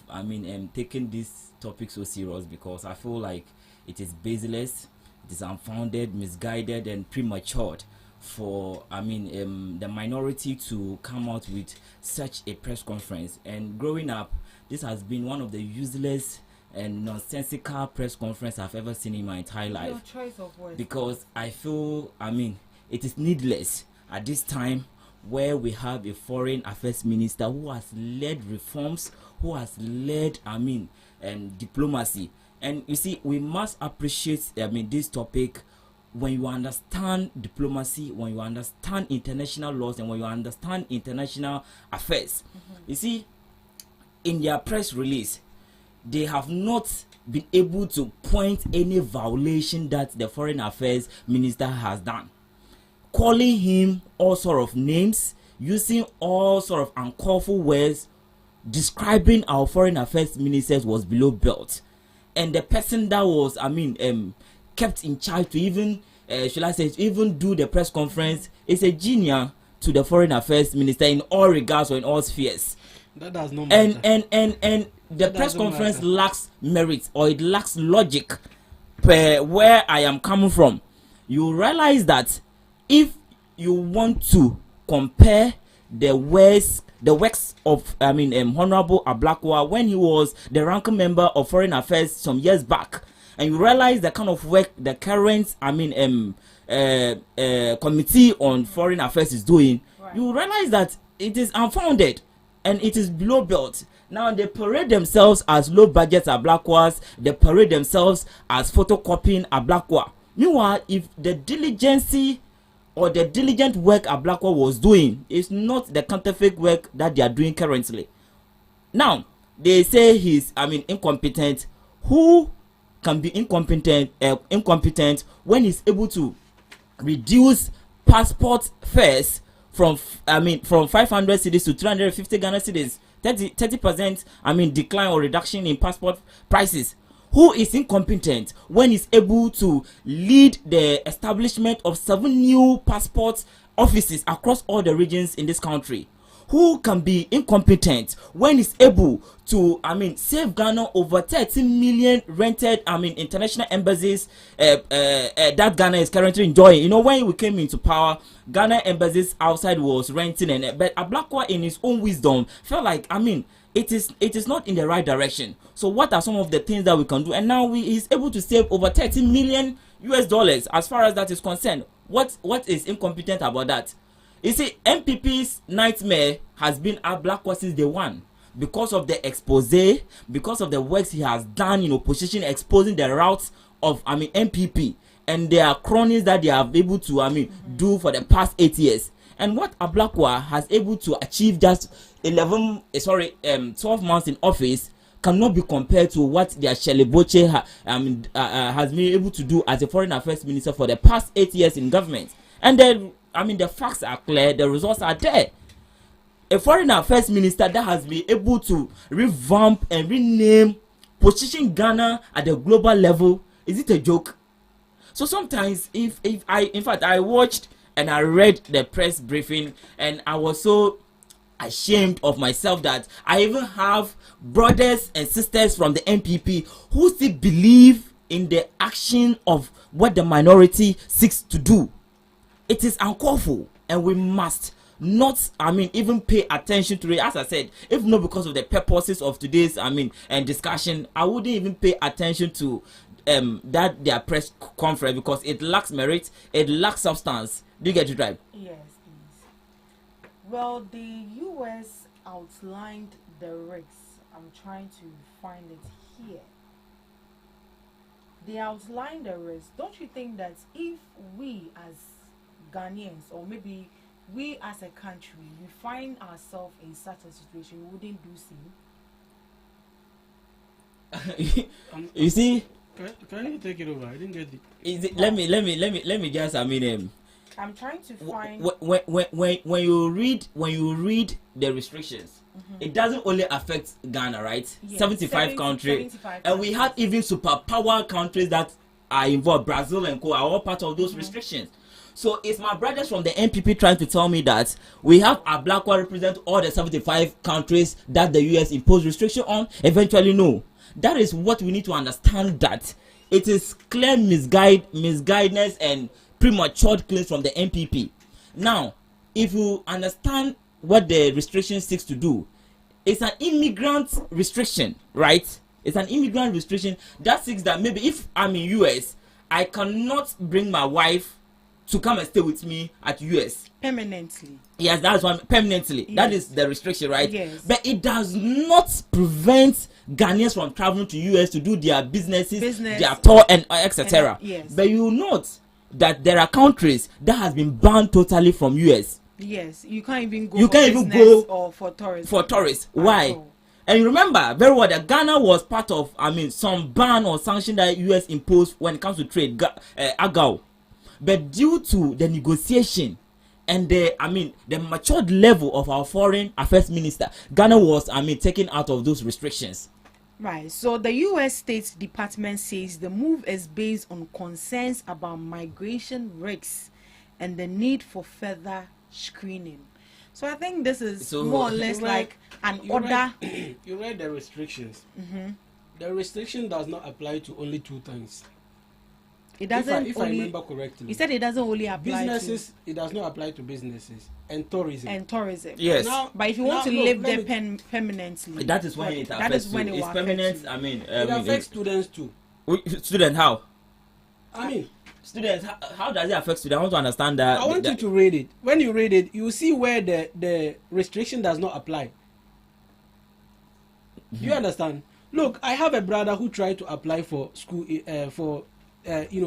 taken this topic so serious because I feel like it is baseless. It is unfounded, misguided, and premature for the minority to come out with such a press conference. And growing up, this has been one of the useless and nonsensical press conference I've ever seen in my entire life. Your choice of words. Because I feel it is needless at this time where we have a foreign affairs minister who has led reforms, who has led diplomacy. And you see, we must appreciate this topic when you understand diplomacy, when you understand international laws, and when you understand international affairs. You see, in their press release, they have not been able to point any violation that the foreign affairs minister has done. Calling him all sort of names, using all sort of uncalled words, describing our foreign affairs ministers was below belt. And the person that was, kept in charge to even, even do the press conference is a junior to the foreign affairs minister in all regards or in all spheres. That does not matter. And the press conference lacks merit, or it lacks logic per where I am coming from. You realize that if you want to compare the works of Honorable Ablakwa when he was the ranking member of Foreign Affairs some years back, and you realize the kind of work the current Committee on Foreign Affairs is doing, you realize that it is unfounded and it is below belt. Now they parade themselves as low budget Ablakwas, they parade themselves as photocopying Ablakwa. Meanwhile, if the diligence or the diligent work Ablakwa was doing is not the counterfeit work that they are doing currently. Now, they say he's incompetent. Who can be incompetent when he's able to reduce passport fares from 500 cedis to 350 Ghana cedis, 30% decline or reduction in passport prices? Who is incompetent when he's able to lead the establishment of 7 new passport offices across all the regions in this country? Who can be incompetent when he's able to save Ghana over 30 million rented international embassies that Ghana is currently enjoying? You know, when we came into power, Ghana embassies outside was renting, but Ablakwa in his own wisdom felt like it is not in the right direction. So what are some of the things that we can do? And now he's able to save over 30 million US dollars as far as that is concerned. What is incompetent about that? You see, MPP's nightmare has been Ablakwa since day one, because of the expose, because of the works he has done in opposition, exposing the routes of MPP and their cronies that they have able to do for the past 8 years. And what Ablakwa has able to achieve just 12 months in office cannot be compared to what their Shelley Boche has been able to do as a foreign affairs minister for the past 8 years in government. And then the facts are clear, the results are there. A foreign affairs minister that has been able to revamp and rename, position Ghana at the global level, is it a joke? So sometimes, I watched and I read the press briefing, and I was so ashamed of myself that I even have brothers and sisters from the MPP who still believe in the action of what the minority seeks to do. It is uncalled for, and we must not even pay attention to it. As I said, if not because of the purposes of today's and discussion, I wouldn't even pay attention to that their press conference, because it lacks merit, it lacks substance. Do you get it right? Yes, please. Well, the US outlined the risks. I'm trying to find it here. They outlined the risks. Don't you think that if we as Ghanaians, or maybe we as a country, we find ourselves in such a situation, we wouldn't do same? You see, can you take it over? I didn't get it. Let me just I'm trying to find when you read the restrictions, it doesn't only affect Ghana, right? Yes, 75 countries, and we have even superpower countries that are involved. Brazil and co are all part of those restrictions. So it's my brothers from the MPP trying to tell me that we have Ablakwa represent all the 75 countries that the US imposed restriction on? Eventually, no. That is what we need to understand, that it is clear misguidance and premature claims from the MPP. Now, if you understand what the restriction seeks to do, it's an immigrant restriction, right? It's an immigrant restriction that seeks that maybe if I'm in US, I cannot bring my wife to come and stay with me at US permanently. Yes, that's one, permanently. Yes. That is the restriction, right? Yes. But it does not prevent Ghanaians from traveling to US to do their businesses, their tour and etc. Yes. But you note that there are countries that has been banned totally from US. Yes, you can't even go. You can't even go or for tourists. For tourists, why? And you remember very well that Ghana was part of, some ban or sanction that US imposed when it comes to trade, AGAO. But due to the negotiation and the matured level of our foreign affairs minister, Ghana was taken out of those restrictions. Right. So the US State Department says the move is based on concerns about migration risks and the need for further screening. So I think this is more or less like an you order. You read the restrictions. The restriction does not apply to only two things. It doesn't. If only, I remember correctly, you said it doesn't only apply businesses. It does not apply to businesses and tourism. Yes. Now, but if you want to live there permanently, that is when it affects. That is when you. it It's will permanent. affect you. I mean, it affects students too. Student how? I mean, students. How does it affect students? I want to understand that. I want you to read it. When you read it, you see where the restriction does not apply. Do you understand? Look, I have a brother who tried to apply for school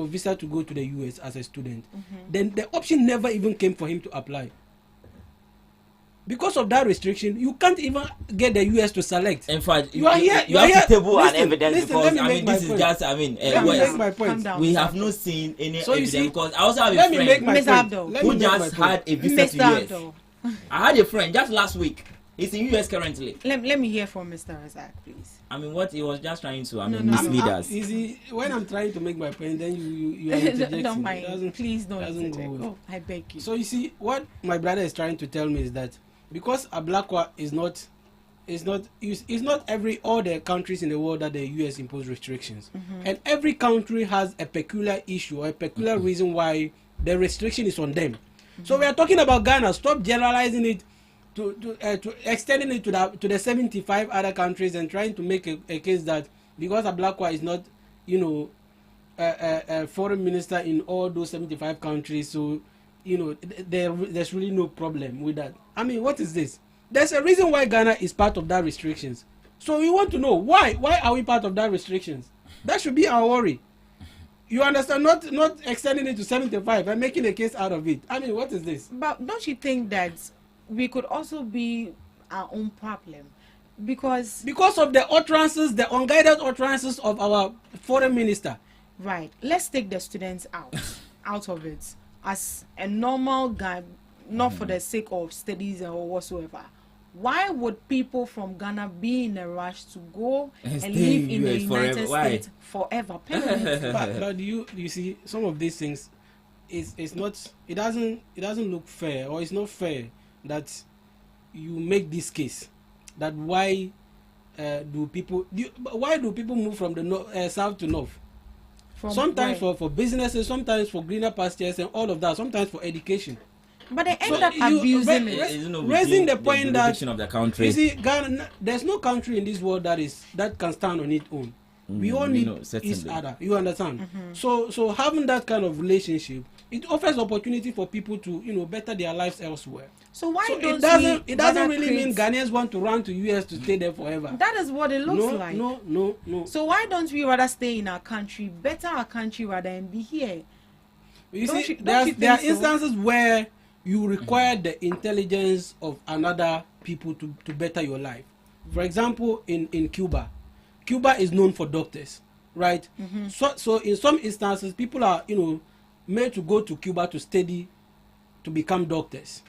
visa to go to the US as a student. Then the option never even came for him to apply. Because of that restriction, you can't even get the US to select. In fact, you are here. You have to table an evidence listen, because I mean this is just let me make my point. We have not seen any So evidence see, because I also have a friend who just had a visa to US. I had a friend just last week. He's in US currently. Let me hear from Mr. Razak, please. I mean, what he was just trying to mislead us. You see, when I'm trying to make my point, then you are interjecting. Don't mind. Please don't interject. Go. I beg you. So you see, what my brother is trying to tell me is that because Ablakwa is not all the countries in the world that the US impose restrictions, and every country has a peculiar issue or a peculiar reason why the restriction is on them. So we are talking about Ghana. Stop generalizing it to extending it to the 75 other countries and trying to make a case that because Ablakwa is not, a foreign minister in all those 75 countries, so there's really no problem with that. I mean, what is this? There's a reason why Ghana is part of that restrictions. So we want to know why are we part of that restrictions? That should be our worry. You understand? Not extending it to 75 and making a case out of it. I mean, what is this? But don't you think that we could also be our own problem? Because of the utterances, the unguided utterances of our foreign minister. Right. Let's take the students out of it as a normal guy, not for the sake of studies or whatsoever. Why would people from Ghana be in a rush to go and live in the United States forever? But you see, some of these things it doesn't look fair, or it's not fair that you make this case that why do people move from the south to north? Sometimes for businesses, sometimes for greener pastures and all of that, sometimes for education. But they end up abusing it. Raising the point that of the country. You see, Ghana, there's no country in this world that can stand on its own. We all need each other. You understand? So having that kind of relationship, it offers opportunity for people to better their lives elsewhere. So why it doesn't really mean Ghanaians want to run to US to stay there forever. That is what it looks like. No. So why don't we rather stay in our country, better our country rather than be here? You see, there are instances where you require the intelligence of another people to better your life. For example, in Cuba is known for doctors, right? So in some instances, people are made to go to Cuba to study to become doctors.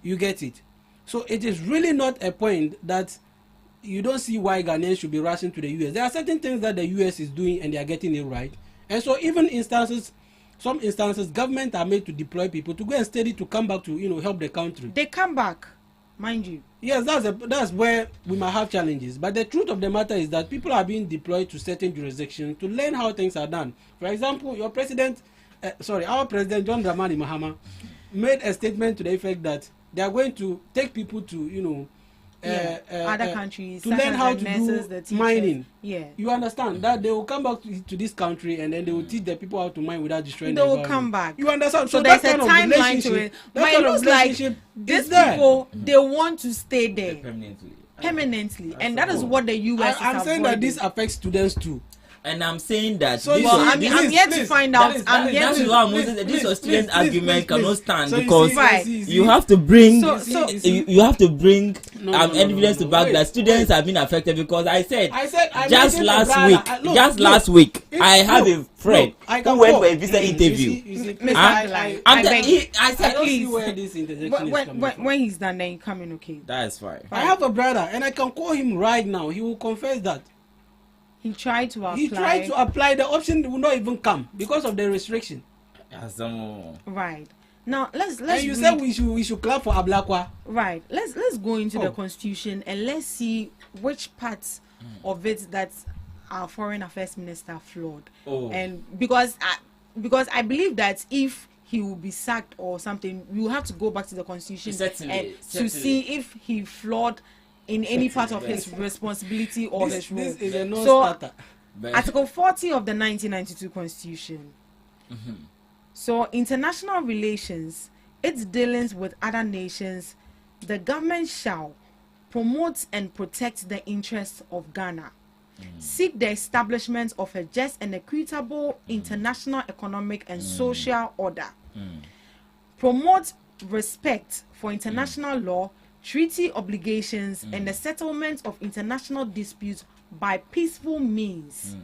You get it? So it is really not a point that you don't see why Ghanaians should be rushing to the US. There are certain things that the US is doing and they are getting it right. And so even some instances, government are made to deploy people to go and study to come back to help the country. They come back, mind you. Yes, that's where we might have challenges. But the truth of the matter is that people are being deployed to certain jurisdictions to learn how things are done. For example, our president John Dramani Mahama made a statement to the effect that they are going to take people to other countries to learn how to do mining. Yeah, you understand that they will come back to this country and then they will teach the people how to mine without destroying the environment. They will come back. You understand? So there's a timeline to it. But it looks like these people they want to stay there permanently, and that is what the US. I'm saying that this affects students too. And I'm saying that I'm yet to find out. This student argument cannot stand because you have to bring evidence to back that students have been affected. Because I said just last week I have a friend who went for a visa interview. I said please. When he's done, then coming. Okay, that's fine. I have a brother and I can call him right now. He will confess that. He tried to apply. The option will not even come because of the restriction. Right. Now let's And you said we should clap for Ablakwa. Right. Let's go into the constitution and let's see which parts of it that our foreign affairs minister flawed. And because I believe that if he will be sacked or something, we will have to go back to the constitution to see if he flawed in any part of his responsibility or his role. This is a non-starter. Article 40 of the 1992 constitution. So international relations, its dealings with other nations, the government shall promote and protect the interests of Ghana, seek the establishment of a just and equitable international economic and social order, promote respect for international law, treaty obligations, and the settlement of international disputes by peaceful means,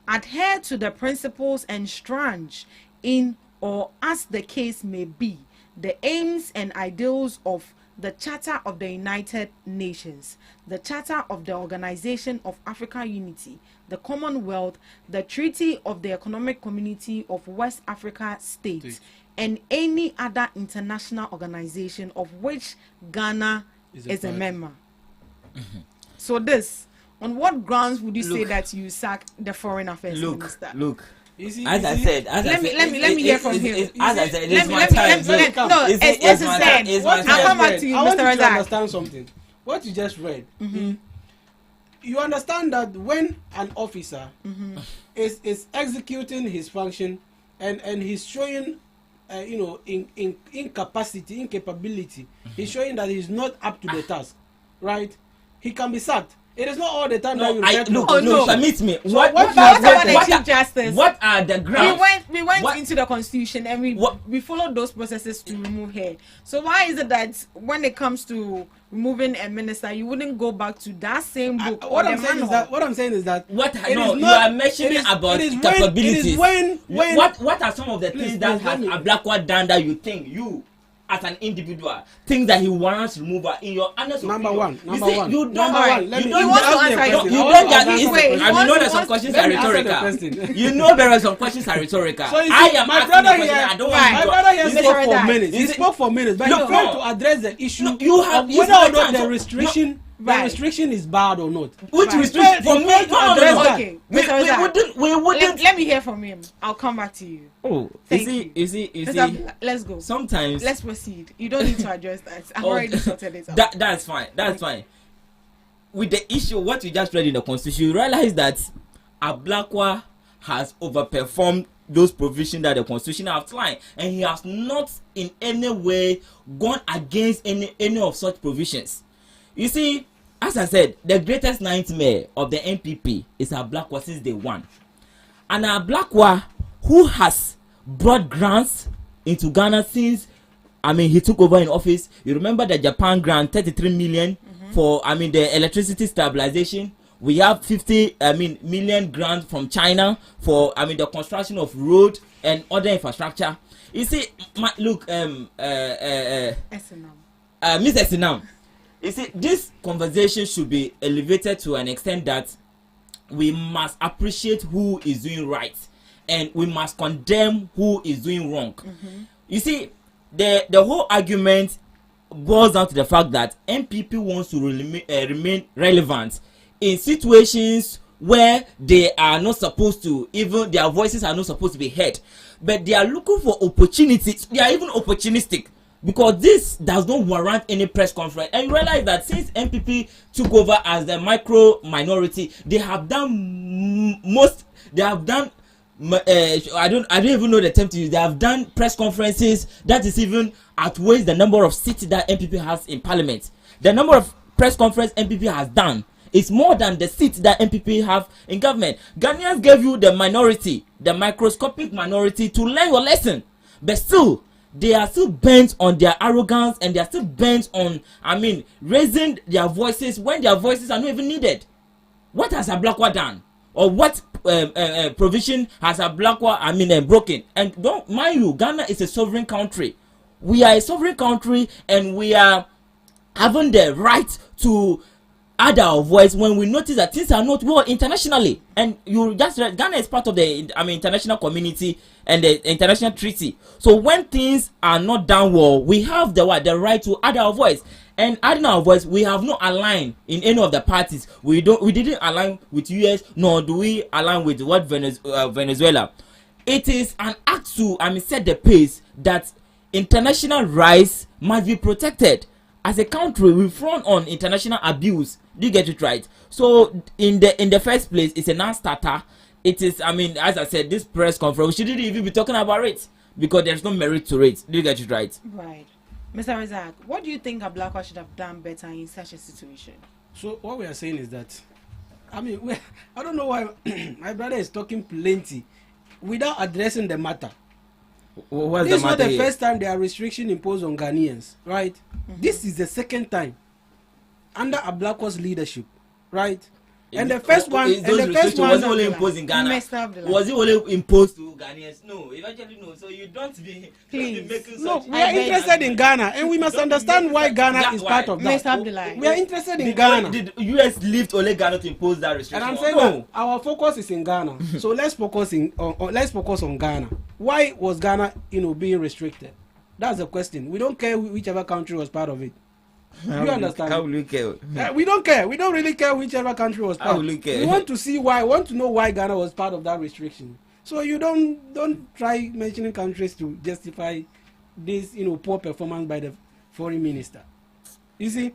adhere to the principles enshrined in, or as the case may be, the aims and ideals of the Charter of the United Nations, the Charter of the Organization of African Unity, the Commonwealth, the Treaty of the Economic Community of West Africa States, and any other international organization of which Ghana is a member. So this, on what grounds would you say that you sack the foreign affairs minister? Look. Let me hear from him. As I said, it's my time. No, it's my time. I'll come back to you, I want Mr. you to Razak. understand something. What you just read. You understand that when an officer is executing his function and he's showing incapability, he's showing that he's not up to the task, right? He can be sacked. It is not all the time that you permit me. So what about the Chief Justice? What are the grounds? We went into the constitution and we followed those processes to remove her. So why is it that when it comes to removing a minister, you wouldn't go back to that same book? What I'm saying is that you are mentioning about capabilities. What are some of the things that has Ablakwa done that you think you, as an individual, things that he wants removal in your honest opinion? You don't know that some questions are rhetorical. You know there are some questions are rhetorical. So my brother here spoke for minutes. He spoke for minutes, but he failed to address the issue of whether or not the restriction. The restriction is bad or not. Which restriction? For me, okay. We wouldn't. Let me hear from him. I'll come back to you. Is he? Let's go. Sometimes. Let's proceed. You don't need to address that. I've already sorted it out. That's fine. That's fine. With the issue, what you just read in the constitution, you realize that Ablakwa has overperformed those provisions that the constitution outlined, and he has not in any way gone against any of such provisions. You see, as I said, the greatest nightmare of the NPP is Ablakwa since day one. And Ablakwa, who has brought grants into Ghana since, he took over in office. You remember the Japan grant, 33 million for, the electricity stabilization. We have 50 million grant from China for, the construction of road and other infrastructure. You see, look, Mr. Sinam. You see, this conversation should be elevated to an extent that we must appreciate who is doing right and we must condemn who is doing wrong. You see, the whole argument boils down to the fact that MPP wants to remain relevant in situations where they are not supposed to, even their voices are not supposed to be heard. But they are looking for opportunities. They are even opportunistic, because this does not warrant any press conference. And you realize that since MPP took over as the micro minority, they have done I don't even know the term to use. They have done press conferences that is even outweighs the number of seats that MPP has in parliament. The number of press conference MPP has done is more than the seats that MPP have in government. Ghanaians gave you the minority, the microscopic minority, to learn your lesson, but still they are still bent on their arrogance, and they are still bent on, raising their voices when their voices are not even needed. What has Ablakwa done? Or what provision has Ablakwa broken? And don't mind you, Ghana is a sovereign country. We are a sovereign country, and we are having the right to add our voice when we notice that things are not well internationally. And you just read, Ghana is part of the international community and the international treaty. So when things are not done well, we have the right to add our voice. And adding our voice, we have not aligned in any of the parties. We didn't align with US, nor do we align with what Venezuela. It is an act to set the pace that international rights must be protected. As a country, we front on international abuse. Do you get it right? So in the first place, it's a non-starter. It is, as I said, this press conference, we shouldn't even be talking about it because there's no merit to it. Do you get it right? Right. Mr. Razak, what do you think Ablakwa should have done better in such a situation? So what we are saying is that, I don't know why my brother is talking plenty without addressing the matter. This is not the first time there are restrictions imposed on Ghanaians, right? This is the second time under Ablakwa's leadership, right? And the first one was only imposed in Ghana. Was it only imposed to Ghanaians? No, eventually no. So you don't be making no. We are interested in Ghana, and we must understand why Ghana is part of that. We are interested in Ghana. Did US leave only Ghana to impose that restriction? And I'm saying that our focus is in Ghana. So let's focus on Ghana. Why was Ghana, being restricted? That's the question. We don't care whichever country was part of it. You understand? How will you care? We don't care. We don't really care whichever country was part. How will you care? We want to see why. Want to know why Ghana was part of that restriction. So you don't try mentioning countries to justify this, poor performance by the foreign minister. You see?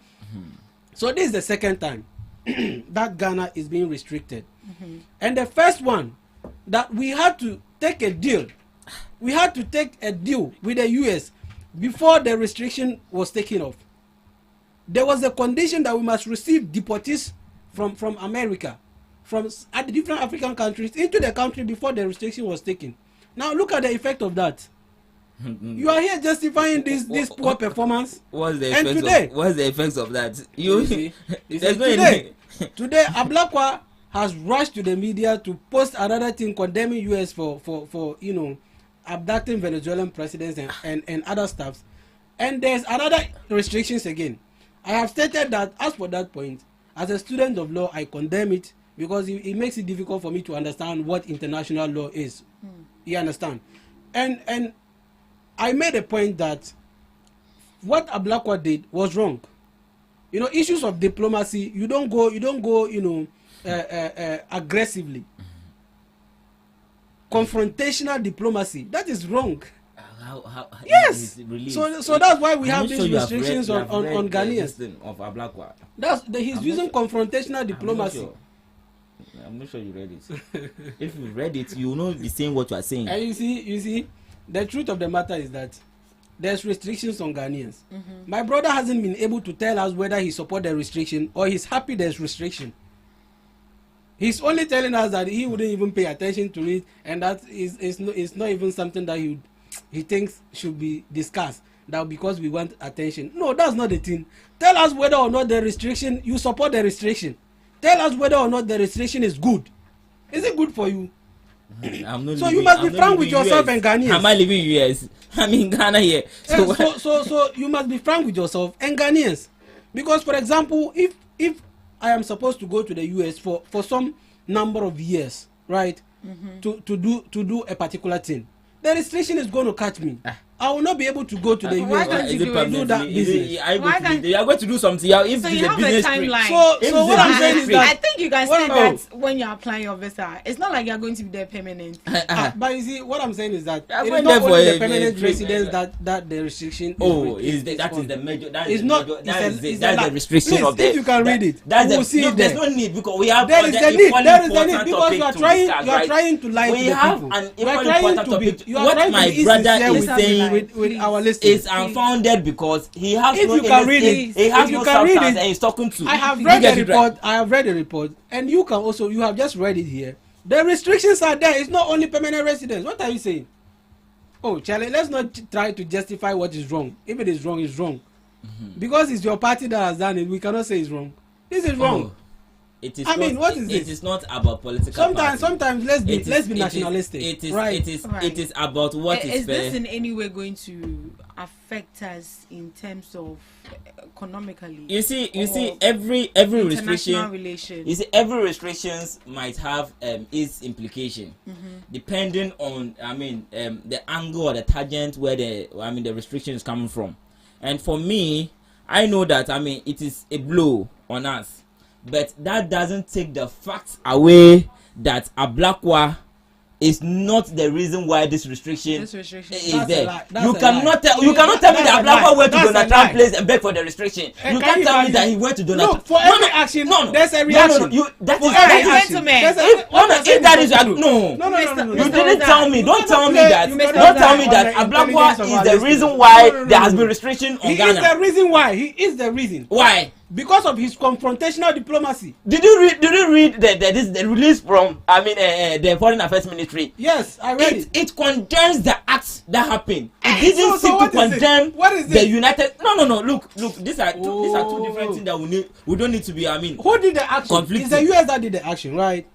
So this is the second time that Ghana is being restricted. And the first one, that we had to take a deal. We had to take a deal with the US before the restriction was taken off. There was a condition that we must receive deportees from America, from the different African countries into the country before the restriction was taken. Now look at the effect of that. You are here justifying this poor performance. What's the effects of that? Today Ablakwa has rushed to the media to post another thing condemning US for abducting Venezuelan presidents and other stuffs. And there's another restrictions again. I have stated that as for that point, as a student of law, I condemn it because it makes it difficult for me to understand what international law is. You understand? And I made a point that what Ablakwa did was wrong. Issues of diplomacy, you don't go, aggressively. Confrontational diplomacy, that is wrong. Yes. So that's why we have these restrictions on Ghanaians. Of Ablakwa. He's using confrontational diplomacy. I'm not sure you read it. If you read it, you will not be saying what you are saying. And you see, the truth of the matter is that there's restrictions on Ghanaians. My brother hasn't been able to tell us whether he supports the restriction or he's happy there's restriction. He's only telling us that he wouldn't even pay attention to it, and that is not even something that he thinks should be discussed, that because we want attention. No, that's not the thing. Tell us whether or not you support the restriction. Tell us whether or not the restriction is good. Is it good for you? So you must be frank with yourself and Ghanaians. Am I living in US? I'm in Ghana here. So you must be frank with yourself and Ghanaians. Because, for example, if I am supposed to go to the US for some number of years, right, to do a particular thing, the restriction is going to catch me. I will not be able to go to the US and do that business. You are going to do something. If so you have a timeline. So what I'm saying is that I think you guys say that when you're applying your visa, it's not like you're going to be there permanent. But you see, what I'm saying is that it's not only the permanent residents that the restriction. That is the major. That is the restriction of the. If you can read it, there's no need because we have. There is a need. Because you are trying to lie to the people. We have an equally important topic. What my brother is saying with our listeners is unfounded because he has if no you can read it, he has if you no can read substance it, and he's talking to. I have read the report. I have read the report, and you can also. You have just read it here. The restrictions are there. It's not only permanent residents. What are you saying? Oh, Charlie, let's not try to justify what is wrong. If it is wrong, it's wrong. Because it's your party that has done it. We cannot say it's wrong. This is wrong. it is. I mean, what is it? this? It is not about political. Sometimes let's be nationalistic. It is. Right. It is about what is Is fair. this in any way going to affect us in terms of economically? You see, every restriction. Relations. You see, every restrictions might have its implication, depending on the angle or the tangent where the restriction is coming from. And for me, I know that it is a blow on us, but that doesn't take the fact away that Ablakwa is not the reason why this restriction is there. You cannot tell me that Ablakwa went to Donald Trump's place and begged for the restriction. You can't tell me that he went to Donald Trump. For every action, there's a reaction. If that is no. You didn't tell me. Don't tell me that. Don't tell me that Ablakwa is the reason why there has been restriction on Ghana. He is the reason why. He is the reason. Why? Because of his confrontational diplomacy. Did you read the release from the Foreign Affairs Ministry? Yes, I read it. It condemns the acts that happened. It didn't seem to condemn the United. No. Look. These are two different things that we don't need to be. Who did the action? It's the US that did the action, right?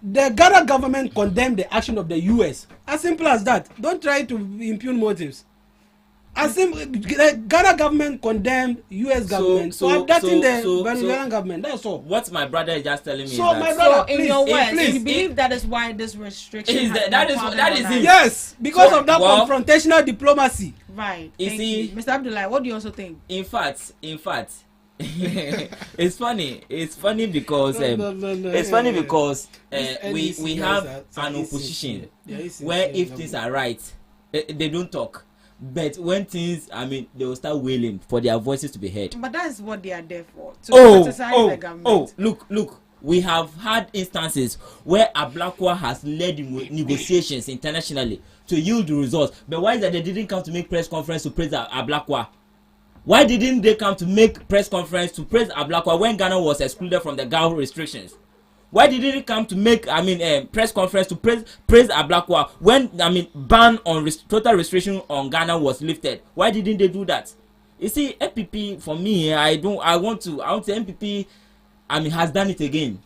The Ghana government condemned the action of the US. As simple as that. Don't try to impugn motives. The Ghana government condemned US government for abducting the Venezuelan government. That's all. What my brother is just telling me. So my brother, in your words, you believe that is why this restriction that is it. Yes, because of that confrontational diplomacy. Right. Thank you. Mr. Abdullah, what do you also think? In fact, it's funny. It's funny because we have an opposition where if things are right, they don't talk. But when things, they will start wailing for their voices to be heard. But that's what they are there for, to criticize the government. Look. We have had instances where Ablakwa has led negotiations internationally to yield the results. But why is that they didn't come to make press conference to praise Ablakwa? Why didn't they come to make press conference to praise Ablakwa when Ghana was excluded from the Gao restrictions? Why didn't it come to make press conference to praise Ablakwa when ban on total restriction on Ghana was lifted? Why didn't they do that? You see, MPP for me, I want to MPP has done it again.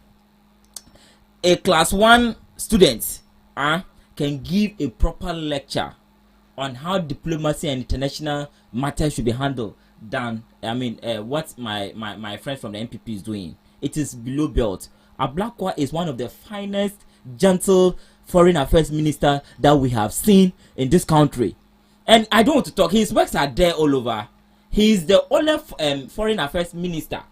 A class 1 student can give a proper lecture on how diplomacy and international matters should be handled than what my friend from the MPP is doing. It is below belt. Ablakwa is one of the finest, gentle foreign affairs minister that we have seen in this country. And I don't want to talk. His works are there all over. He is the only foreign affairs minister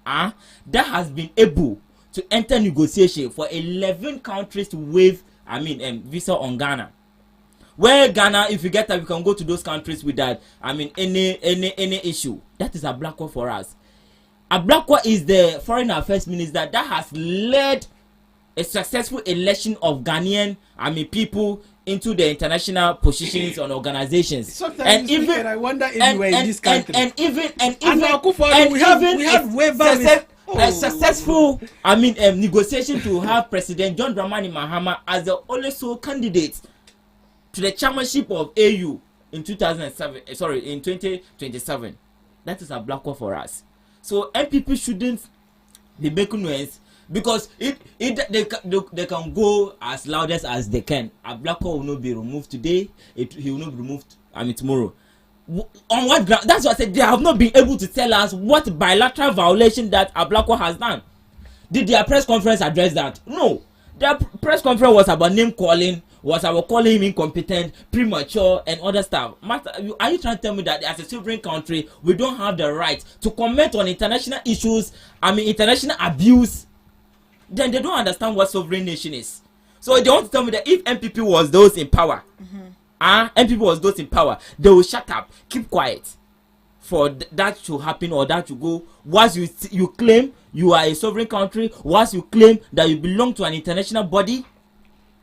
that has been able to enter negotiation for 11 countries to waive visa on Ghana. Where Ghana, if you get that, we can go to those countries with that. Any issue. That is Ablakwa for us. Ablakwa is the foreign affairs minister that has led a successful election of Ghanaian people into the international positions on organizations. Sometimes I wonder if you were in this country. And even we have waivers. A successful negotiation to have President John Dramani Mahama as the only sole candidate to the chairmanship of AU in 2027. That is Ablakwa for us. So MPP shouldn't be making noise because they can go as loudest as they can. Ablakwa will not be removed today. He will not be removed tomorrow. On what ground? That's what I said. They have not been able to tell us what bilateral violation that Ablakwa has done. Did their press conference address that? No. Their press conference was about name calling, was about calling him incompetent, premature, and other stuff. Are you trying to tell me that as a sovereign country, we don't have the right to comment on international issues, international abuse? Then they don't understand what sovereign nation is. So they want to tell me that if MPP was those in power, MPP was those in power, they will shut up, keep quiet for that to happen or that to go. Once you claim you are a sovereign country, once you claim that you belong to an international body.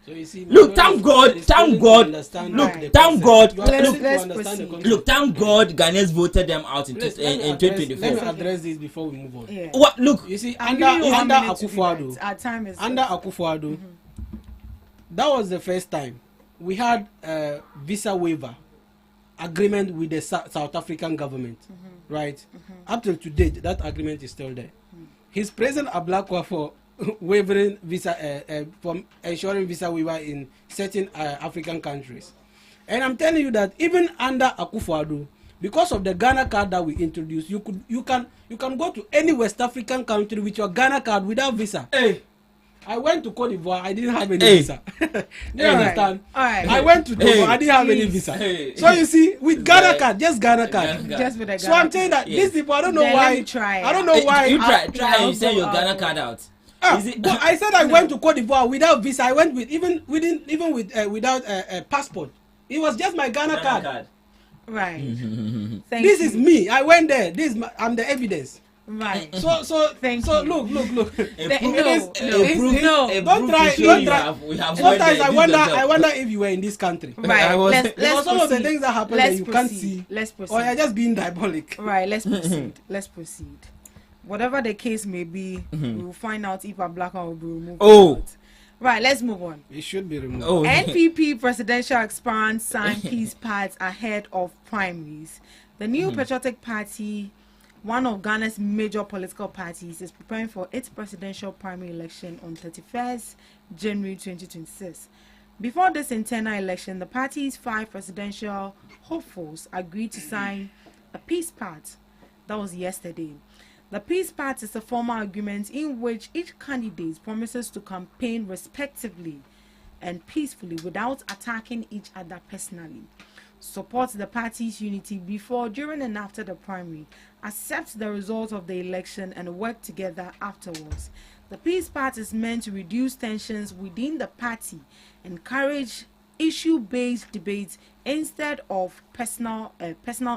So you see, look, thank God, thank God, Ghanaians voted them out in 2024. Let me address this before we move on. Yeah. What? Look, you see, under Akufo-Addo, that was the first time we had a visa waiver agreement with the South African government, right? Up till today, that agreement is still there. He's praising Ablakwa for waiving visa from ensuring visa waiver in certain African countries. And I'm telling you that even under Akufo-Addo, because of the Ghana card that we introduced, you can go to any West African country with your Ghana card without visa. Hey, I went to Cote d'Ivoire, I didn't have any visa. Do you understand? All right. I went to Togo, I didn't have any visa. So you see, with Ghana card, just Ghana card. Just with a Ghana So I'm saying that these people, I don't know why. I don't know why. You try and send your Ghana card out. But I said I went to Cote d'Ivoire without visa. I went with even without a passport. It was just my Ghana card. Right. This is me. I went there. I'm the evidence. Right. So look. No. Don't try. Sometimes I wonder if you were in this country. Right. Let's some of the things that happen that you can't see. Let's proceed. Or you're just being diabolic. Right. Let's proceed. Let's proceed. Whatever the case may be, we will find out if a black one will be removed. Oh. Right, let's move on. It should be removed. Oh. NPP presidential aspirants sign peace pads ahead of primaries. The new Patriotic Party, one of Ghana's major political parties, is preparing for its presidential primary election on 31st January 2026. Before this internal election, the party's 5 presidential hopefuls agreed to sign a peace pact. That was yesterday. The peace pact is a formal agreement in which each candidate promises to campaign respectively and peacefully without attacking each other personally, support the party's unity before, during and after the primary, accept the result of the election and work together afterwards. The peace pact is meant to reduce tensions within the party, encourage issue-based debates instead of personal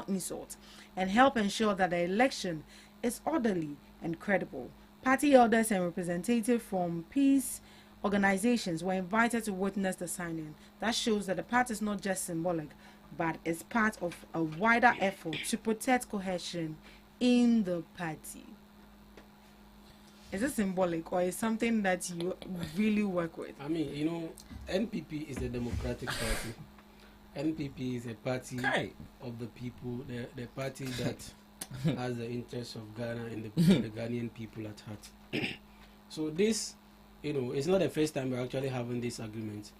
insults, and help ensure that the election is orderly and credible. Party elders and representatives from peace organizations were invited to witness the signing. That shows that the pact is not just symbolic, but is part of a wider effort to protect cohesion in the party. Is it symbolic or is something that you really work with? I mean, NPP is the Democratic Party. NPP is a party of the people, the party that has the interests of Ghana and the Ghanaian people at heart. So this, it's not the first time we're actually having this agreement.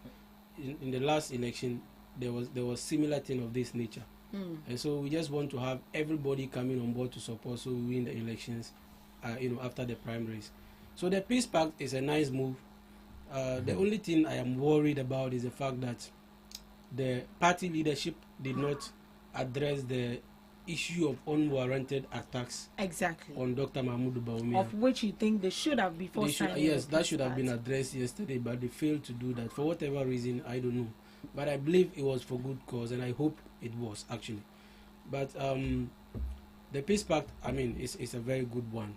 In the last election, there was similar thing of this nature. And so we just want to have everybody coming on board to support so we win the elections, after the primaries. So the peace pact is a nice move. The only thing I am worried about is the fact that the party leadership did not address the issue of unwarranted attacks on Dr. Mahmoud Bawumia. Of which you think they should have before signing. Yes, that should have been addressed yesterday, but they failed to do that. For whatever reason, I don't know. But I believe it was for good cause, and I hope it was, actually. But the peace pact, is a very good one.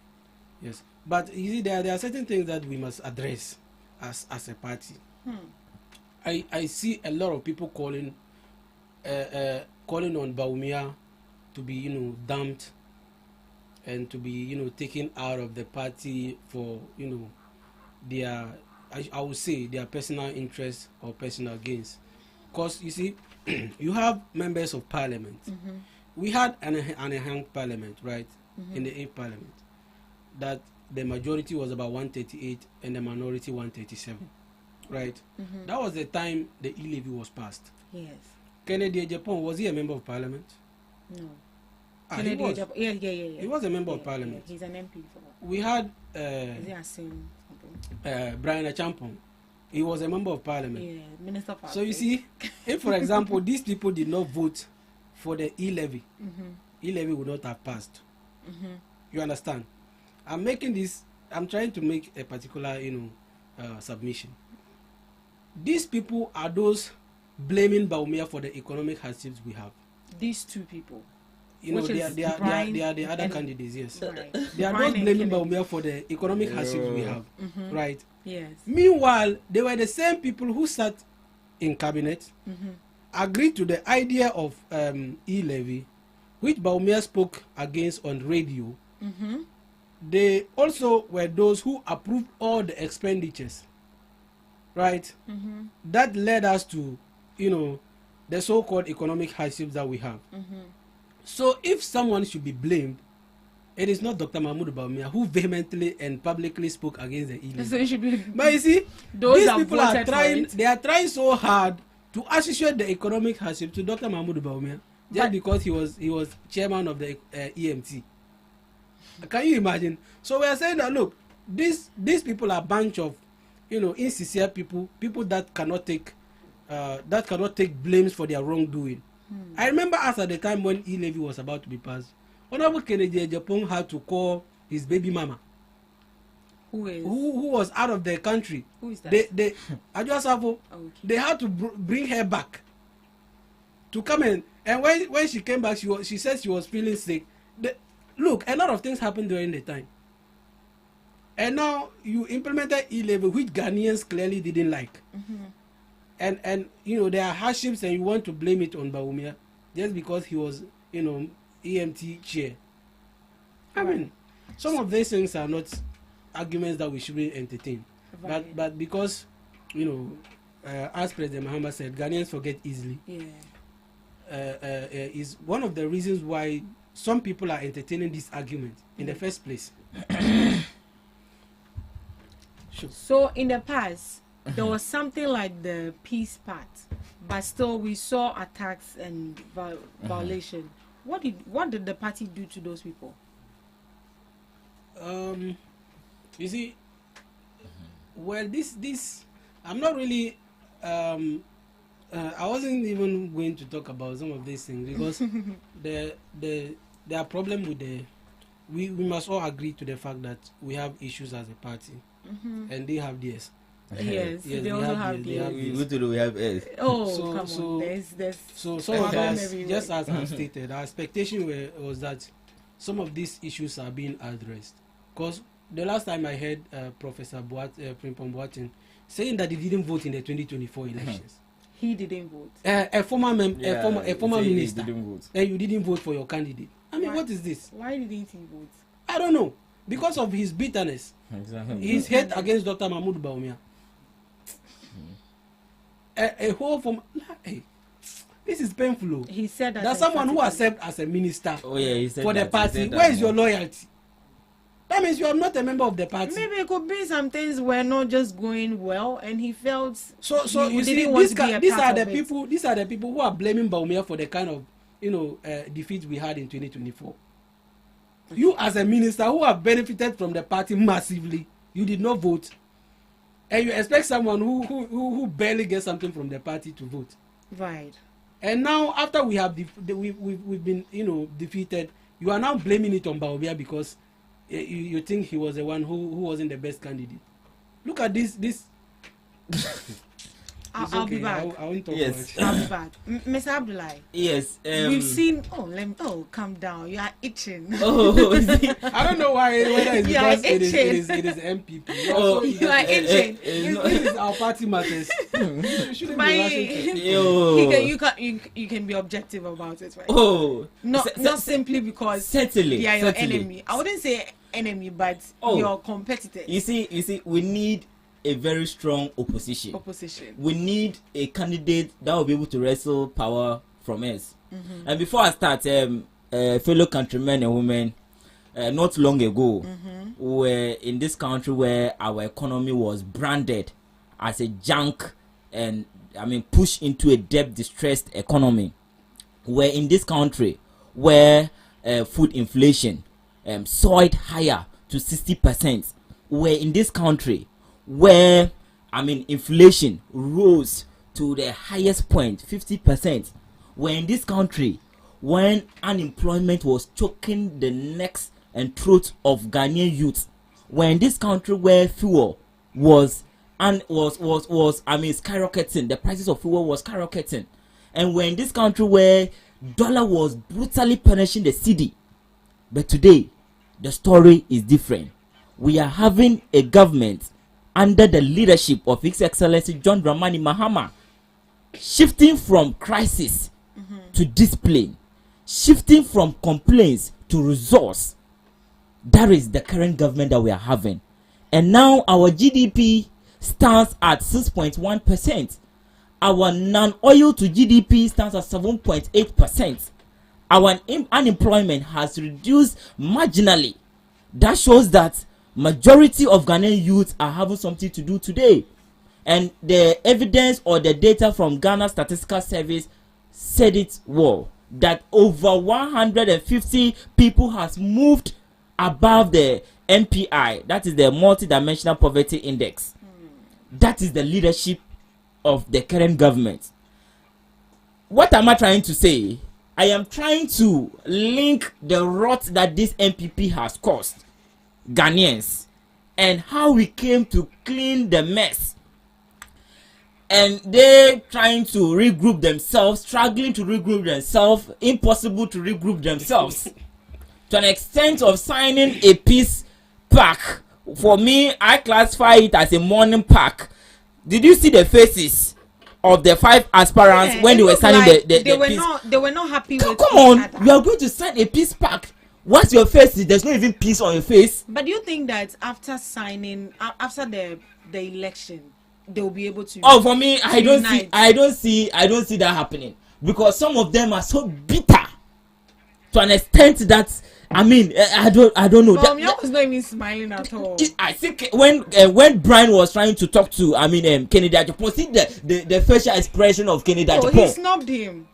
Yes. But you see, there are certain things that we must address as a party. I see a lot of people calling on Bawumia to be dumped and to be taken out of the party for their I would say their personal interests or personal gains, because you see you have members of parliament. We had an enhanced parliament, right? In the 8th parliament, that the majority was about 138 and the minority 137, right? That was the time the e-levy was passed. Yes. Kennedy Japan, was he a member of parliament? No. He was. Yeah. He was a member of parliament. Yeah, he's an MP. We had Brian Achampong. He was a member of parliament. Yeah, Minister of So you see, if for example these people did not vote for the e-levy, e-levy would not have passed. You understand? I'm trying to make a particular submission. These people are those blaming Bawumia for the economic hardships we have. These two people. They are the other candidates, yes. Right. They are not blaming Bawumia for the economic hardships we have, right? Yes. Meanwhile, they were the same people who sat in cabinet, agreed to the idea of e-levy, which Bawumia spoke against on radio. They also were those who approved all the expenditures, right? That led us to, the so-called economic hardships that we have. So if someone should be blamed, it is not Dr. Mahmoud Bawumia who vehemently and publicly spoke against the e-level. So it should be. But you see, those these that people are voted for trying. it. They are trying so hard to associate the economic hardship to Dr. Mahmoud Bawumia just because he was chairman of the EMT. Can you imagine? So we are saying that look, these people are a bunch of, insincere people that cannot take blames for their wrongdoing. I remember us at the time when e-levy was about to be passed. Honorable Kennedy Japan had to call his baby mama, who was out of the country. Who is that? They Ajua Savo. Okay. They had to bring her back to come in. And when she came back, she said she was feeling sick. Look, a lot of things happened during the time. And now you implemented e-level, which Ghanaians clearly didn't like. And there are hardships, and you want to blame it on Bawumia just because he was EMT chair. I mean, some of these things are not arguments that we shouldn't entertain. But because as President Mahama said, Ghanaians forget easily. Is one of the reasons why some people are entertaining this argument in the first place. Sure. So in the past, there was something like the peace part, but still we saw attacks and violation. What did the party do to those people? You see, well, this I'm not really. I wasn't even going to talk about some of these things because there are problems with the. We must all agree to the fact that we have issues as a party, and they have theirs. Yes, they also have theirs. We have theirs. Oh, come on. There's so some of us, just as I stated, our expectation was that some of these issues are being addressed. Because the last time I heard Professor Frimpong Boateng saying that he didn't vote in the 2024 elections. He didn't vote. A former minister, and you didn't vote for your candidate. I mean, what is this? Why didn't he vote? I don't know. Because of his bitterness, his hate against Dr. Mahmoud Bawumia. A whole form. Hey, this is painful. He said that someone who accepts as a minister he said for the party. Where is your loyalty? That means you are not a member of the party. Maybe it could be some things were not just going well, and he felt so. You see, these are the people. These are the people who are blaming Bawumia for the kind of defeat we had in 2024. You, as a minister who have benefited from the party massively, you did not vote, and you expect someone who barely gets something from the party to vote. Right. And now, after we have we've been defeated, you are now blaming it on Bawumia because you think he was the one who wasn't the best candidate. Look at this. I'll be back. I won't talk Yes. much. I'll be back. Mr. Abdullahi. Yes. We've seen. Calm down. You are itching. I don't know why. Whether it's because it is MPP. You are itching. This is our party matters. You shouldn't be rushing you can be objective about it, right? Oh. Not simply because certainly they are your enemy. I wouldn't say enemy, but your competitors. You see, we need a very strong opposition. We need a candidate that will be able to wrestle power from us. And before I start, fellow countrymen and women, not long ago, we were in this country where our economy was branded as a junk and pushed into a debt-distressed economy. We're in this country where food inflation soared higher to 60%. We're in this country where inflation rose to the highest point, 50%. We're in this country when unemployment was choking the necks and throats of Ghanaian youth. We're in this country where fuel was skyrocketing. The prices of fuel was skyrocketing, and we're in this country where dollar was brutally punishing the cedi. But today, the story is different. We are having a government under the leadership of His Excellency John Dramani Mahama, shifting from crisis to discipline, shifting from complaints to resource. That is the current government that we are having. And now our GDP stands at 6.1%. Our non-oil to GDP stands at 7.8%. our unemployment has reduced marginally. That shows that majority of Ghanaian youths are having something to do today. And the evidence or the data from Ghana Statistical Service said it well, that over 150 people has moved above the MPI, that is the multidimensional poverty index. That is the leadership of the current government. What am I trying to say? I am trying to link the rot that this MPP has caused Ghanaians and how we came to clean the mess. And they trying to regroup themselves, struggling to regroup themselves, impossible to regroup themselves to an extent of signing a peace pact. For me, I classify it as a mourning pact. Did you see the faces of the 5 aspirants when they were signing like the peace? They were not happy with come on, you are going to sign a peace pact. What's your face? There's not even peace on your face. But do you think that after signing, after the election, they will be able to? Oh, for me, I don't see that happening, because some of them are so bitter to an extent that I don't know. That was not even smiling at all. I think when Brian was trying to talk to Kennedy Ajapon, see the facial expression of Kennedy Ajapon. He snubbed him.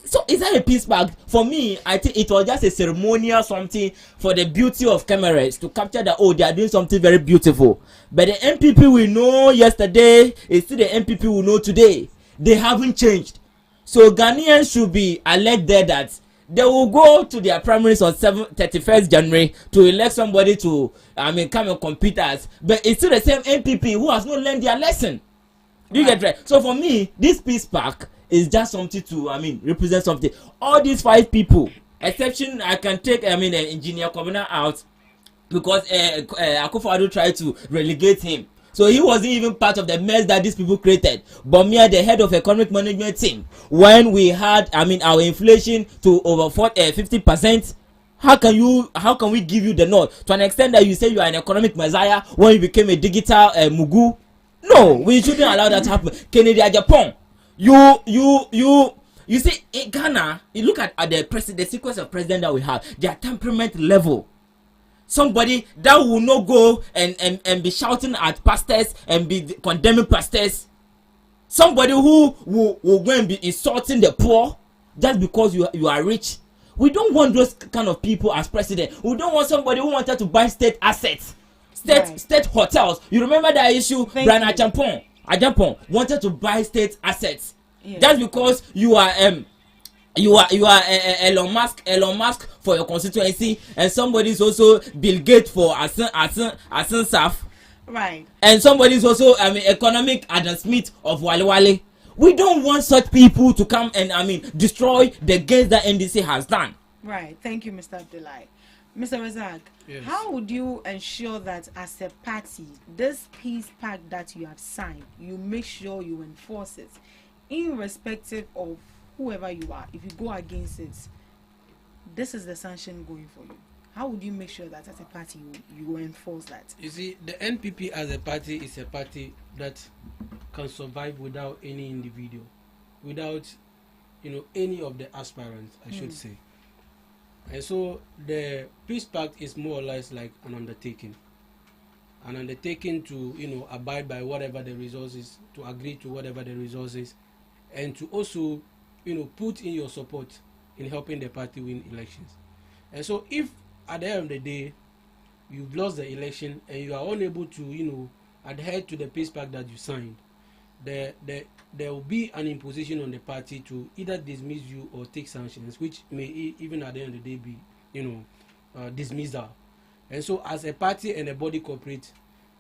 So is that a peace pact? For me, I think it was just a ceremonial something for the beauty of cameras to capture that they are doing something very beautiful. But the MPP we know yesterday is still the MPP we know today. They haven't changed. So Ghanaians should be alert there that they will go to their primaries on 31st January to elect somebody to come and compete as. But it's still the same MPP who has not learned their lesson. Do you get right? So for me, this peace pact is just something to represent something. All these 5 people, exception I can take Engineer Kobina out because Akufo-Addo tried to relegate him. So he wasn't even part of the mess that these people created. But me, the head of economic management team, when we had our inflation to over 50%, how can we give you the nod to an extent that you say you are an economic messiah when you became a digital mugu? No, we shouldn't allow that to happen. Kennedy Ajapon, you see in Ghana, you look at the sequence of president that we have, their temperament level. Somebody that will not go and be shouting at pastors and be condemning pastors. Somebody who will go and be insulting the poor just because you are rich. We don't want those kind of people as president. We don't want somebody who wanted to buy state assets, state hotels. You remember that issue? Brian Ajampong wanted to buy state assets just because you are Elon Musk for your constituency, and somebody is also Bill Gates for Asin Saf. Right. And somebody is also economic Adam Smith of Wale Wale. We don't want such people to come and destroy the gains that NDC has done. Right. Thank you, Mr. Abdullahi. Mr. Razak, yes. How would you ensure that as a party, this peace pact that you have signed, you make sure you enforce it, irrespective of whoever you are? If you go against it, this is the sanction going for you. How would you make sure that as a party you will enforce that? You see, the NPP as a party is a party that can survive without any individual, without any of the aspirants, I should say. And so the peace pact is more or less like an undertaking to abide by whatever the resources, to agree to whatever the resources, and to also put in your support in helping the party win elections. And so if at the end of the day you've lost the election and you are unable to adhere to the peace pact that you signed, there will be an imposition on the party to either dismiss you or take sanctions, which may even at the end of the day be dismissal. And so as a party and a body corporate,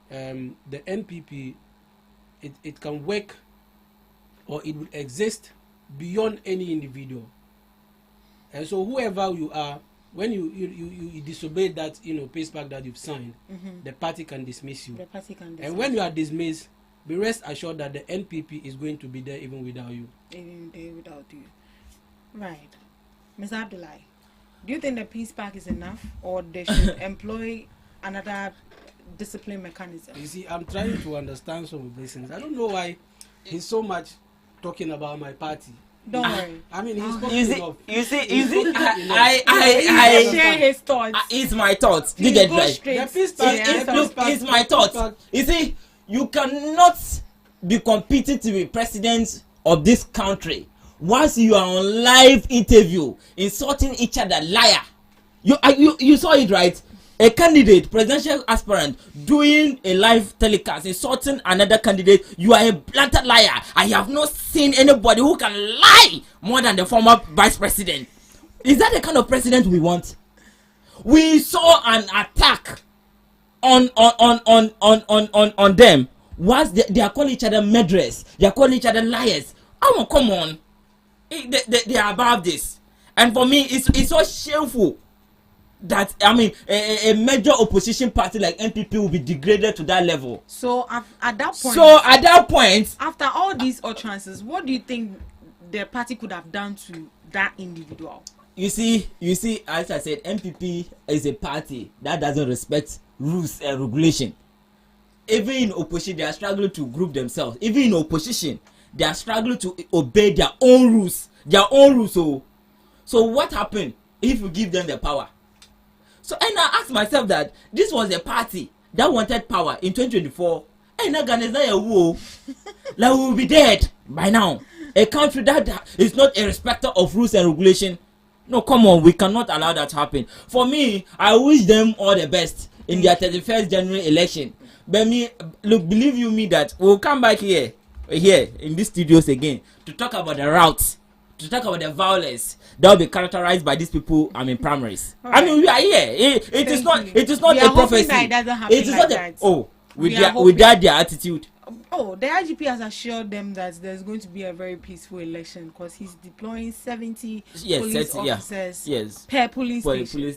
the NPP, it can work, or it will exist beyond any individual. And so whoever you are, when you disobey that peace pact that you've signed, the party can dismiss you. The party can dismiss. And when you are dismissed, be rest assured that the NPP is going to be there even without you. Even there without you. Right. Mr. Abdullahi, do you think the peace pact is enough, or they should employ another discipline mechanism? You see, I'm trying to understand some of these things. I don't know why he's so much talking about my party. Don't worry. I mean, he's you see, I share his thoughts. It's my thoughts. Please You get go right. straight It's my thoughts. You see, you cannot be competing to be president of this country once you are on live interview insulting each other, liar. You saw it, right? A candidate, presidential aspirant, doing a live telecast, insulting another candidate. You are a blatant liar. I have not seen anybody who can lie more than the former vice president. Is that the kind of president we want? We saw an attack on them. Once they are calling each other murderers, they are calling each other liars. Oh, come on. They are above this. And for me, it's so shameful that a major opposition party like NPP will be degraded to that level. So at that point, after all these utterances, what do you think the party could have done to that individual? You see, as I said, NPP is a party that doesn't respect rules and regulation. Even in opposition, they are struggling to group themselves. Even in opposition, they are struggling to obey their own rules. So what happened if you give them the power? So and I asked myself that this was a party that wanted power in 2024. And Ghana is not a war. Like we will be dead by now. A country that is not a respecter of rules and regulation. No, come on, we cannot allow that to happen. For me, I wish them all the best in their 31st January election. But me, look, believe you me that we'll come back here in these studios again to talk about the routes, to talk about the violence that will be characterized by these people. Primaries. Right. We are here. It is not a prophecy. It is not with their attitude. Oh, the IGP has assured them that there's going to be a very peaceful election because he's deploying 70 police officers per police station.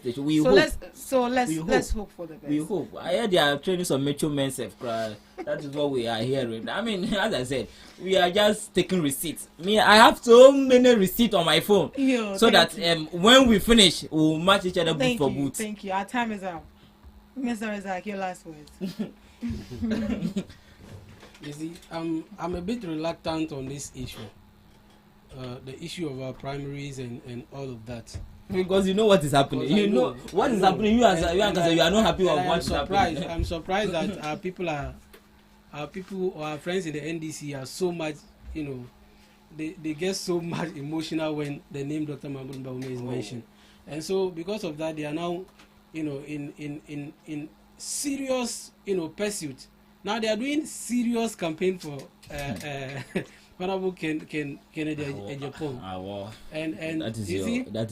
Let's hope for the best. We hope. I heard they are training some macho men. That is what we are hearing. As I said, we are just taking receipts. I have so many receipts on my phone, so that when we finish, we'll match each other boot for boot. Thank you. Our time is up. Mr. Razak, your last words. You see, I'm a bit reluctant on this issue, the issue of our primaries and all of that. Because you know what is happening. You know what is happening. You are not happy with what is happening. I'm surprised that our people or our friends in the NDC are so much, they get so much emotional when the name Dr. Mahmoud Bawumia is mentioned, and so because of that, they are now, in serious, pursuit. Now they are doing serious campaign for Honorable Kennedy Ejapong. And that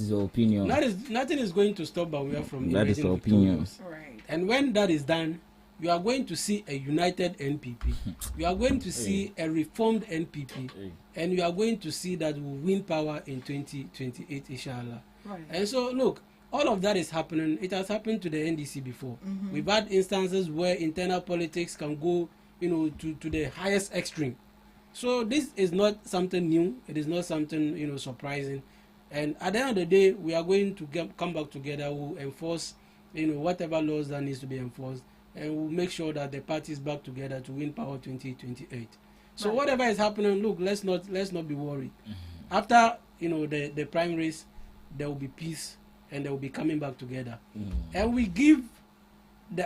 is your opinion. Nothing is going to stop Bawumia from that is your opinion. Right. And when that is done, you are going to see a united NPP. You are going to see a reformed NPP, and you are going to see that we will win power in 2028, inshallah. Right. And so look, all of that is happening. It has happened to the NDC before. Mm-hmm. We've had instances where internal politics can go, to the highest extreme. So this is not something new. It is not something, surprising. And at the end of the day, we are going to come back together. We'll enforce, whatever laws that needs to be enforced, and we'll make sure that the party is back together to win power 2028. So whatever is happening, look, let's not be worried. Mm-hmm. After the primaries, there will be peace. And they will be coming back together. And we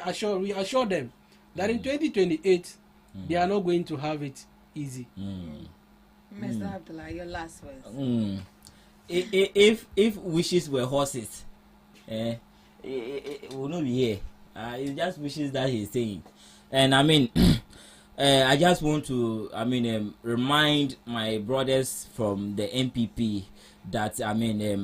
assure them that in 2028 they are not going to have it easy. Mr. Abdullah, your last words. If wishes were horses, it will not be here. It's just wishes that he's saying. And I just want to remind my brothers from the NPP that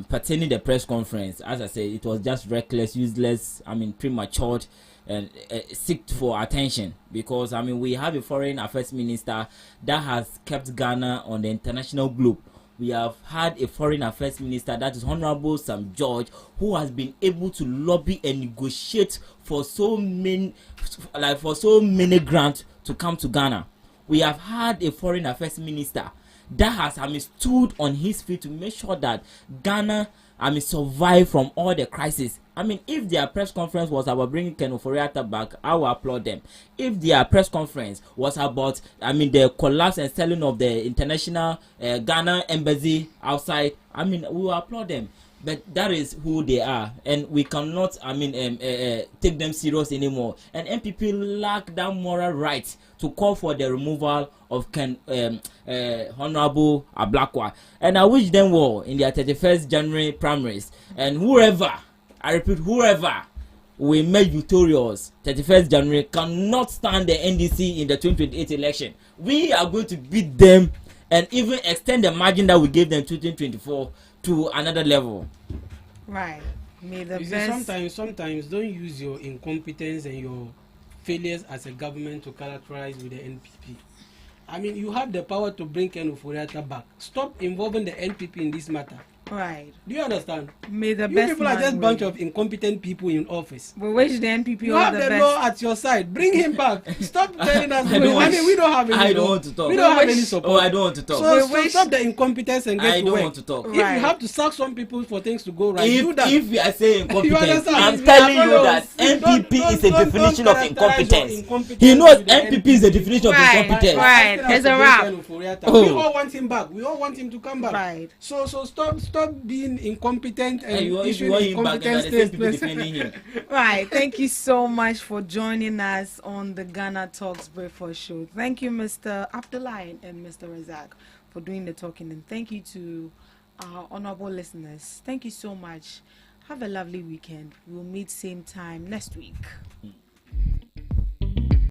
pertaining the press conference, as I said, it was just reckless, useless, premature, and seeked for attention, because we have a foreign affairs minister that has kept Ghana on the international globe. We have had a foreign affairs minister, that is Honorable Sam George, who has been able to lobby and negotiate for so many grants to come to Ghana. We have had a foreign affairs minister that has stood on his feet to make sure that Ghana survive from all the crises I mean, if their press conference was about bringing Ken Ofori-Atta back, I will applaud them. If their press conference was about, I mean, the collapse and selling of the international Ghana embassy outside, I mean, we will applaud them. But that is who they are, and we cannot, I mean, take them serious anymore. And MPP lack that moral right to call for the removal of Honorable Ablakwa. And I wish them well in their 31st January primaries. And whoever, I repeat, whoever will make victorious 31st January cannot stand the NDC in the 2028 election. We are going to beat them and even extend the margin that we gave them 2024 to another level. Right. May the you best. See, sometimes don't use your incompetence and your failures as a government to characterize with the NPP. I mean, you have the power to bring Ken Ofori-Atta back. Stop involving the NPP in this matter. Right. Do you understand? May the you best people are just a bunch of incompetent people in office. We wish the NPP you all have the the best. law at your side. Bring him back. Stop telling us. I mean, we don't have any. I don't want to talk. We don't have any support. Oh, I don't want to talk. So stop the incompetence and get I to don't work. want to talk. If you have to sack some people for things to go right, do that. If you are saying incompetence, I'm You telling you that don't- NPP is a don't definition of characterize your incompetence. He knows with the NPP is a definition of incompetence. Right. It's a wrap. We all want him back. We all want him to come back. Right. So stop being incompetent and you issuing want him back and incompetent the same people statements. defending him. Right. Thank you so much for joining us on the Ghana Talks Breakfast Show. Thank you, Mr. Abdullah and Mr. Razak, for doing the talking, and thank you to our honorable listeners. Thank you so much. Have a lovely weekend. We'll meet same time next week.